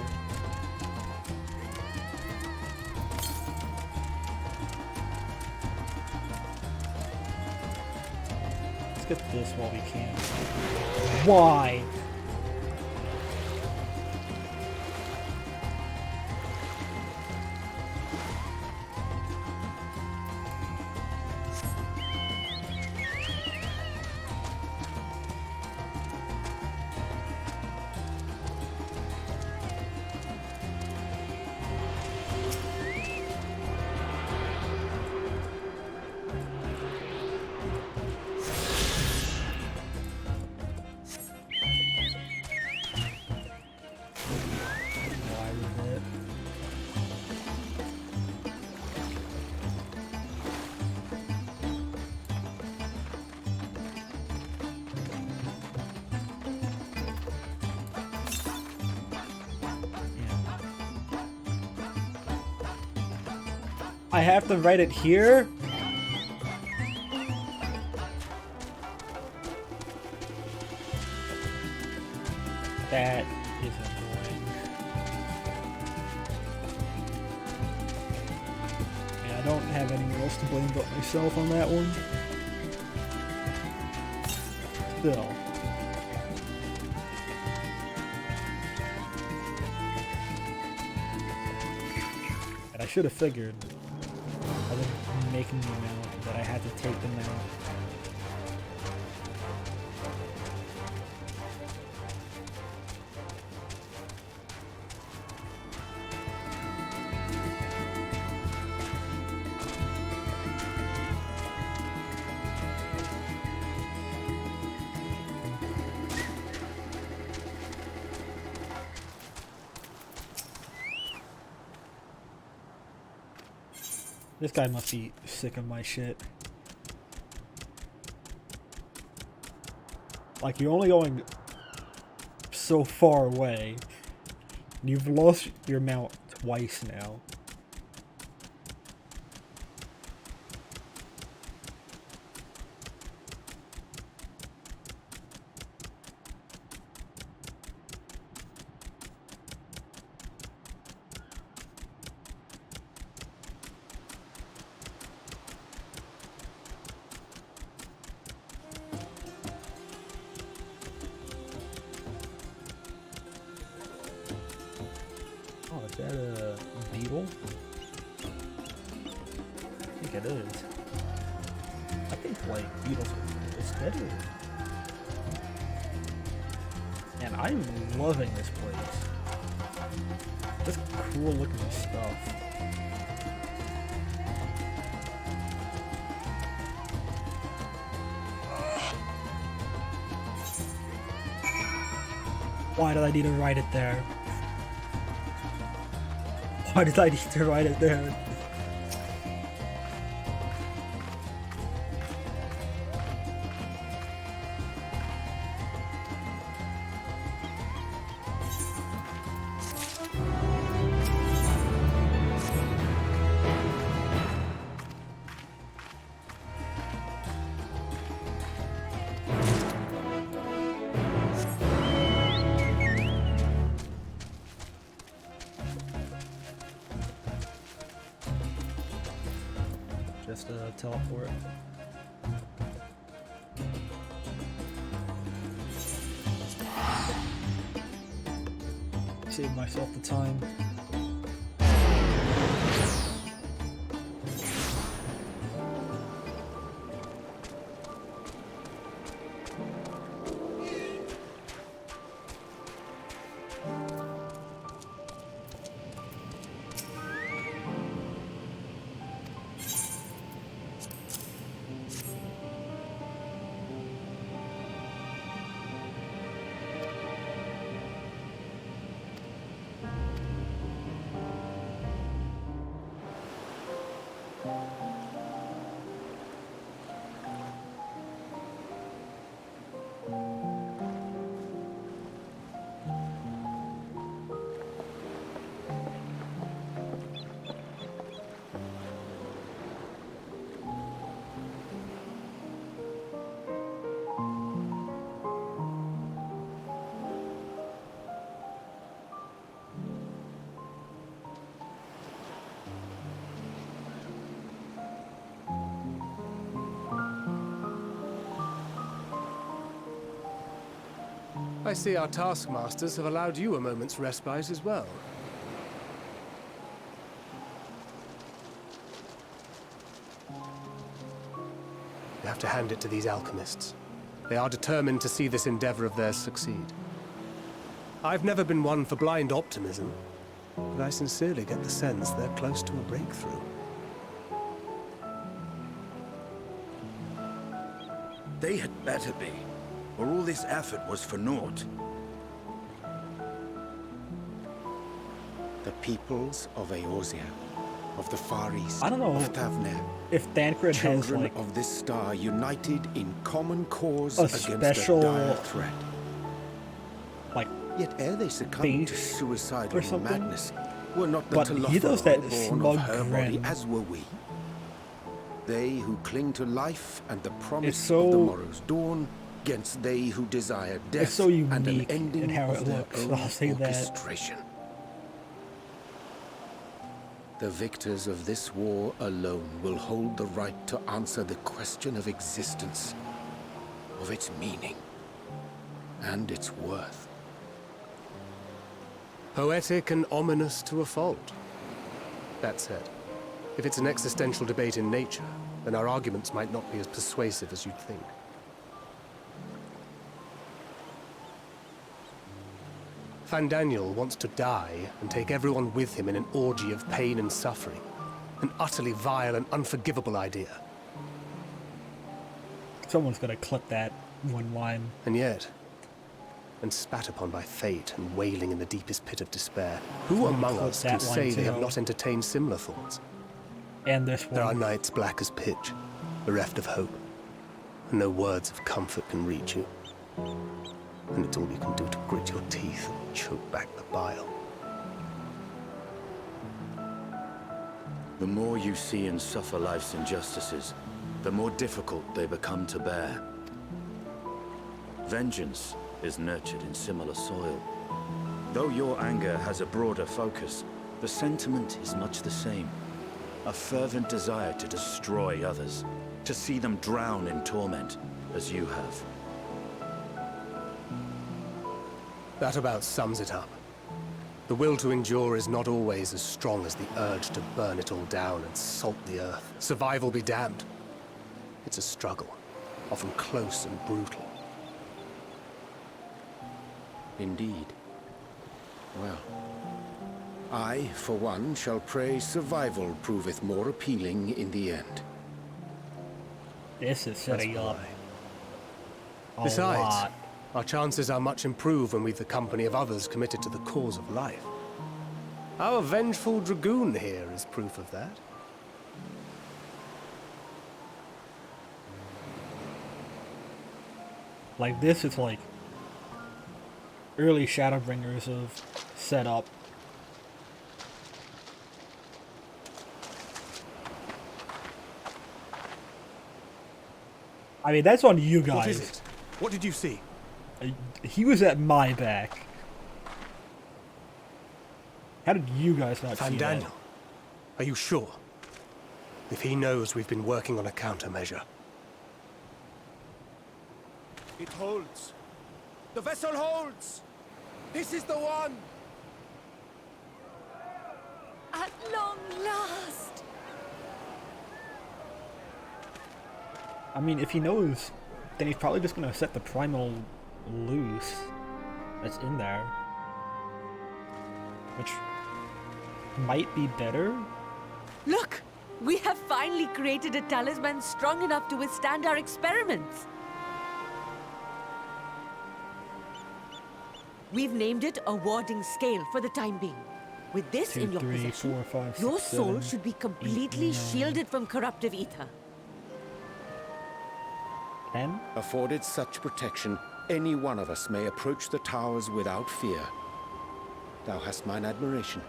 Let's get this while we can. Why? I have to write it here? That is annoying. And I don't have anyone else to blame but myself on that one. Still. And I should have figured, other than making the amount, that I had to take them out. This guy must be sick of my shit. Like, you're only going so far away. You've lost your mount twice now. Is that a beetle? I think it is. I think like beetles are steady. And I'm loving this place. Just cool looking stuff. Why did I need to write it there? Why did I need to write it there? Just teleport. Save myself the time. I see our taskmasters have allowed you a moment's respite as well. You have to hand it to these alchemists. They are determined to see this endeavor of theirs succeed. I've never been one for blind optimism, but I sincerely get the sense they're close to a breakthrough. They had better be, or all this effort was for naught. The peoples of Eorzea, of the Far East, I don't know of Thavner, if Thancred has children like of this star united in common cause a against special a dire threat. like Yet ere they succumb to base suicidal or something? madness, Were not the But he does that Talothar born smug of her body, grin. as were we. They who cling to life and the promise so- of the morrow's dawn, against they who desire death It's so and an unique ending in how of it their looks. own I'll say that. orchestration. The victors of this war alone will hold the right to answer the question of existence, of its meaning, and its worth. Poetic and ominous to a fault. That said, if it's an existential debate in nature, then our arguments might not be as persuasive as you'd think. Fandaniel wants to die and take everyone with him in an orgy of pain and suffering. An utterly vile and unforgivable idea. Someone's gonna clip that one line. And yet, and spat upon by fate and wailing in the deepest pit of despair, who Someone among clip us that can line say they have too. not entertained similar thoughts? And this one. There are nights black as pitch, bereft of hope, and no words of comfort can reach you. And it's all you can do to grit your teeth and choke back the bile. The more you see and suffer life's injustices, the more difficult they become to bear. Vengeance is nurtured in similar soil. Though your anger has a broader focus, the sentiment is much the same. A fervent desire to destroy others, to see them drown in torment, as you have. That about sums it up. The will to endure is not always as strong as the urge to burn it all down and salt the earth. Survival be damned. It's a struggle, often close and brutal. Indeed. Well, I, for one, shall pray survival proveth more appealing in the end. This is setting up a Besides, lot. our chances are much improved when we've the company of others committed to the cause of life. Our vengeful dragoon here is proof of that. Like, this is like early Shadowbringers of setup. I mean, that's on you guys. What is it? What did you see? He was at my back. How did you guys not see that? Fandaniel, are you sure? If he knows we've been working on a countermeasure. It holds. The vessel holds. This is the one. At long last. I mean, if he knows, then he's probably just gonna set the primal loose that's in there. Which might be better. Look! We have finally created a talisman strong enough to withstand our experiments. We've named it a warding scale for the time being. With this 2, in your 3, possession, 4, 5, 6, your soul 7, should be completely 8, 9. shielded from corruptive ether. 10? Afforded such protection, any one of us may approach the towers without fear. Thou hast mine admiration.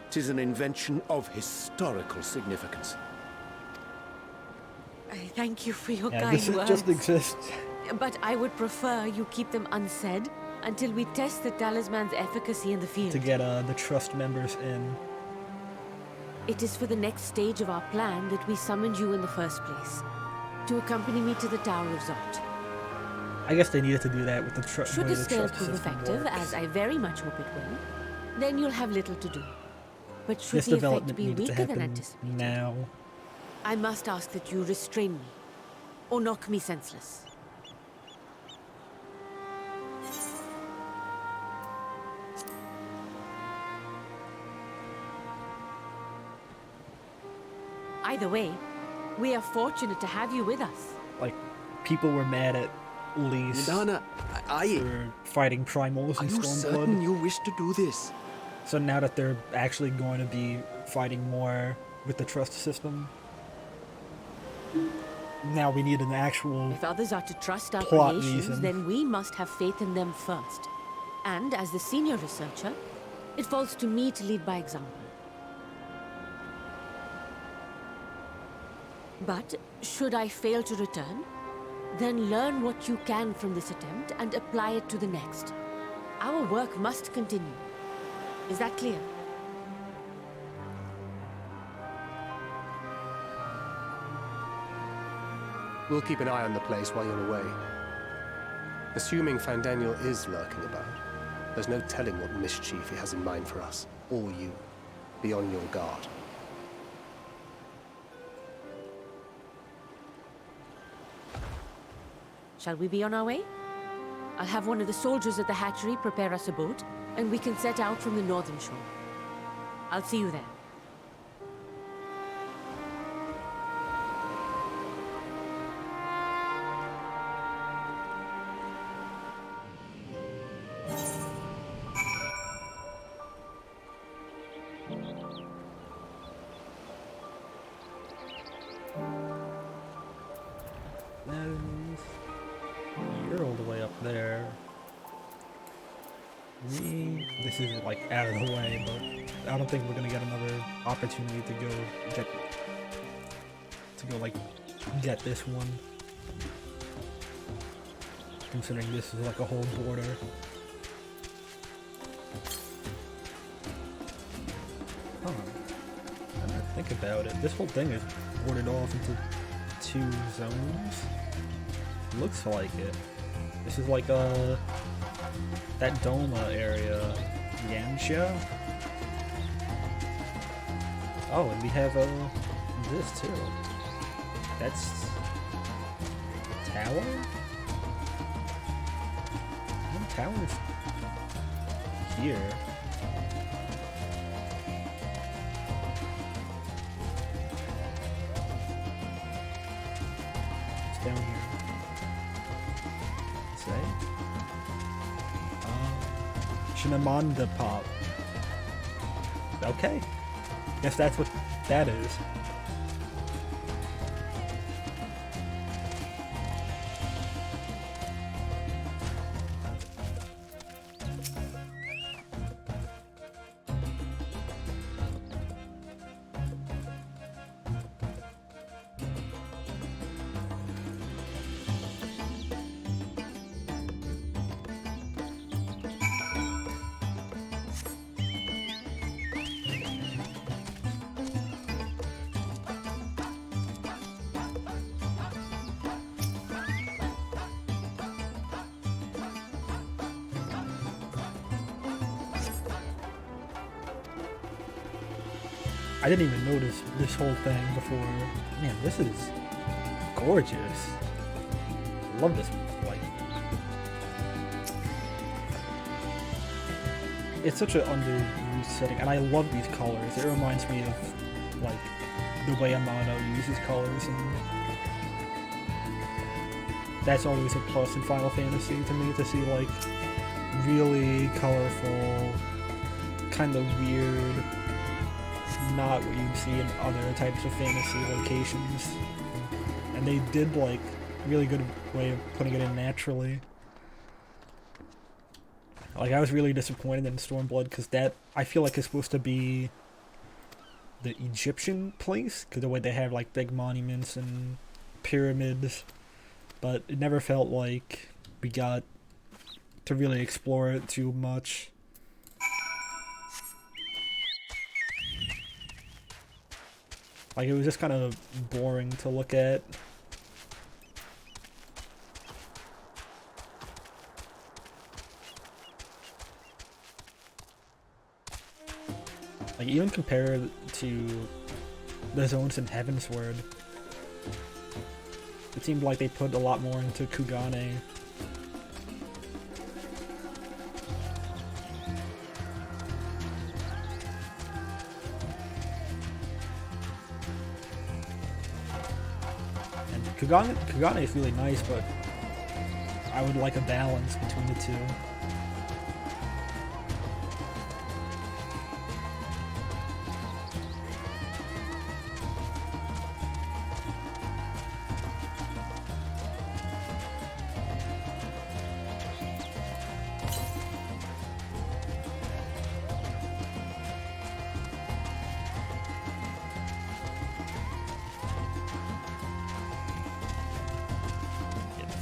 'Tis an invention of historical significance. I thank you for your Yeah, kind this words. just exists. But I would prefer you keep them unsaid until we test the talisman's efficacy in the field. To get the trust members in. It is for the next stage of our plan that we summoned you in the first place. To accompany me to the Tower of Zot. I guess they needed to do that with the trust. Should the scale prove effective, as I very much hope it will, then you'll have little to do. But should This the effect development be needed to weaker than happen anticipated, now. I must ask that you restrain me, or knock me senseless. Either way, we are fortunate to have you with us. Like, people were mad at Lise Nidana, for fighting primals Are in you Stormblood. certain you wish to do this? So now that they're actually going to be fighting more with the trust system, now we need an actual If others are to trust our plot creations, reason. then we must have faith in them first. And as the senior researcher, it falls to me to lead by example. But should I fail to return, then learn what you can from this attempt and apply it to the next. Our work must continue. Is that clear? We'll keep an eye on the place while you're away. Assuming Fandaniel is lurking about, there's no telling what mischief he has in mind for us, or you. Be on your guard. Shall we be on our way? I'll have one of the soldiers at the hatchery prepare us a boat, and we can set out from the northern shore. I'll see you there. You're all the way up there. This is like out of the way, but I don't think we're gonna get another opportunity to get this one. Considering this is like a whole border. Huh. Now that I think about it, this whole thing is bordered off into 2 zones. Looks like it. This is like that Doma area, Yamcha. Oh, and we have this too. That's the tower. The tower's here. It's down here. Shinamanda Pop. Okay. Guess that's what that is. I didn't even notice this whole thing before. Man, this is gorgeous. I love this, like... It's such an underused setting, and I love these colors. It reminds me of, like, the way Amano uses colors, and... That's always a plus in Final Fantasy to me, to see, like, really colorful, kind of weird... not what you'd see in other types of fantasy locations. And they did, like, really good way of putting it in naturally. Like, I was really disappointed in Stormblood, because that, I feel like, is supposed to be the Egyptian place, because the way they have, like, big monuments and pyramids. But it never felt like we got to really explore it too much. Like, it was just kind of boring to look at. Like, even compared to the zones in Heavensward, it seemed like they put a lot more into Kugane. Kugane is really nice, but I would like a balance between the two.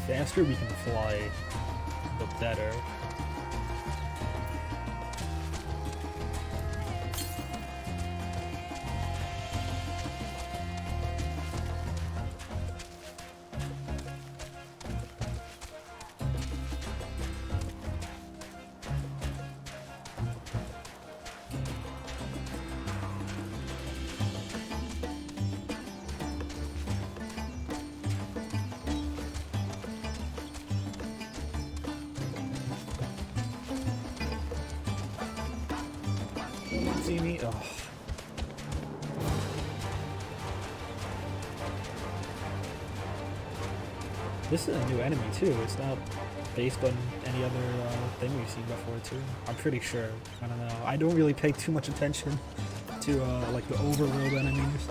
faster we can fly, the better. See me? Oh. This is a new enemy too. It's not based on any other thing we've seen before too. I'm pretty sure. I don't know. I don't really pay too much attention to like the overworld enemies.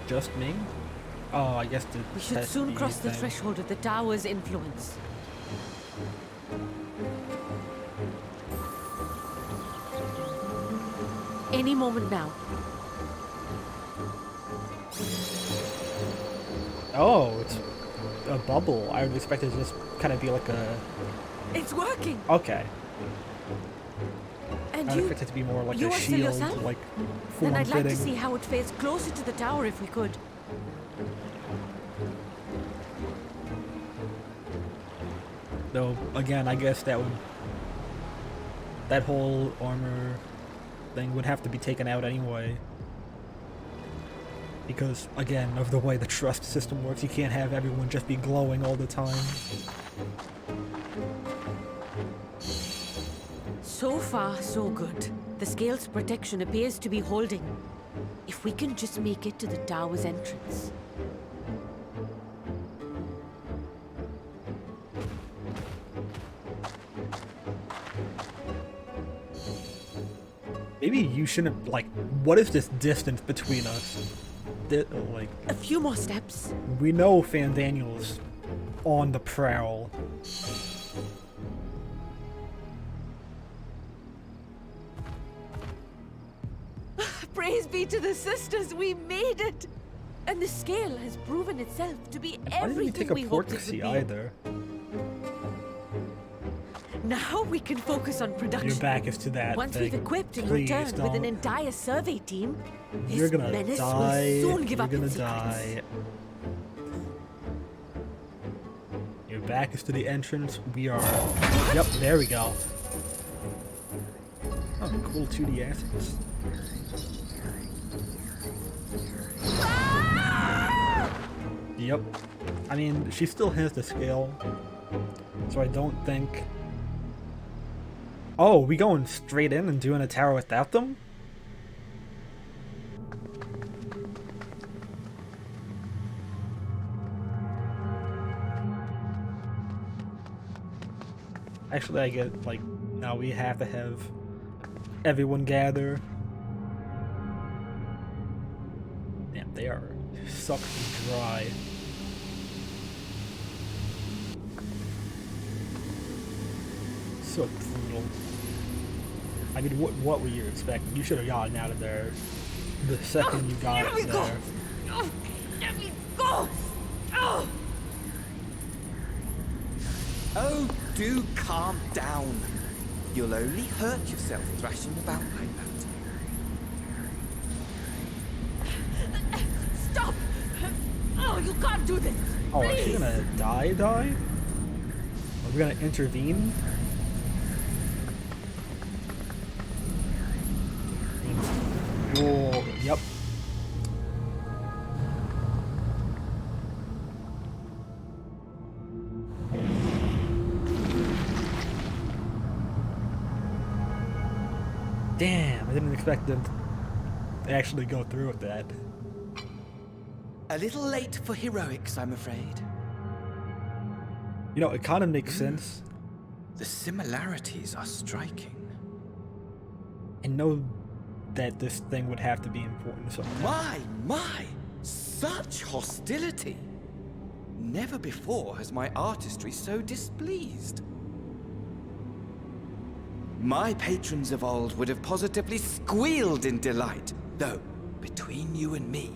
Just me? Oh, I guess the We should soon cross the threshold of the tower's influence. Any moment now. Oh, it's a bubble. I would expect it to just kind of be like a... It's working! Okay. And I'd expect it to be more like a shield, like Then I'd like to form-fitting. see how it fades closer to the tower if we could. Though, again, I guess that whole armor thing would have to be taken out anyway. Because, again, of the way the trust system works, you can't have everyone just be glowing all the time. So far, so good. The scale's protection appears to be holding. If we can just make it to the tower's entrance. Maybe you shouldn't, like, what is this distance between us? Like, a few more steps. We know Fandaniel's on the prowl. Praise be to the sisters, we made it! And the scale has proven itself to be Why didn't we take everything a we hoped it would portsy be. either? Now we can focus on production. Your back is to that Once thing. we've equipped and Please returned with an don't. entire survey team, You're this gonna menace die. will soon give You're up gonna its die. secrets. Your back is to the entrance. We are. Yep, there we go. Oh, cool 2D assets. Yep. I mean, she still has the scale, so I don't think... Oh, we going straight in and doing a tower without them? Actually, I get, like, now we have to have everyone gather. Damn, they are sucked dry. So brutal. I mean, what were you expecting? You should have gotten out of there the second you got there. Oh, let me go! Oh! Oh, do calm down. You'll only hurt yourself thrashing about like that. Stop! Oh, you can't do this! Oh, is she Please! gonna die? Are we gonna intervene? Oh, yep. Damn, I didn't expect them to actually go through with that. A little late for heroics, I'm afraid. You know, it kind of makes sense. The similarities are striking. I know that this thing would have to be important somehow. My! Such hostility! Never before has my artistry so displeased. My patrons of old would have positively squealed in delight, though, between you and me,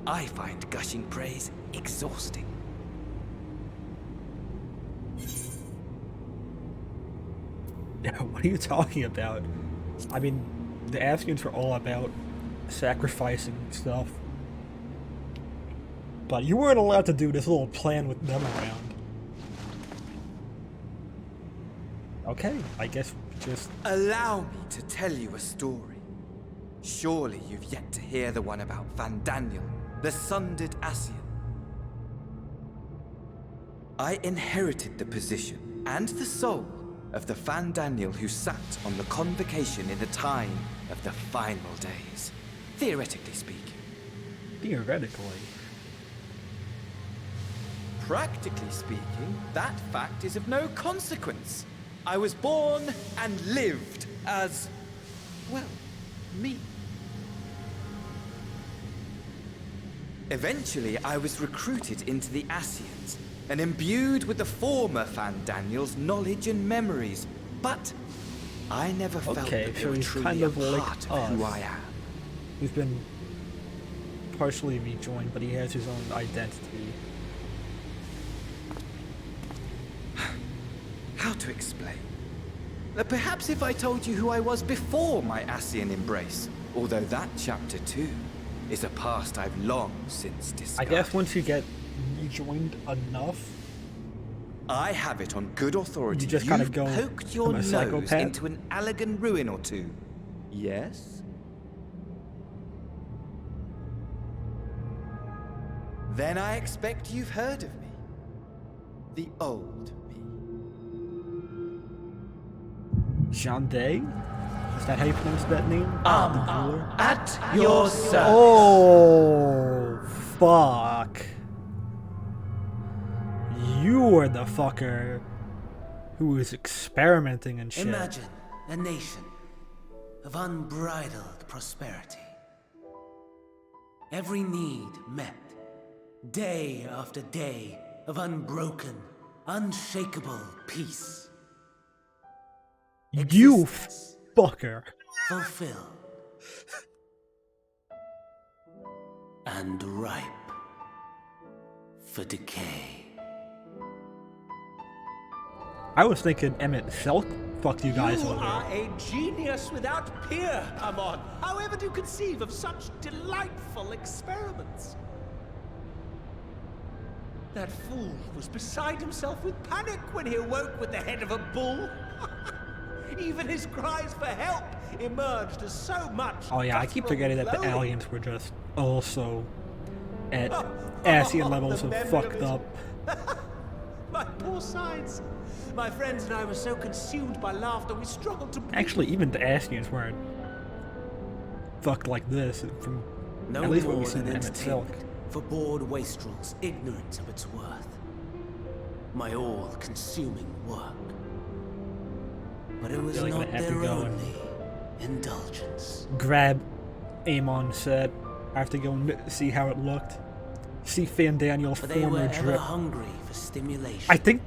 I find gushing praise exhausting. What are you talking about? I mean, the Ascians are all about sacrificing stuff. But you weren't allowed to do this little plan with them around. Okay, I guess just... Allow me to tell you a story. Surely you've yet to hear the one about Van Daniel, the sundered Ascian. I inherited the position and the soul of the Van Daniel who sat on the convocation in the time of the final days, theoretically speaking. Theoretically? Practically speaking, that fact is of no consequence. I was born and lived as, well, me. Eventually, I was recruited into the Ascians and imbued with the former Van Daniel's knowledge and memories, but I never felt that they were truly a part of who I am. He's been partially rejoined, but he has his own identity. How to explain? Perhaps if I told you who I was before my Ascian embrace, although that chapter too is a past I've long since discovered. I guess once you get rejoined enough, I have it on good authority. You just gotta go poked your become a nose psychopath? into an Allegan ruin or two. Yes? Then I expect you've heard of me. The old me. Jean Day? Is that how you pronounce that name? The ruler? At your service. Oh, fuck. You were the fucker who was experimenting and shit. Imagine a nation of unbridled prosperity. Every need met. Day after day of unbroken, unshakable peace. You fucker. Fulfilled. And ripe for decay. I was thinking Emmett Selk fucked you guys You over. are a genius without peer, Amon. However do you conceive of such delightful experiments? That fool was beside himself with panic when he awoke with the head of a bull. Even his cries for help emerged as so much. Oh yeah, I keep forgetting that the glowing. aliens were just also at Ascian levels the of memory fucked of up. My poor sides. My friends and I were so consumed by laughter we struggled to breathe. Actually, even the Ascians weren't fucked like this. From No at least what more we've seen than in Emmett Selk. entertainment for bored wastrels ignorant of its worth. My all-consuming work. But it was Feel like I'm not gonna have to their go and only indulgence. Grab Amon said. I have to go and see how it looked. See Van Daniel's For they were former ever drip. hungry for stimulation. I think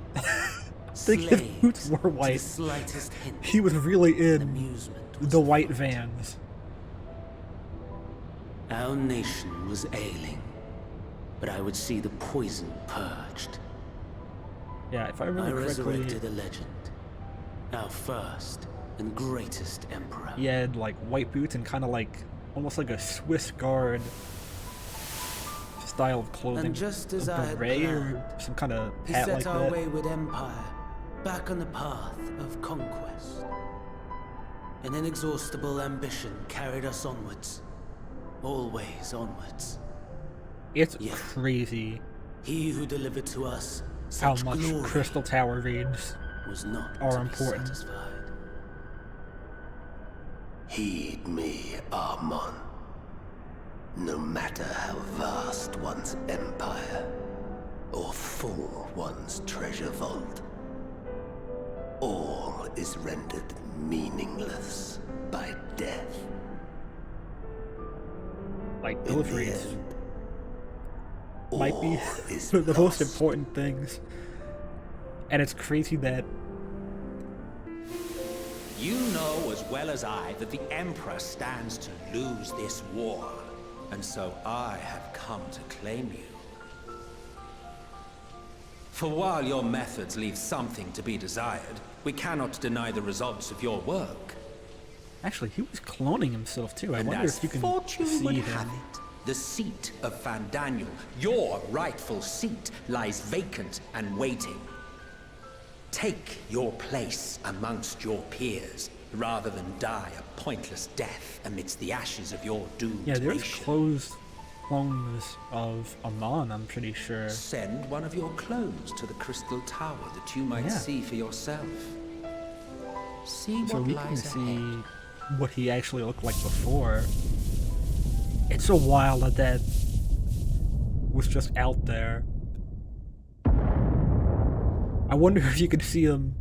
his boots were white. Slightest hint He was really in amusement the white Vans. Our nation was ailing, but I would see the poison purged. Yeah, if I I remember correctly, resurrected a legend. Our first and greatest emperor. he had like white boots and kind of like almost like a Swiss Guard style of clothing. And just as I a had beret or planned, some kind of he hat set like our that. wayward empire back on the path of conquest. An inexhaustible ambition carried us onwards. Always onwards. It's Yet, crazy he who delivered to us how such much glory Crystal Tower raids was not are to be important. satisfied. Heed me, Amon. No matter how vast one's empire, or full one's treasure vault, all is rendered meaningless by death. Like In those the raids. end, might be the most important things. And it's crazy that... You know as well as I that the Emperor stands to lose this war. And so I have come to claim you. For while your methods leave something to be desired, we cannot deny the results of your work. Actually, he was cloning himself too. I And wonder as if you can fortune see would him. have it, the seat of Fandaniel, your rightful seat, lies vacant and waiting. Take your place amongst your peers, rather than die a pointless death amidst the ashes of your doomed Yeah, there's nation. clones of Amon, I'm pretty sure. Send one of your clones to the Crystal Tower that you might see for yourself. See So what we can lies see ahead. what he actually looked like before. It's so wild that that was just out there. I wonder if you could see him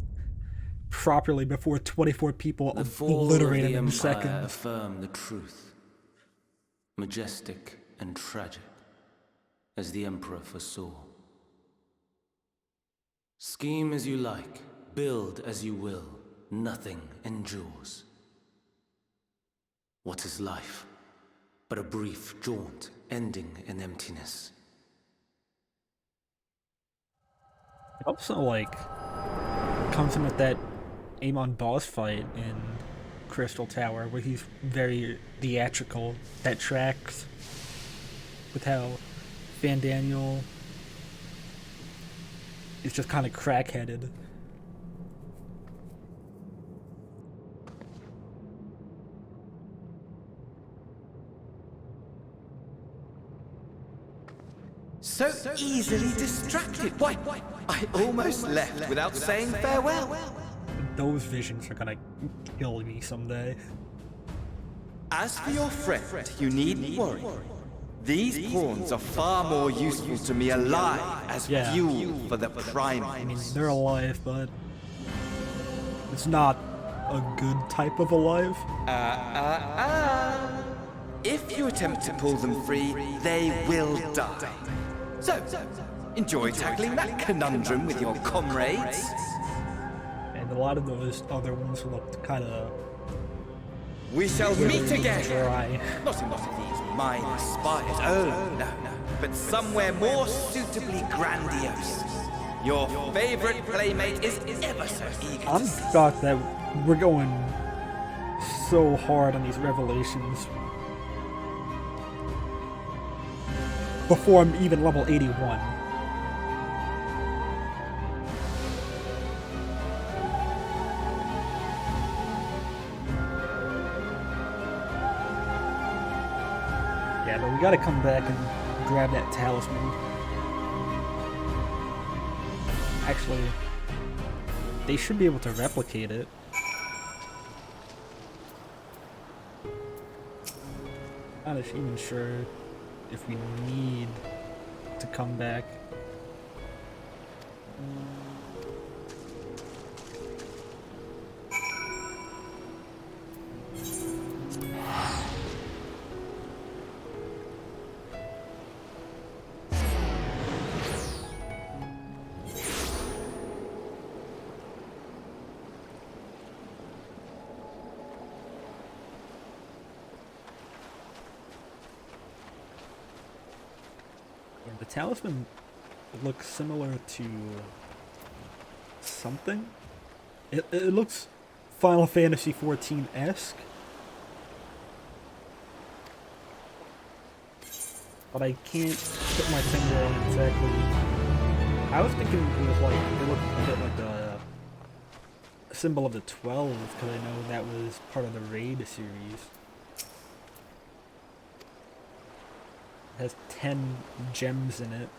properly before 24 people The fall of obliterate the him in Empire seconds. affirm the truth, majestic and tragic, as the Emperor foresaw. Scheme as you like, build as you will, nothing endures. What is life but a brief jaunt ending in emptiness? It also, like, comes in with that Amon boss fight in Crystal Tower, where he's very theatrical. That tracks with how Fandaniel is just kind of crack-headed. So easily distracted. Why, I almost left without saying farewell. Those visions are gonna kill me someday. As for your friend, you needn't worry. These pawns are far more useful to me alive as fuel for the primates. I mean, they're alive, but it's not a good type of alive. If you attempt to pull them free, they will die. So, enjoy tackling that conundrum with your comrades. And a lot of those other ones looked kind of... We shall meet again! Dry. Not in one of these minor spires, oh no, but somewhere more suitably grandiose. Your favorite playmate is ever so eager I'm shocked that we're going so hard on these revelations before I'm even level 81. Yeah, but we gotta come back and grab that talisman. Actually, they should be able to replicate it. Not even sure if we need to come back. The talisman looks similar to something. It looks Final Fantasy XIV-esque. But I can't put my finger on it exactly. I was thinking it was like, it looked a bit like the symbol of the 12, because I know that was part of the Raid series. It has 10 gems in it.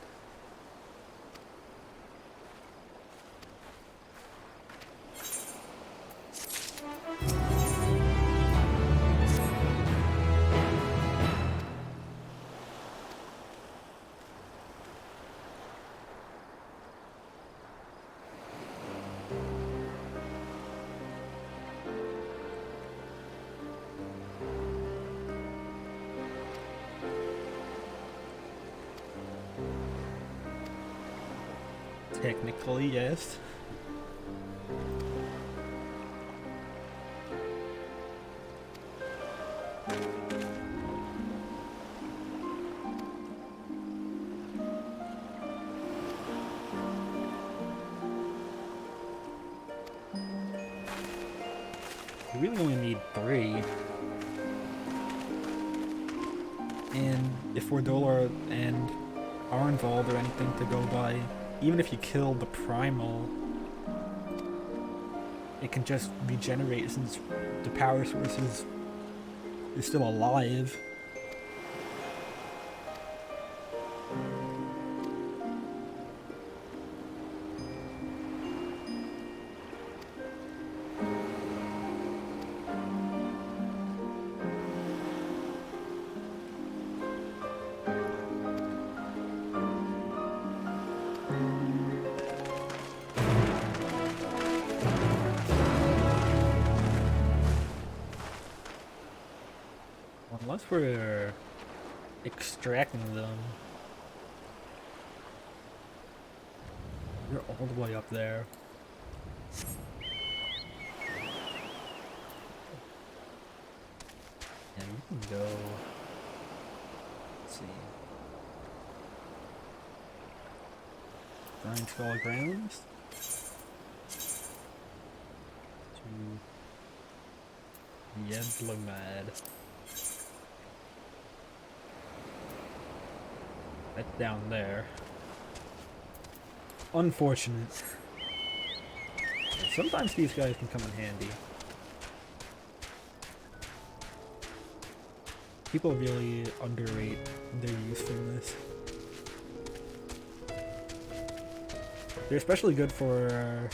Technically, yes. We really only need 3. And if Fordola and Arnvald or anything to go by, even if you kill the primal, it can just regenerate since the power source is still alive. Unless we're extracting them. They're all the way up there. Yeah, you can go. Let's see. Giant Skull Grounds. To Yedlomad. That's down there. Unfortunate. Sometimes these guys can come in handy. People really underrate their usefulness. They're especially good for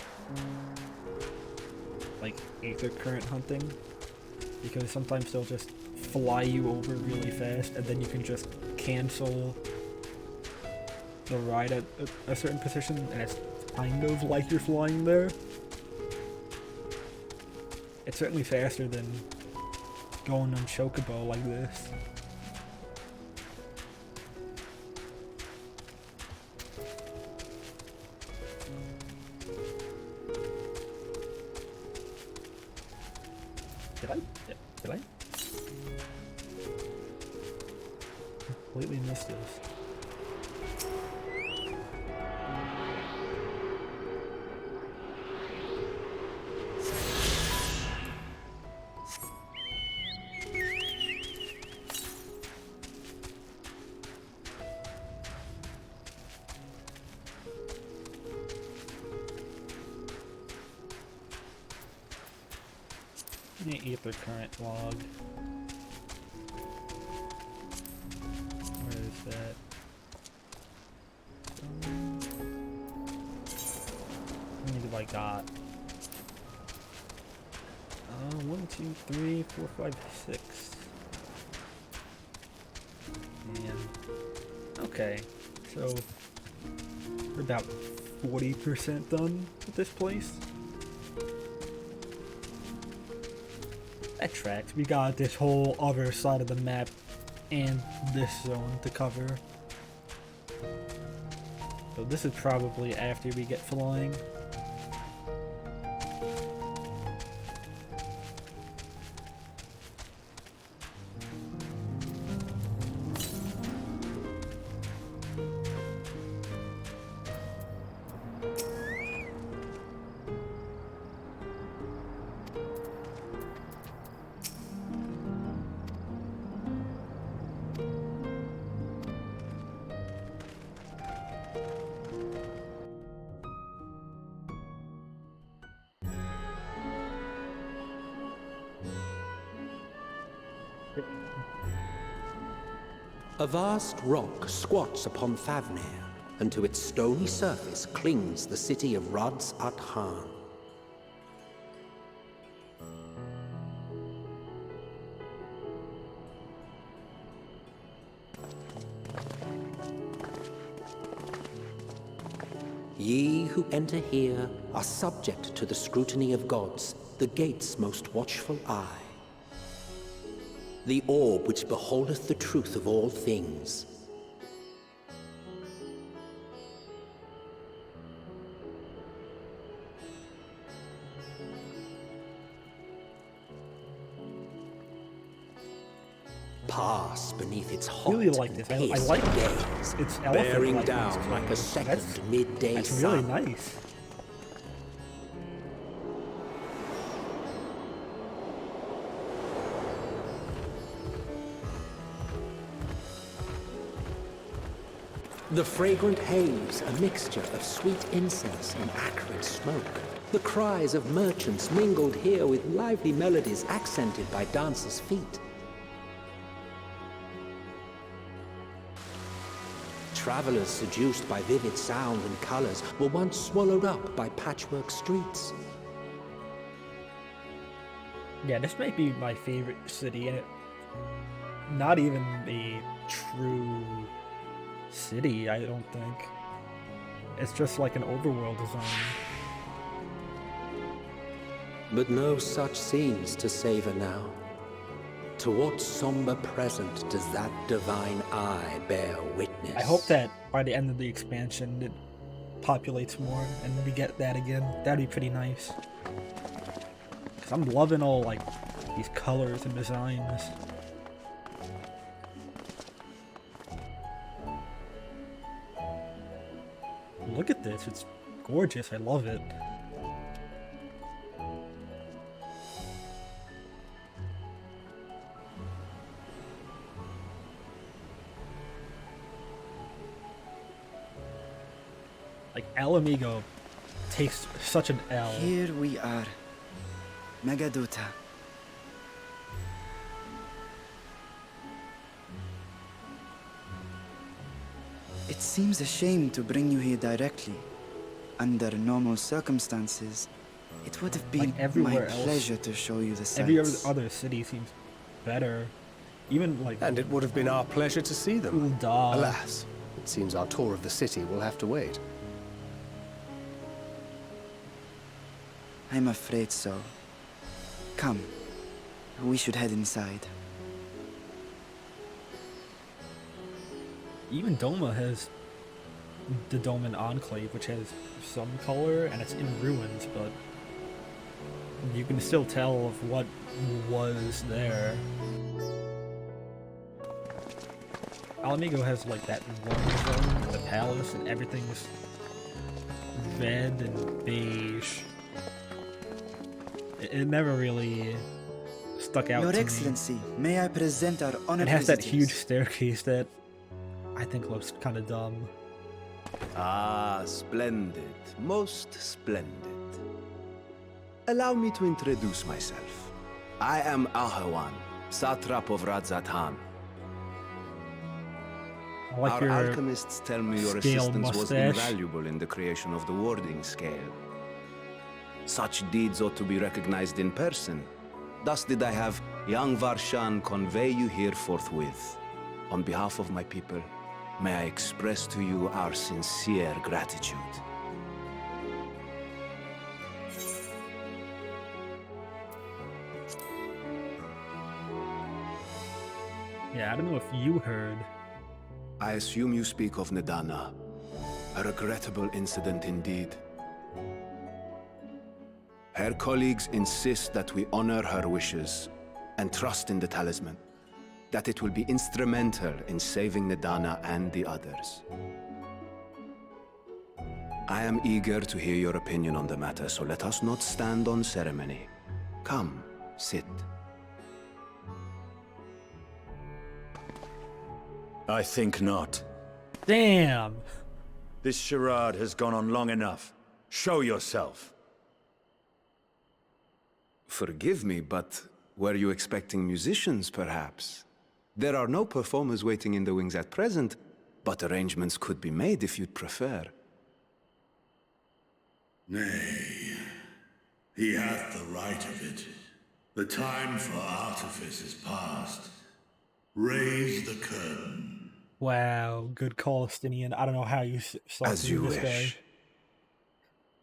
like Aether Current hunting, because sometimes they'll just fly you over really fast and then you can just cancel the ride at a certain position and it's kind of like you're flying there. It's certainly faster than going on Chocobo like this. Did I? Completely missed this. The Aether Current log. Where is that? How many have I got? 1, 2, 3, 4, 5, 6. And okay, so we're about 40% done with this place. That tracks. We got this whole other side of the map and this zone to cover. So this is probably after we get flying. A vast rock squats upon Thavnir, and to its stony surface clings the city of Ruds at Han. Ye who enter here are subject to the scrutiny of gods, the gate's most watchful eye. The orb which beholdeth the truth of all things. glass beneath its hot I really like this. I like gaze, it's bearing elephant down like a second midday That's sun. really nice. The fragrant haze, a mixture of sweet incense and acrid smoke. The cries of merchants mingled here with lively melodies accented by dancers' feet. Travelers seduced by vivid sound and colors were once swallowed up by patchwork streets. Yeah, this might be my favorite city, and not even a true city, I don't think. It's just like an overworld design. But no such scenes to savor now. To what somber present does that divine eye bear witness? I hope that by the end of the expansion it populates more and we get that again. That'd be pretty nice. Cause I'm loving all like these colors and designs. Look at this, it's gorgeous, I love it. Like, El Amigo takes such an L. Here we are. Megaduta. It seems a shame to bring you here directly. Under normal circumstances, it would have been Like my everywhere else, pleasure to show you the sights. every other city seems better. Even like... And it would have been our pleasure to see them. Ul'dah. Alas, it seems our tour of the city will have to wait. I'm afraid so. Come, we should head inside. Even Doma has the Doman Enclave, which has some color, and it's in ruins, but you can still tell of what was there. El Amigo has like that one zone, the palace, and everything's red and beige. It never really stuck out Your to Excellency, may I present our honored me. It has that visitors? huge staircase that I think looks kind of dumb. Ah, splendid. Most splendid. Allow me to introduce myself. I am Ahawan, satrap of Radzatan. I like Our your alchemists tell me your scaled assistance was mustache. invaluable in the creation of the warding scale. Such deeds ought to be recognized in person. Thus did I have young Varshan convey you here forthwith. On behalf of my people, may I express to you our sincere gratitude. Yeah, I don't know if you heard. I assume you speak of Nadana. A regrettable incident indeed. Her colleagues insist that we honor her wishes and trust in the talisman, that it will be instrumental in saving Nadana and the others. I am eager to hear your opinion on the matter, so let us not stand on ceremony. Come, sit. I think not. Damn! This charade has gone on long enough. Show yourself. Forgive me, but were you expecting musicians, perhaps? There are no performers waiting in the wings at present, but arrangements could be made if you'd prefer. Nay, he hath the right of it. The time for artifice is past. Raise the curtain. Wow, good call, Stinian. I don't know how you saw As through you this wish.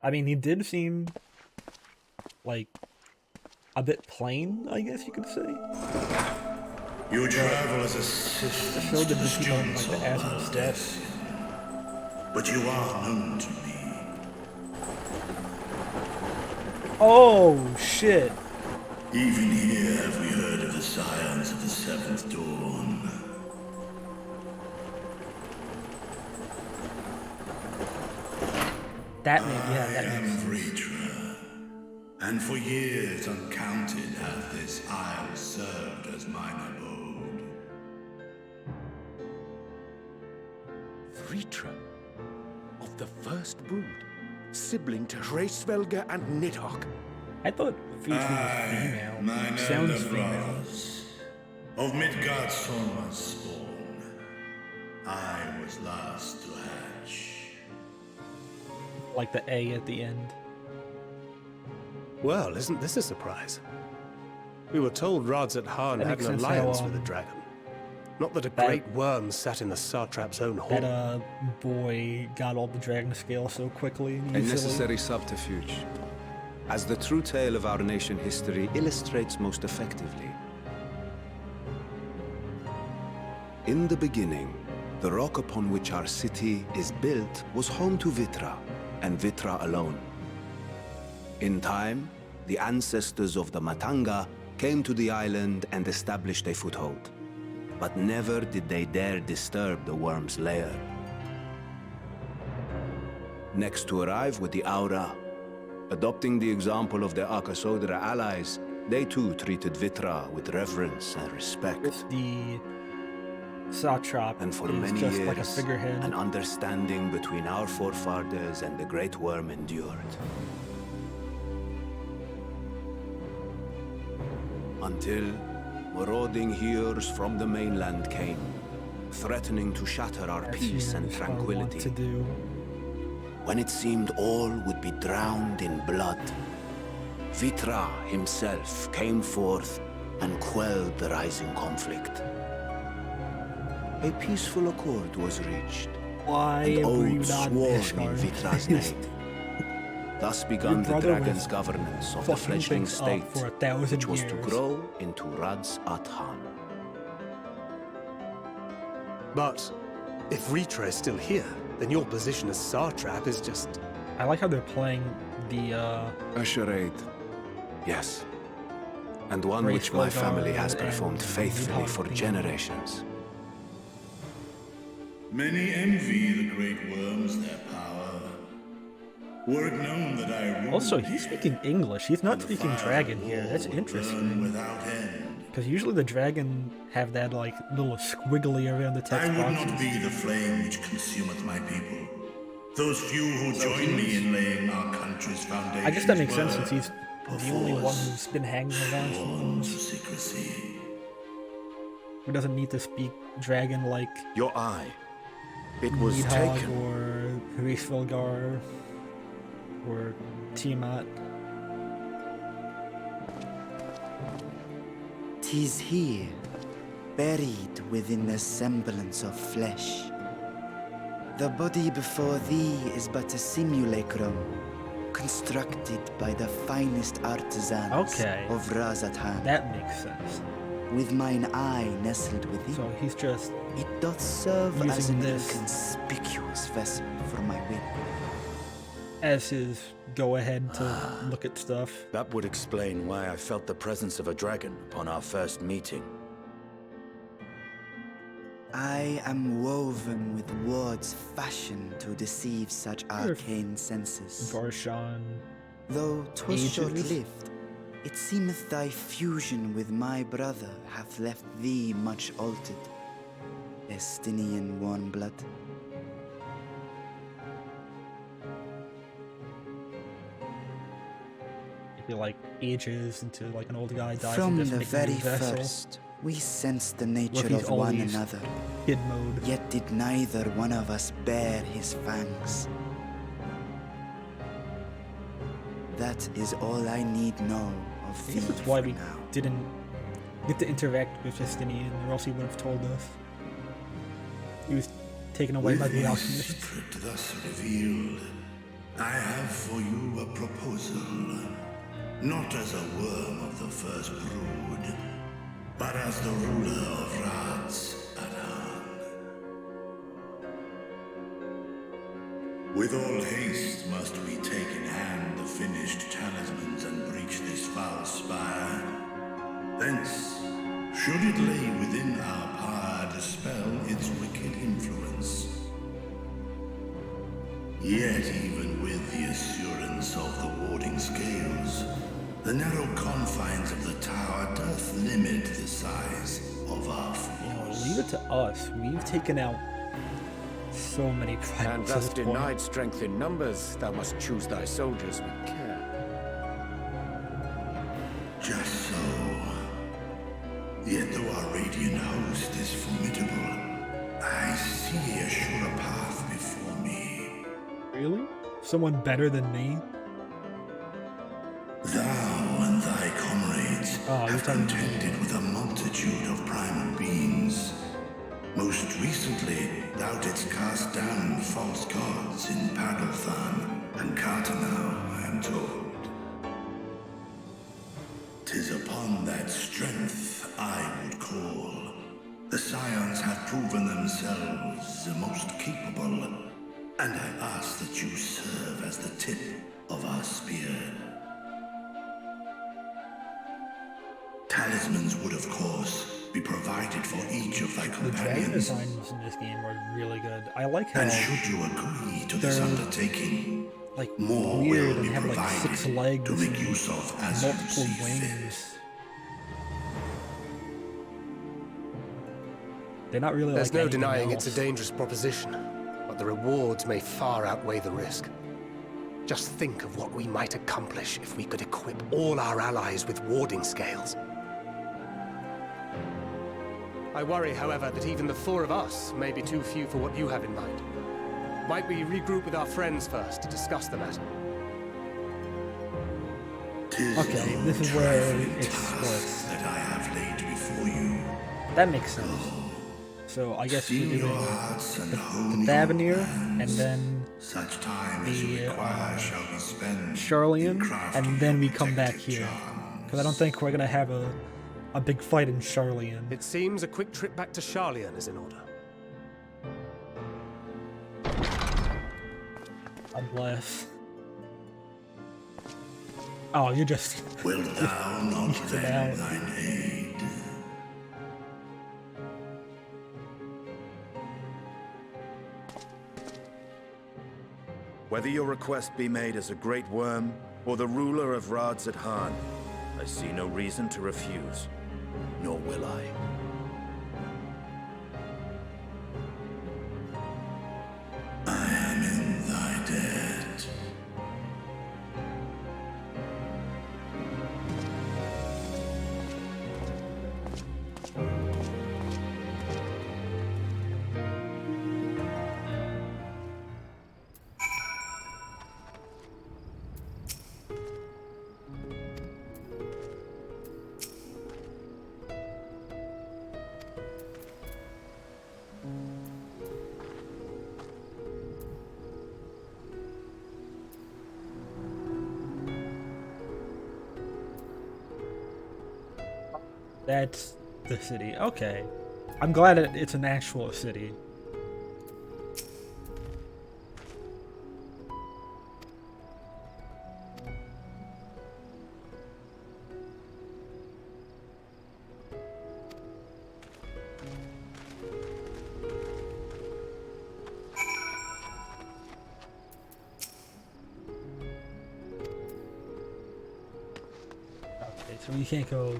guy. I mean, he did seem like a bit plain, I guess you could say. You travel as assistants Showed to him the that you don't students like of the Ashen World Steps. But you are known to me. Oh shit! Even here have we heard of the scions of the Seventh Dawn. That makes Vritra, and for years uncounted hath this isle served as mine abode. Vritra, of the first brood, sibling to Hraesvelga and Nidhogg. I thought Vritra was female. Mine Sounds elder female. brothers, of Midgard Sorma's spawn, I was last to hatch. Like the A at the end. Well, isn't this a surprise? We were told Rads at Harn That had makes an sense alliance how, with a dragon. Not that a great worm sat in the Satrap's own hall. That boy got all the dragon scale so quickly and A easily. necessary subterfuge, as the true tale of our nation history illustrates most effectively. In the beginning, the rock upon which our city is built was home to Vitra, and Vitra alone. In time, the ancestors of the Matanga came to the island and established a foothold. But never did they dare disturb the worm's lair. Next to arrive with the Aura, adopting the example of their Arkasodra allies, they too treated Vitra with reverence and respect. The Satrap and for is many just years, like a figurehead. an understanding between our forefathers and the Great Worm endured. Until marauding heroes from the mainland came, threatening to shatter our peace and tranquility. When it seemed all would be drowned in blood, Vitra himself came forth and quelled the rising conflict. A peaceful accord was reached, Why and were you oaths not sworn in Ishgard? Vitra's name. Thus began the brother dragon's was governance of the fucking fledgling things up state, for 1,000 which was to years. grow into Rads at Han. But if Vritra is still here, then your position as Satrap is just... I like how they're playing the A charade, yes. And one which my family has performed faithfully for generations. Many envy the great worms their power. Were it known that I ruled Also, he's speaking English. He's not speaking dragon here. That's interesting. without end. Because usually the dragon have that like little squiggly around the I text would boxes. not be the flame which consumeth my people. Those few who join me in laying our country's foundation. I guess that makes sense since he's the only one who's been hanging around Forms of secrecy. who doesn't need to speak dragon like Your eye. It was Nidhogg taken. or Hraesvelgar or Tiamat. 'Tis here, buried within the semblance of flesh. The body before thee is but a simulacrum, constructed by the finest artisans Okay. of Razatan. That makes sense. With mine eye nestled within. So he's just It doth serve as using an this inconspicuous vessel for my whip. as his go ahead to look at stuff. That would explain why I felt the presence of a dragon upon our first meeting. I am woven with words fashioned to deceive such arcane senses. Varshan. Though 'twas ages. short-lived, it seemeth thy fusion with my brother hath left thee much altered. Estinian warm blood. He like ages into like an old guy, dies From and just the makes a new very vessel. first, we sensed the What nature if he's of one always another. kid mode? Yet did neither one of us bear his fangs. That is all I need know of I thee guess that's why for we now. didn't get to interact with Justinian, or else he would have told us. He was taken away by With the the alchemist. secret thus revealed, I have for you a proposal. Not as a worm of the first brood, but as the ruler of Rads at Han. With all haste must we take in hand the finished talismans and breach this foul spire. Thence, should it lay within our power, dispel its wicked influence. Yet even with the assurance of the warding scales, the narrow confines of the tower doth limit the size of our force. Leave it to us. We've taken out so many primates. And thus denied strength in numbers, thou must choose thy soldiers with care. Just so. Yet though our radiant host is formidable, I see a surer path before me. Really? Someone better than me? Thou and thy comrades have contended with a multitude of primal beings. Most recently, thou didst cast down false gods in Pagalthan and Cartanau, I am told. 'Tis upon that strength I would call. The Scions have proven themselves the most capable, and I ask that you serve as the tip of our spear. Talismans would, of course, be provided for each of thy The dragon companions. designs in this game are really good. I like how And should you agree to this undertaking, like more weird will and be have like provided 6 legs to make and use of as multiple you see wings. They're not really There's like no anything denying else. it's a dangerous proposition, but the rewards may far outweigh the risk. Just think of what we might accomplish if we could equip all our allies with warding scales. I worry, however, that even the 4 of us may be too few for what you have in mind. Might we regroup with our friends first to discuss the matter? Okay, this is where it splits. that I have laid before you. That makes sense. So I guess we're doing the Thavenir, and then Such time as you the require shall be spent Charlian, and then we come back here. Because I don't think we're gonna have a big fight in Charlian. It seems a quick trip back to Charlian is in order. Unless... Oh, you're just... Wilt thou not lend thine aid? Whether your request be made as a great worm or the ruler of Rads at Han, I see no reason to refuse, nor will I. I am in thy debt. That's the city. Okay. I'm glad it's an actual city. Okay, so we can't go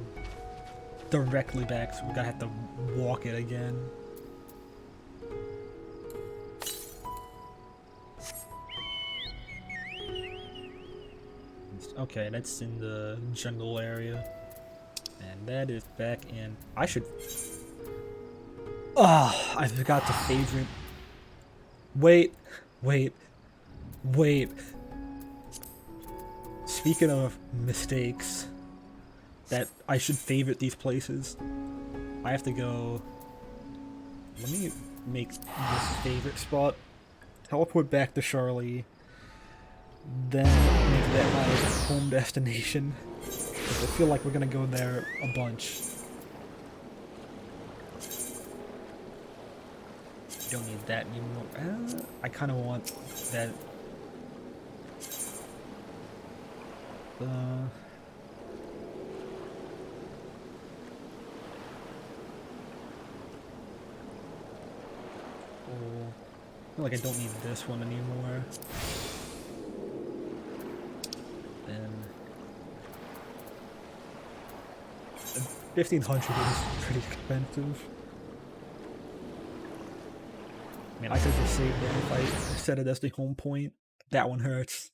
directly back, so we're gonna have to walk it again. Okay, that's in the jungle area. And that is back in... I should... Oh, I forgot to favorite. Wait. Speaking of mistakes, that I should favorite these places, I have to go... Let me make this favorite spot. Teleport back to Charlie. Then make that my home destination. Because I feel like we're gonna go there a bunch. Don't need that anymore. I kind of want that. feel like I don't need this one anymore. And 1500 is pretty expensive. I mean, I could just save it if I set it as the home point. That one hurts.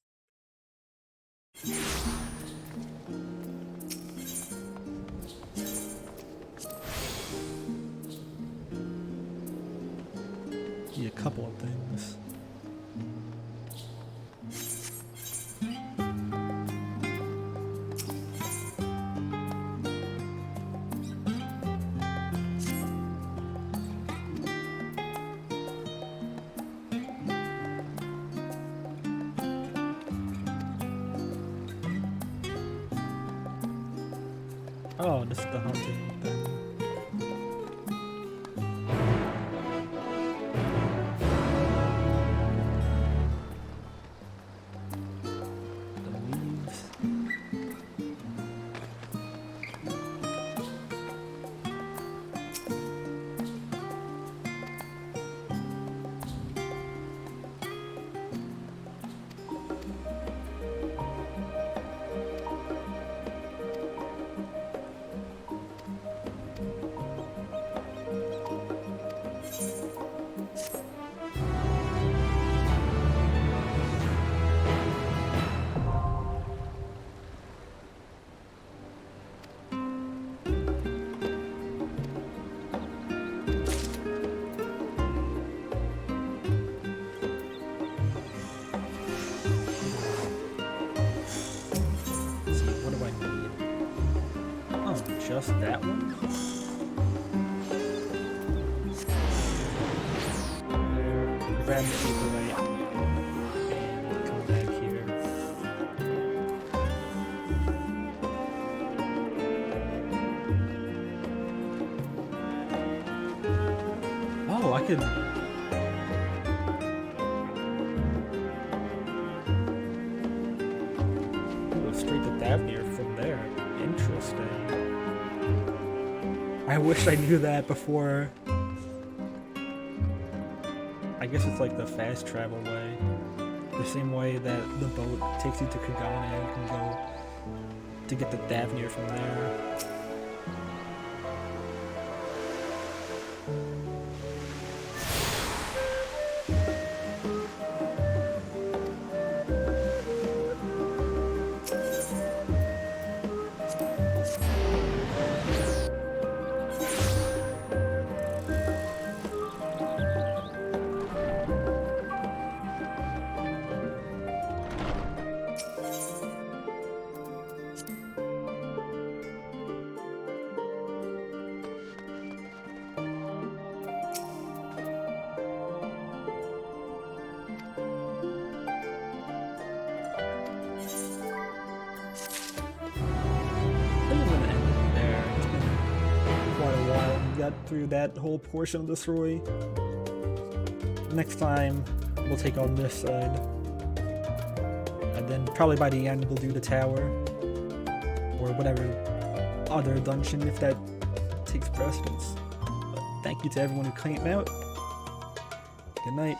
Yeah, a couple of things. Oh, this is the hunting thing. The leaves. Just that one? Grab the paper right and come back here. Oh, I could... go straight to Thavnir from there. Interesting. I wish I knew that before. I guess it's like the fast travel way. The same way that the boat takes you to Kagane, you can go to get the Thavnir from there. Through that whole portion of the story. Next time we'll take on this side, and then probably by the end we'll do the tower or whatever other dungeon if that takes precedence. But thank you to everyone who came out. Good night.